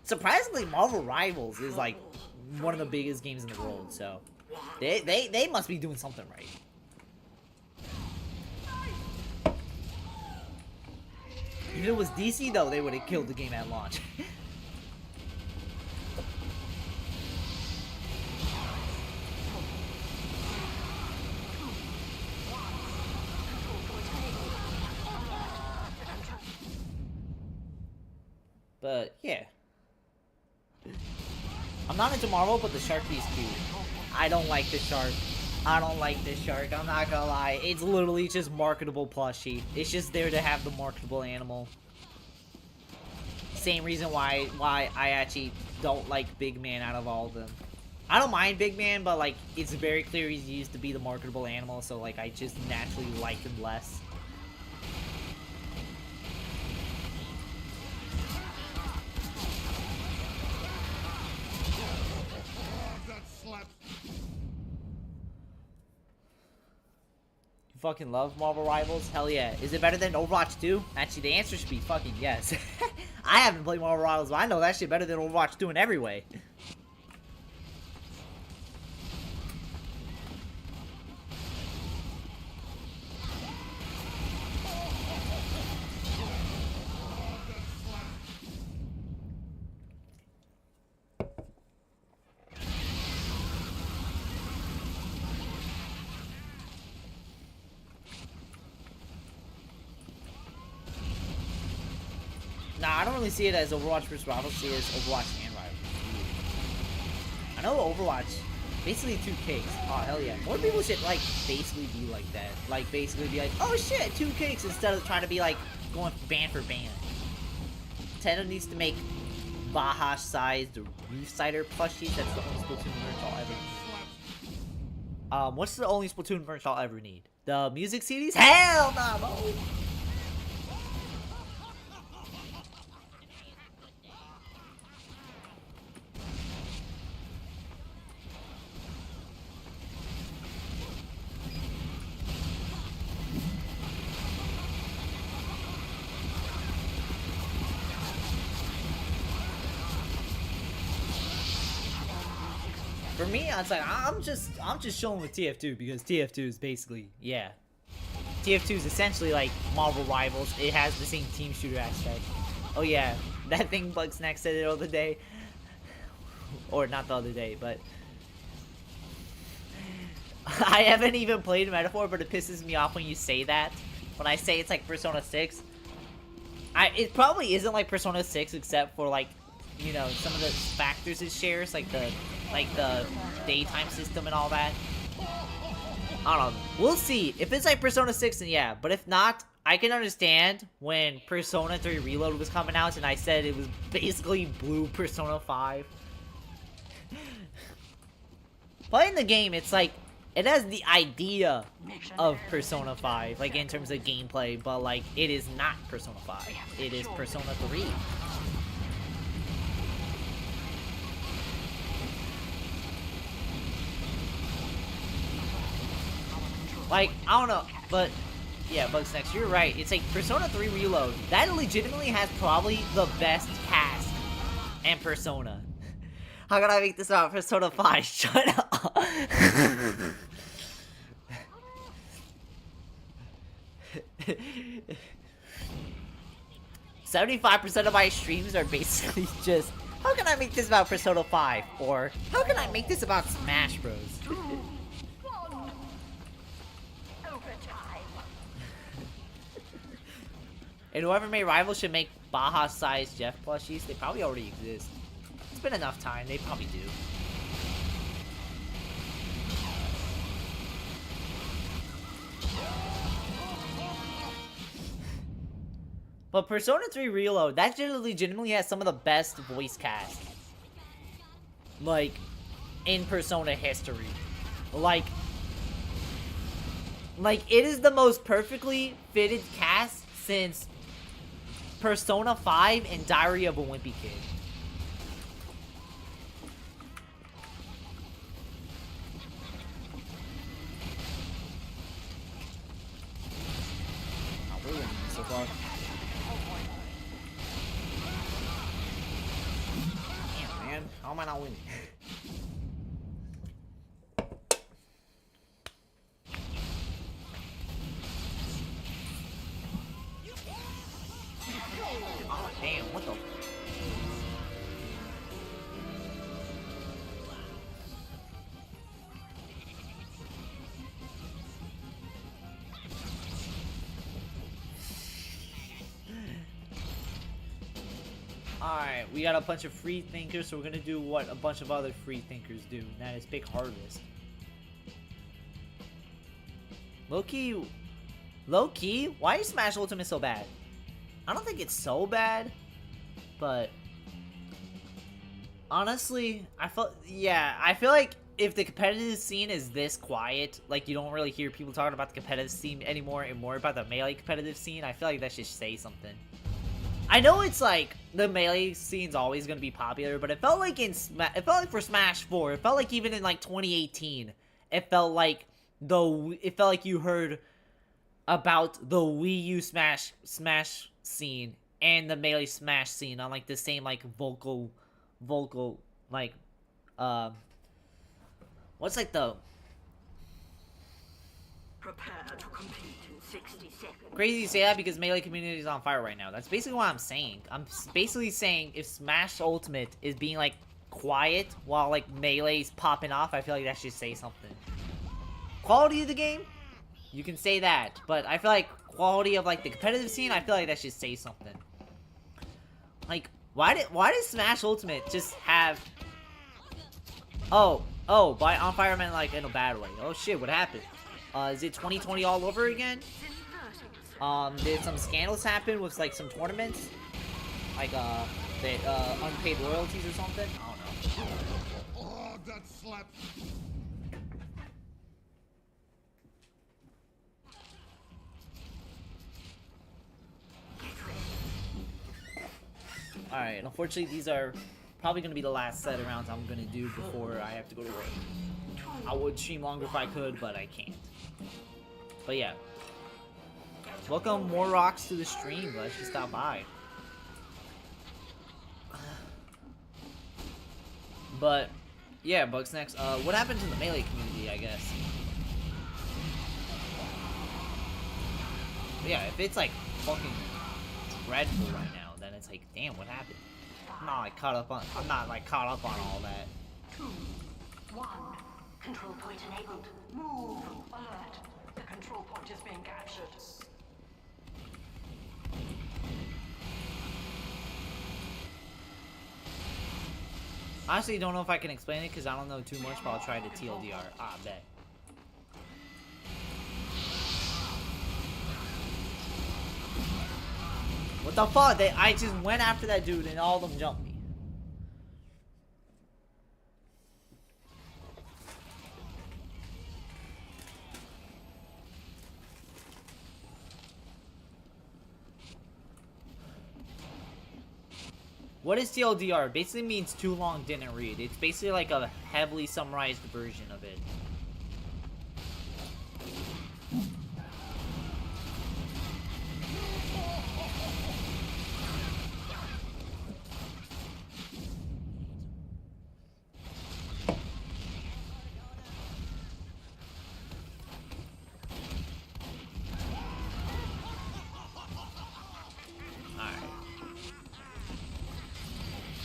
surprisingly, Marvel Rivals is like one of the biggest games in the world, so they must be doing something right. If it was DC though, they would have killed the game at launch. But yeah, I'm not into Marvel, but the shark is cute. I don't like the shark. I'm not gonna lie. It's literally just marketable plushie. It's just there to have the marketable animal. Same reason why I actually don't like Big Man out of all of them. I don't mind Big Man, but like it's very clear he's used to be the marketable animal, so like I just naturally like him less. That slaps. You fucking love Marvel Rivals? Hell yeah. Is it better than Overwatch 2? Actually, the answer should be fucking yes. I haven't played Marvel Rivals, but I know that shit better than Overwatch 2 in every way. Nah, I don't really see it as Overwatch versus Rivals. I see it as Overwatch and Rivals. I know Overwatch, basically 2 cakes. Oh, hell yeah. More people should, like, basically be like that. Like, basically be like, oh shit, 2 cakes, instead of trying to be, like, going band for band. Nintendo needs to make Baja-sized Reef Cider plushies. That's the only Splatoon merch I'll ever need. What's the only Splatoon merch I'll ever need? The music CDs? Hell no, bro! For me, it's like I'm just chilling with TF2 because TF2 is basically, yeah. TF2 is essentially like Marvel Rivals. It has the same team shooter aspect. Oh yeah, that thing Bugsnax said it the other day, or not the other day, but I haven't even played Metaphor, but it pisses me off when you say that. When I say it's like Persona 6, it probably isn't like Persona 6 except for like, you know, some of the factors it shares, like the daytime system and all that. I don't know. We'll see. If it's like Persona 6, then yeah. But if not, I can understand when Persona 3 Reload was coming out and I said it was basically blue Persona 5. Playing the game, it's like, it has the idea of Persona 5, like in terms of gameplay, but like, it is not Persona 5. It is Persona 3. Like, I don't know, but yeah, Bugsnax, you're right. It's like Persona 3 Reload. That legitimately has probably the best cast and Persona. How can I make this about Persona 5? Shut up. 75% of my streams are basically just, how can I make this about Persona 5? Or, how can I make this about Smash Bros? And whoever made Rivals should make Baja-sized Jeff plushies. They probably already exist. It's been enough time. They probably do. But Persona 3 Reload, that legitimately has some of the best voice cast. Like, in Persona history. Like, it is the most perfectly fitted cast since Persona 5 and Diary of a Wimpy Kid. Oh, we're winning so far. Damn, man. How am I not winning? Oh, damn, what the? Alright, we got a bunch of free thinkers, so we're gonna do what a bunch of other free thinkers do, and that is Big Harvest. Low-key, why is Smash Ultimate so bad? I don't think it's so bad, but Honestly, I feel like if the competitive scene is this quiet, like you don't really hear people talking about the competitive scene anymore and more about the melee competitive scene, I feel like that should say something. I know it's like the melee scene's always gonna be popular, but it felt like for Smash 4, it felt like even in like 2018, it felt like you heard about the Wii U Smash scene and the melee Smash scene on like the same like vocal like what's like the Prepare to compete in 60 seconds. crazy to say that because melee community is on fire right now. That's basically what I'm saying. I'm basically saying if Smash Ultimate is being like quiet while like melee's popping off, I feel like that should say something. Quality of the game, you can say that, but I feel like quality of like the competitive scene, I feel like that should say something. Like why did Smash Ultimate just have by on fire meant like in a bad way. Oh shit, what happened? Is it 2020 all over again? Did some scandals happen with like some tournaments? Like the unpaid royalties or something? I don't know. Oh, that slap. Alright, unfortunately these are probably gonna be the last set of rounds I'm gonna do before I have to go to work. I would stream longer if I could, but I can't. But yeah. Welcome more rocks to the stream. Let's just stop by. But yeah, Bugs next. What happened to the melee community, I guess? But yeah, if it's like fucking dreadful right now, then it's like, damn, what happened? I'm not like caught up on all that. 2, 1. Control point enabled. Move. Alert. The control point is being captured. Honestly, don't know if I can explain it because I don't know too much, but I'll try to TLDR. Ah, bet. What the fuck? I just went after that dude and all of them jumped me. What is TLDR? Basically means too long didn't read. It's basically like a heavily summarized version of it.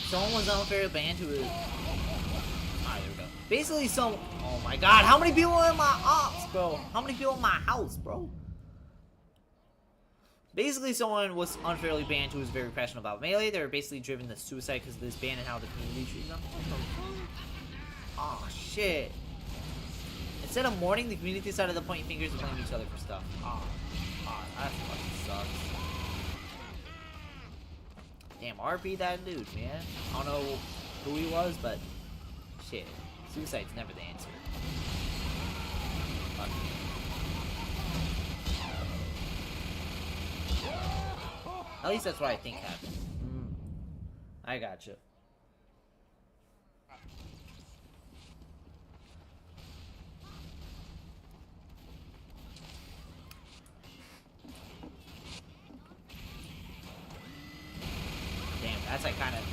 Someone was unfairly banned who is... Alright, there we go. Basically, oh my god, how many people are in my ops, bro? How many people in my house, bro? Basically, someone was unfairly banned who was very passionate about melee. They were basically driven to suicide because of this ban and how the community treats them. Oh, shit. Instead of mourning, the community decided to point fingers and blame each other for stuff. Oh, that fucking sucks. Damn, RP that dude, man. I don't know who he was, but shit. Suicide's never the answer. Fuck. At least that's what I think happened. I gotcha. Damn, that's like kind of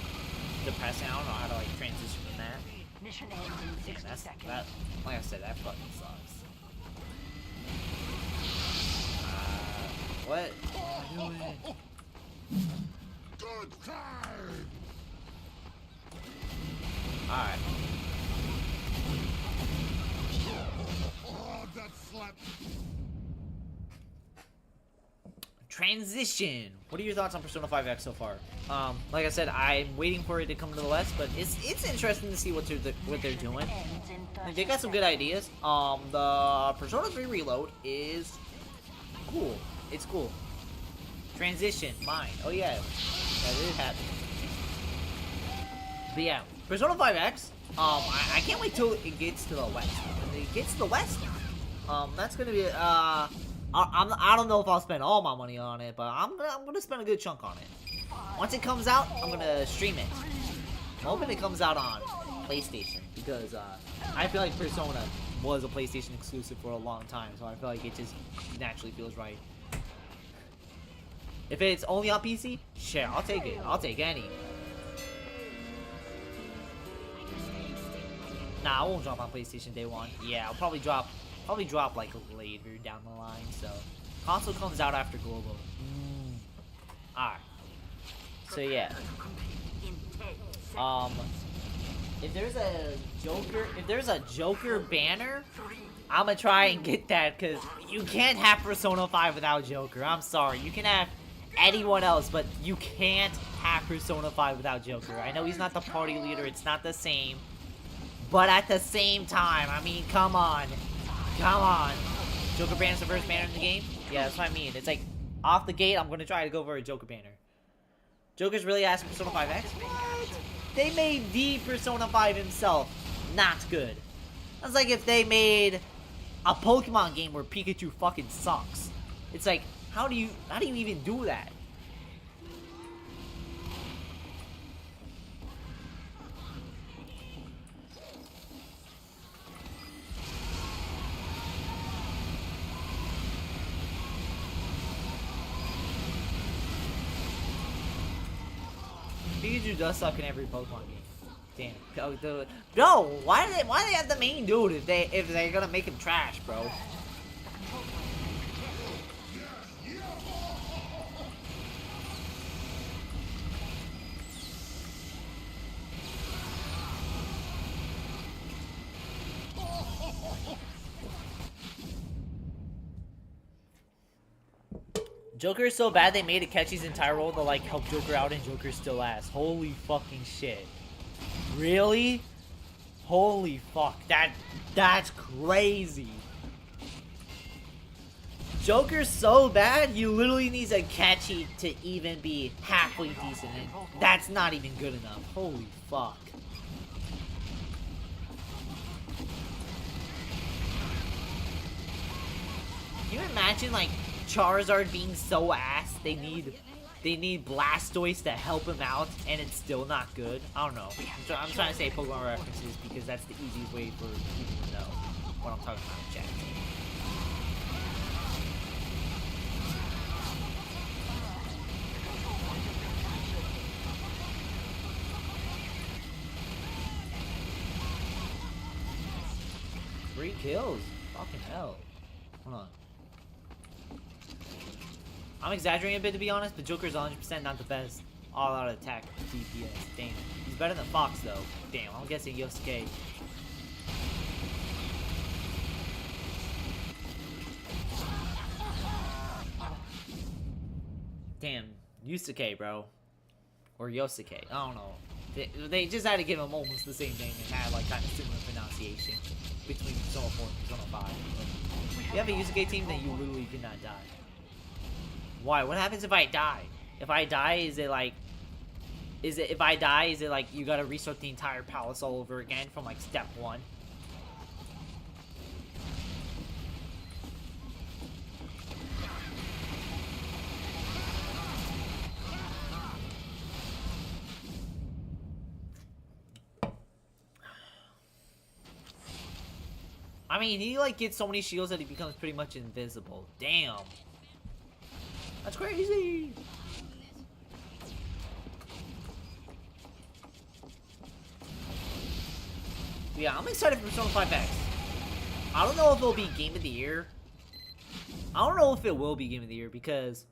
depressing. I don't know how to like transition from that. Mission ends in 60 seconds. That, like I said, that fucking sucks. What am I doing? Good time. Alright. Oh, that slap. Transition. What are your thoughts on Persona 5X so far? Like I said, I'm waiting for it to come to the West, but it's interesting to see what they're doing. Like, they got some good ideas. The Persona 3 Reload is cool. It's cool. Transition, mine. Oh yeah, that did happen. But yeah, Persona 5X. I can't wait till it gets to the West. When it gets to the West, that's gonna be I don't know if I'll spend all my money on it, but I'm gonna spend a good chunk on it. Once it comes out, I'm gonna stream it. I'm hoping it comes out on PlayStation because I feel like Persona was a PlayStation exclusive for a long time, so I feel like it just naturally feels right. If it's only on PC, sure, I'll take it. I'll take any. Nah, I won't drop on PlayStation day one. Yeah, I'll probably drop like later down the line. So console comes out after global. Alright. So yeah. If there's a Joker banner, I'm gonna try and get that because you can't have Persona 5 without Joker. I'm sorry. You can have anyone else, but you can't have Persona 5 without Joker. I know he's not the party leader. It's not the same. But at the same time, I mean, come on. Come on. Joker banner's the first banner in the game? Yeah, that's what I mean. It's like, off the gate, I'm gonna try to go for a Joker banner. Joker's really asking Persona 5X? What? They made the Persona 5 himself not good. That's like if they made a Pokemon game where Pikachu fucking sucks. It's like, how do you even do that? Pikachu does suck in every Pokemon game. Damn. No, why do they have the main dude if they're gonna make him trash, bro? Joker is so bad they made Akechi's entire role to like help Joker out and Joker's still ass. Holy fucking shit. Really? Holy fuck. That's crazy. Joker's so bad, he literally needs Akechi to even be halfway decent, and that's not even good enough. Holy fuck. Can you imagine like Charizard being so ass, they need Blastoise to help him out, and it's still not good? I don't know. I'm trying to say Pokemon references because that's the easiest way for people to know what I'm talking about in chat. Three kills. Fucking hell. Hold on. I'm exaggerating a bit to be honest, but Joker's 100% not the best all-out attack DPS. Damn. He's better than Fox though. Damn, I'm guessing Yosuke. Damn, Yusuke, bro. Or Yosuke. I don't know. They just had to give him almost the same name and had like kind of similar pronunciation between Persona 4 and Persona 5. But if you have a Yusuke team, then you literally cannot die. Why? What happens if I die? If I die, is it like you gotta restart the entire palace all over again from like step 1? I mean, he like gets so many shields that he becomes pretty much invisible. Damn. That's crazy! Yeah, I'm excited for Persona 5X. I don't know if it'll be Game of the Year. I don't know if it will be Game of the Year because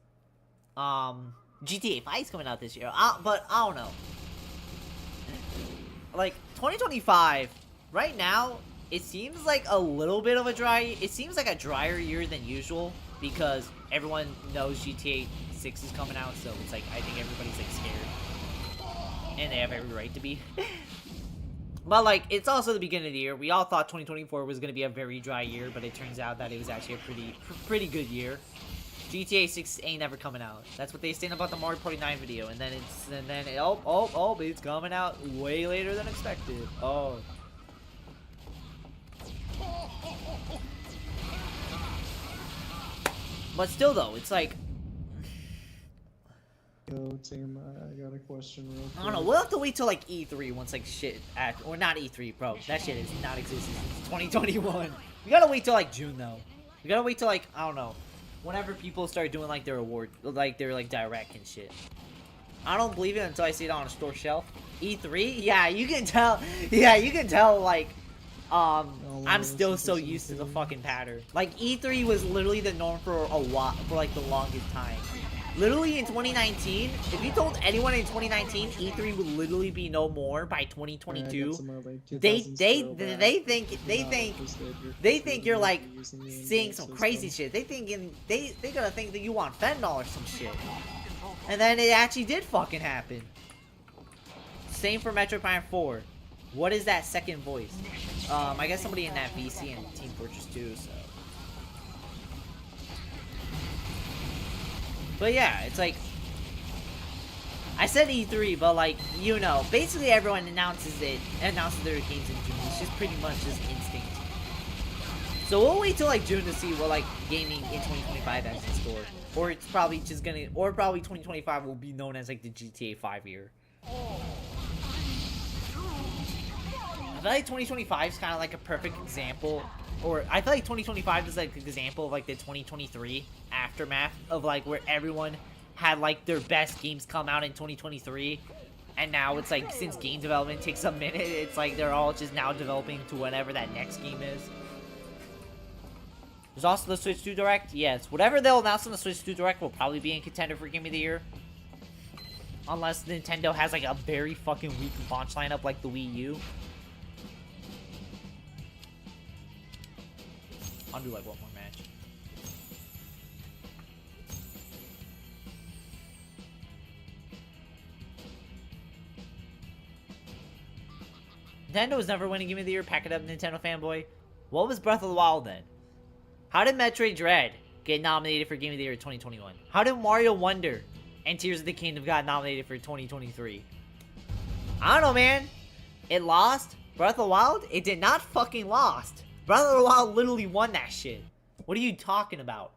GTA 5 is coming out this year. But I don't know. Like 2025 right now, it seems like a little bit of a drier year than usual because everyone knows GTA 6 is coming out, so it's like I think everybody's like scared. And they have every right to be. But like, it's also the beginning of the year. We all thought 2024 was going to be a very dry year, but it turns out that it was actually a pretty good year. GTA 6 ain't ever coming out. That's what they saying about the Mario Party 9 video, and then it's coming out way later than expected. Oh. But still though, it's like, Yo, team, I got a question real quick. I don't know, we'll have to wait till like E3 once like shit or not E3, bro. That shit is not existing since 2021. We gotta wait till like June though. We gotta wait till like, I don't know, whenever people start doing like their award, like their like direct and shit. I don't believe it until I see it on a store shelf. E3? Yeah, you can tell. Yeah, you can tell like, I'm still so used to the fucking pattern. Like E3 was literally the norm for a while, for like the longest time. Literally in 2019, if you told anyone in 2019 E3 would literally be no more by 2022, they think you're like seeing some crazy shit. They gonna think that you want fentanyl or some shit. And then it actually did fucking happen. Same for Metroid Prime 4. What is that second voice? I guess somebody in that VC and Team Fortress 2, so. But yeah, it's like, I said E3, but like, you know, basically everyone announces their games in June. It's just pretty much just instinct. So we'll wait till like June to see what like gaming in 2025 has in store. Or it's probably just gonna, or probably 2025 will be known as like the GTA 5 year. I feel like 2025 is kind of like a perfect example, or I feel like 2025 is like an example of like the 2023 aftermath of like where everyone had like their best games come out in 2023, and now it's like since game development takes a minute, it's like they're all just now developing to whatever that next game is. There's also the Switch 2 Direct. Yes, whatever they'll announce on the Switch 2 Direct will probably be in contender for Game of the Year. Unless Nintendo has like a very fucking weak launch lineup like the Wii U. I'll do like one more match. Nintendo was never winning Game of the Year. Pack it up, Nintendo fanboy. What was Breath of the Wild then? How did Metroid Dread get nominated for Game of the Year 2021? How did Mario Wonder and Tears of the Kingdom got nominated for 2023? I don't know, man. It lost. Breath of the Wild? It did not fucking lost. Breath of the Wild literally won that shit. What are you talking about?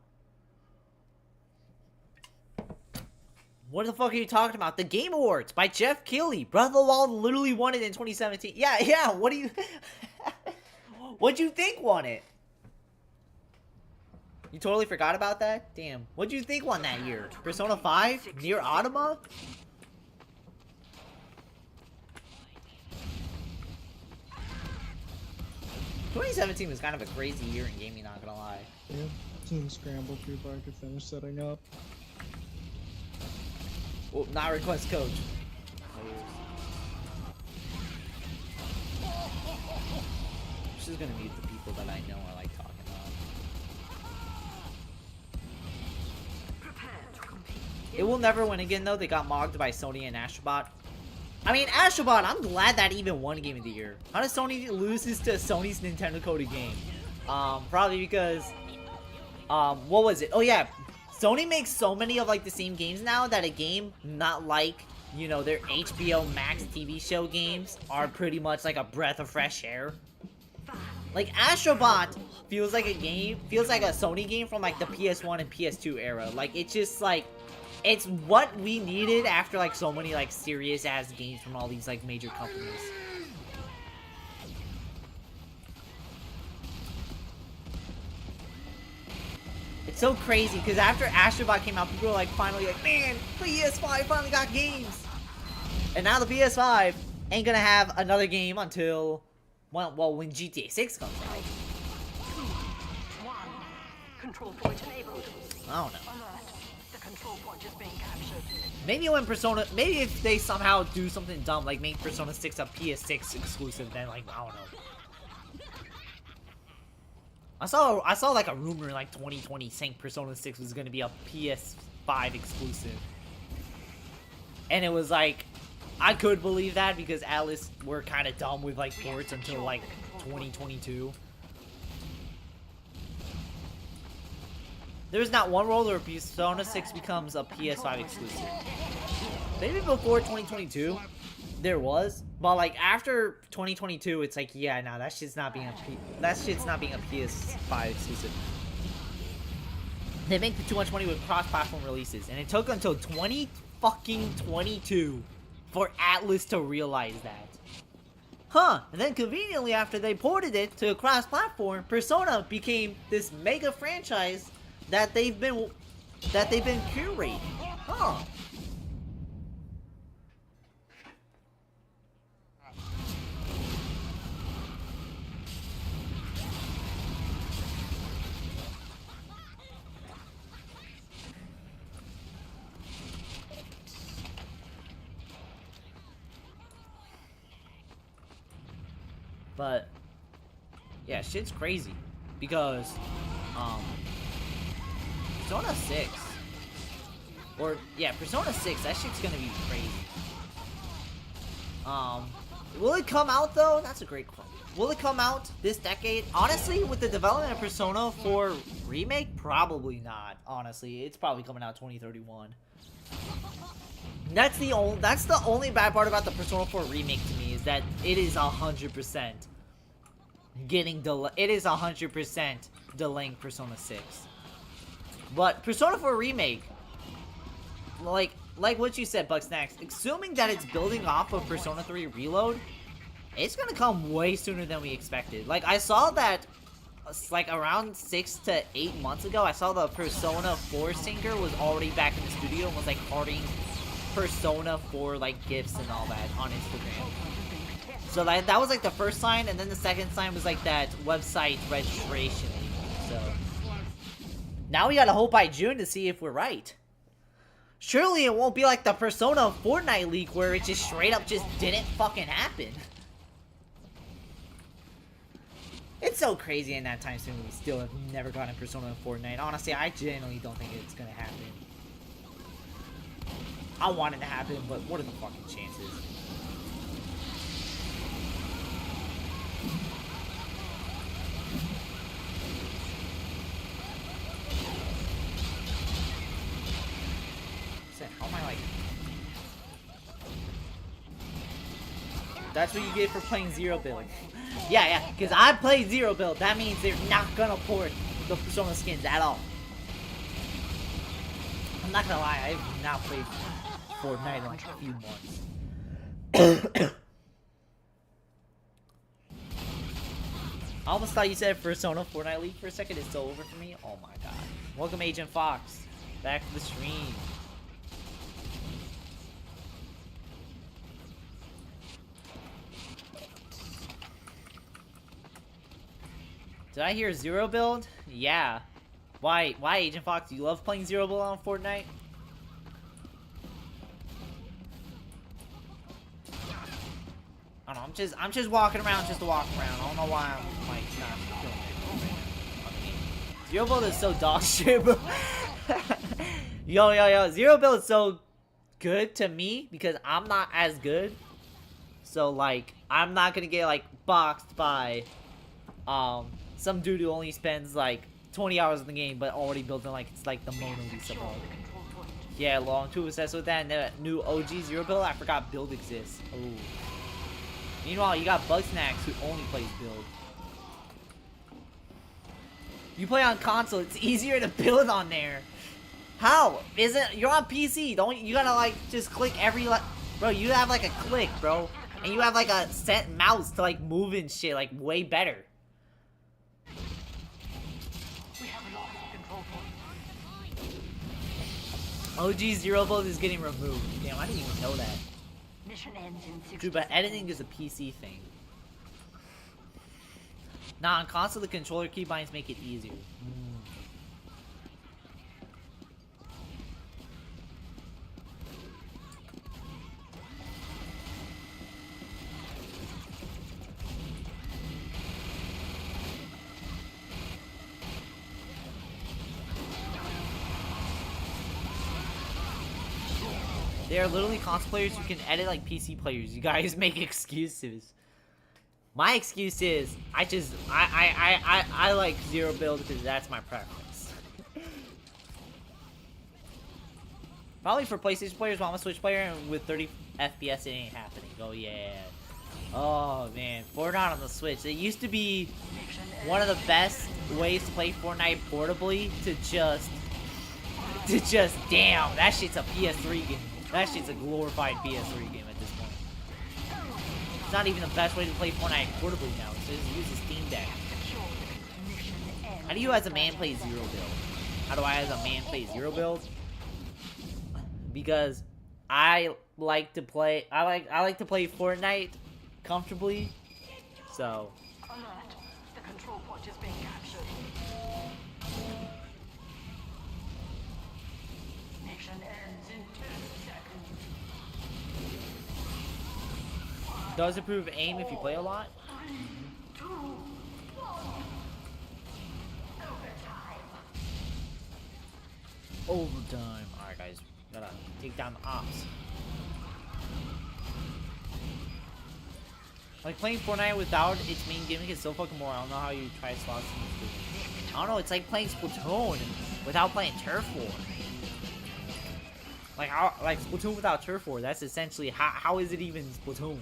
What the fuck are you talking about? The Game Awards by Jeff Keighley. Breath of the Wild literally won it in 2017. Yeah, what do you... What'd you think won it? You totally forgot about that? Damn. What'd you think won that year? Persona 5? Nier Automata? ...2017 was kind of a crazy year in gaming, not gonna lie. Yeah, Team Scramble before I could finish setting up. Oh, not request coach. She's just gonna mute the people that I know I like talking about. It will never win again though. They got mogged by Sony and Astrobot. I mean, Astrobot, I'm glad that even won Game of the Year. How does Sony lose this to Sony's Nintendo coded game? Probably because, what was it? Oh yeah, Sony makes so many of like the same games now that a game not like, you know, their HBO Max TV show games are pretty much like a breath of fresh air. Like Astrobot feels like a game, feels like a Sony game from like the PS1 and PS2 era. Like it's just like, it's what we needed after like so many like serious ass games from all these like major companies. It's so crazy because after Astrobot came out, people were like finally like, man, PS5 finally got games. And now the PS5 ain't gonna have another game until, well, when GTA 6 comes out. One. Control point enabled. I don't know. Alert. The control point is being captured. Maybe when Persona, maybe if they somehow do something dumb, like make Persona 6 a PS6 exclusive, then like, I don't know. I saw like a rumor in like 2020 saying Persona 6 was gonna be a PS5 exclusive. And it was like, I could believe that because Atlas were kind of dumb with like ports until like 2022. There's not one world where Persona 6 becomes a PS5 exclusive. Maybe before 2022, there was, but like after 2022, it's like, yeah, no, that shit's not being a PS5 exclusive. They make too much money with cross-platform releases, and it took until 2022 for Atlas to realize that. Huh, and then conveniently after they ported it to a cross-platform, Persona became this mega franchise that they've been curating. Huh. But yeah, shit's crazy because Persona 6 Persona 6, that shit's gonna be crazy. Will it come out though? That's a great question. Will it come out this decade? Honestly, with the development of Persona 4 remake, probably not. Honestly, it's probably coming out 2031. That's the only bad part about the Persona 4 remake to me, is that it is 100% it is 100% delaying Persona 6. But Persona 4 remake, like what you said, Bugsnax, assuming that it's building off of Persona 3 Reload, it's gonna come way sooner than we expected. Like, I saw that like around 6 to 8 months ago, I saw the Persona 4 singer was already back in the studio and was like partying Persona 4 like gifts and all that on Instagram. So that was like the first sign, and then the second sign was like that website registration. So now we gotta hope by June to see if we're right. Surely it won't be like the Persona Fortnite leak where it just straight up just didn't fucking happen. It's so crazy in that time soon we still have never gotten Persona Fortnite. Honestly, I genuinely don't think it's gonna happen. I want it to happen, but what are the fucking chances? How am I like... That's what you get for playing Zero Build. Yeah, because I play Zero Build. That means they're not gonna port the Persona skins at all. I'm not gonna lie, I've not played Fortnite in like a few months. I almost thought you said Persona Fortnite League for a second. It's so over for me. Oh my god. Welcome, Agent Fox. Back to the stream. Did I hear Zero Build? Yeah. Why, Agent Fox? Do you love playing Zero Build on Fortnite? I don't know, I'm just walking around just to walk around. I don't know why I'm like not killing it right now. I mean, Zero Build is so dog shit, bro. Yo. Zero Build is so good to me because I'm not as good. So like, I'm not gonna get like boxed by some dude who only spends like 20 hours in the game but already built in like it's like the Mona Lisa bro. Yeah, long too obsessed with that, and the new OG Zero Build, I forgot build exists. Ooh. Meanwhile, you got Bugsnax who only plays build. You play on console, it's easier to build on there. How? You're on PC, don't you gotta like just click every bro, you have like a click, bro. And you have like a set mouse to like move and shit, like way better. OG Zero Build is getting removed. Damn, I didn't even know that. Mission ends in 60 Dude, but editing is a PC thing. Nah, on console, the controller keybinds make it easier. They are literally console players who can edit like PC players. You guys make excuses. My excuse is, I like Zero Build because that's my preference. Probably for PlayStation players, but I'm a Switch player, and with 30 FPS, it ain't happening. Oh, yeah. Oh, man. Fortnite on the Switch. It used to be one of the best ways to play Fortnite portably damn, that shit's a PS3 game. That shit's a glorified PS3 game at this point. It's not even the best way to play Fortnite portably now. It's just use the Steam Deck. How do you as a man play zero build? How do I as a man play zero build? Because I like to play Fortnite comfortably. So Alert. The control point is being captured. Mission ends in 10 seconds. does it improve aim if you play a lot? 3, 2, 1. Overtime. Overtime. Alright guys, gotta take down the ops. Like playing Fortnite without its main gimmick is so fucking boring. I don't know how you try slots in this game. I don't know, it's like playing Splatoon without playing Turf War. Like Splatoon without Turf War, that's essentially how is it even Splatoon?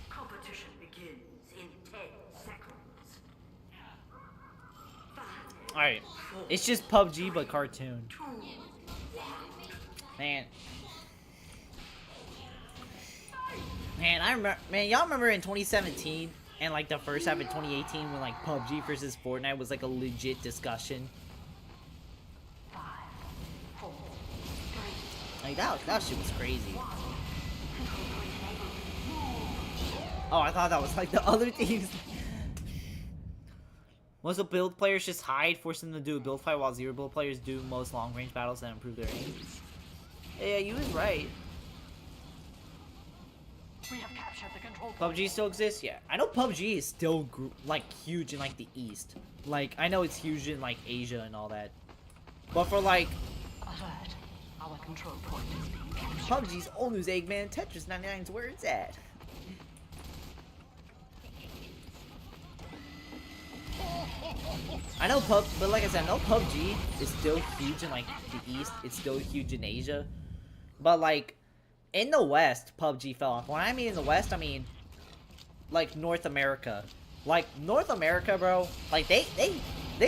Competition begins in 10 seconds. 5, Alright. It's just PUBG but cartoon. 2, 1. Man, I remember. Man, y'all remember in 2017 and like the first half of 2018 when like PUBG versus Fortnite was like a legit discussion. 5, 4, 3. Like that shit was crazy. Oh, I thought that was like the other teams. Most of build players just hide, forcing them to do a build fight, while zero build players do most long range battles that improve their aim. Yeah, you was right. We have captured the control point. PUBG still exists? Yeah. I know PUBG is still like huge in like the East. Like I know it's huge in like Asia and all that. But for like Alert. Our control point is being captured. PUBG's old news Eggman Tetris 99's where it's at. I know but like I said, I know PUBG is still huge in like the East. It's still huge in Asia. But like in the West, PUBG fell off. When I mean in the West, I mean like North America. Like North America, bro. Like they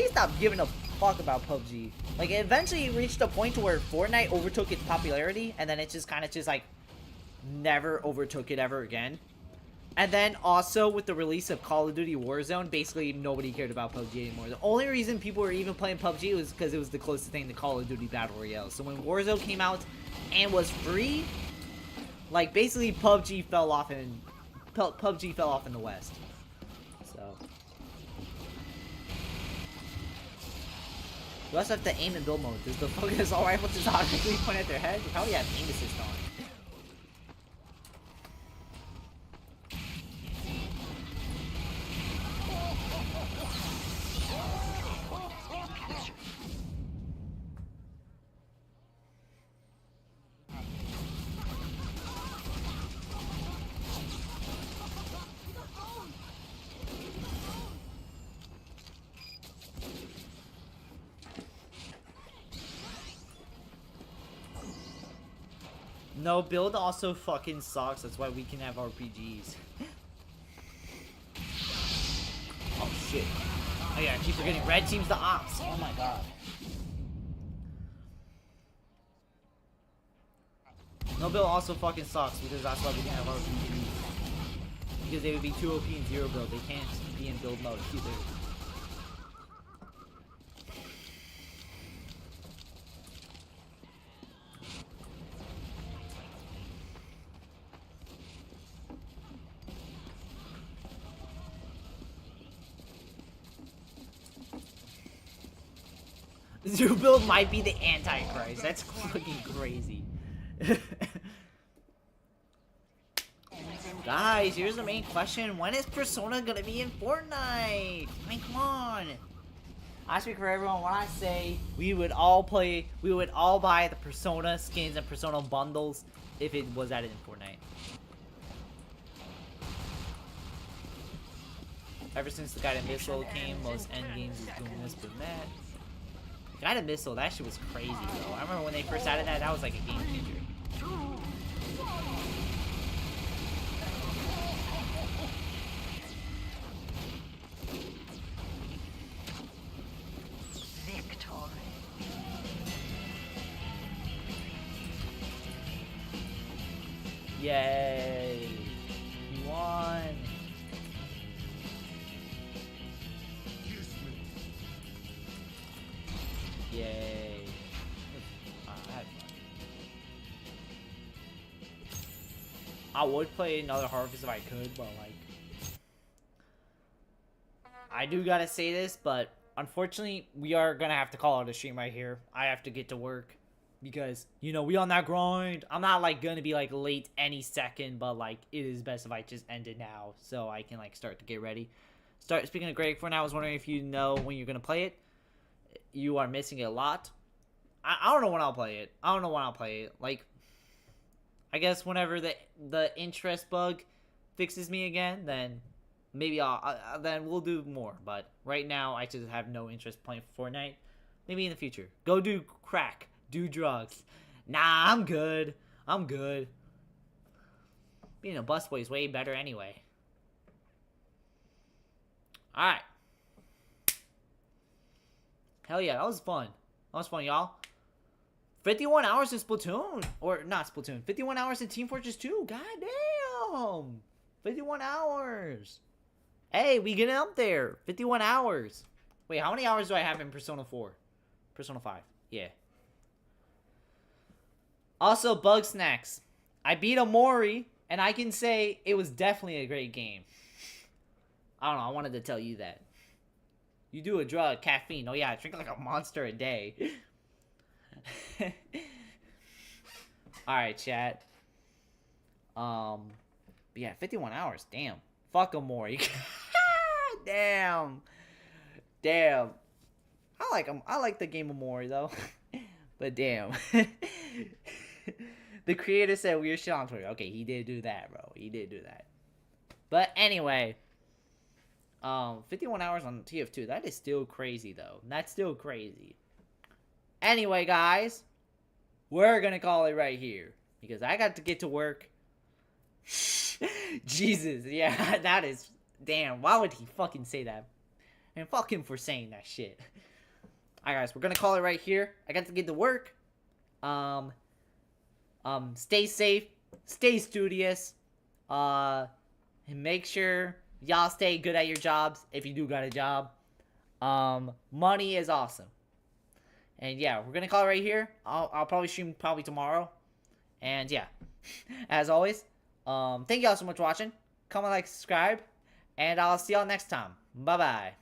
stopped giving a fuck about PUBG. Like it eventually reached a point to where Fortnite overtook its popularity, and then it just kind of just like never overtook it ever again. And then also with the release of Call of Duty Warzone, basically nobody cared about PUBG anymore. The only reason people were even playing PUBG was because it was the closest thing to Call of Duty Battle Royale. So when Warzone came out and was free, like basically PUBG fell off in the West. So you also have to aim in build mode. Does the fucking assault rifle just automatically point at their head? How do you have aim assist on? No, build also fucking sucks. That's why we can have RPGs. Oh shit. Oh yeah, I keep forgetting. Red team's the ops. Oh my god. No, build also fucking sucks because that's why we can have RPGs. Because they would be too OP in zero build. They can't be in build mode either. Zero build might be the Antichrist. That's fucking crazy. Guys, here's the main question. When is Persona gonna be in Fortnite? I mean, come on. I speak for everyone when I say we would all buy the Persona skins and Persona bundles if it was added in Fortnite. Ever since the Guided Missile came, most end games is doing this, but that. Guided Missile, that shit was crazy, though. I remember when they first added that, that was like a game changer. Victory. Yay! We won! Kiss me. Yay! I had fun. I would play another Harvest if I could, but like, I do gotta say this, but unfortunately, we are gonna have to call it a stream right here. I have to get to work. Because, you know, we on that grind. I'm not, like, gonna be, like, late any second, but, like, it is best if I just end it now so I can, like, start to get ready. Speaking of Greg, for now, I was wondering if you know when you're gonna play it. You are missing it a lot. I don't know when I'll play it. I don't know when I'll play it. Like, I guess whenever the interest bug fixes me again, then maybe then we'll do more. But right now, I just have no interest playing Fortnite. Maybe in the future. Go do crack. Do drugs. Nah, I'm good. I'm good. Being a busboy is way better anyway. Alright. Hell yeah, that was fun. That was fun, y'all. 51 hours in Splatoon. Or, not Splatoon. 51 hours in Team Fortress 2. God damn. 51 hours. Hey, we getting up there. 51 hours. Wait, how many hours do I have in Persona 4? Persona 5. Yeah. Also, Bug Snacks. I beat Amori, and I can say it was definitely a great game. I don't know, I wanted to tell you that. You do a drug, caffeine. Oh yeah, I drink like a monster a day. Alright, chat. But yeah, 51 hours. Damn. Fuck Amori. Damn. Damn. I like the game Amori, though. But damn. The creator said weird shit on Twitter. Okay, he did do that, bro. He did do that. But anyway, 51 hours on TF2. That is still crazy, though. That's still crazy. Anyway, guys, we're gonna call it right here because I got to get to work. Jesus, yeah, that is damn. Why would he fucking say that? And fuck him for saying that shit. Alright, guys, we're gonna call it right here. I got to get to work. Stay safe, stay studious, and make sure y'all stay good at your jobs if you do got a job. Money is awesome. And yeah, we're gonna call it right here. I'll probably stream tomorrow. And yeah, as always, thank y'all so much for watching. Comment, like, subscribe, and I'll see y'all next time. Bye bye.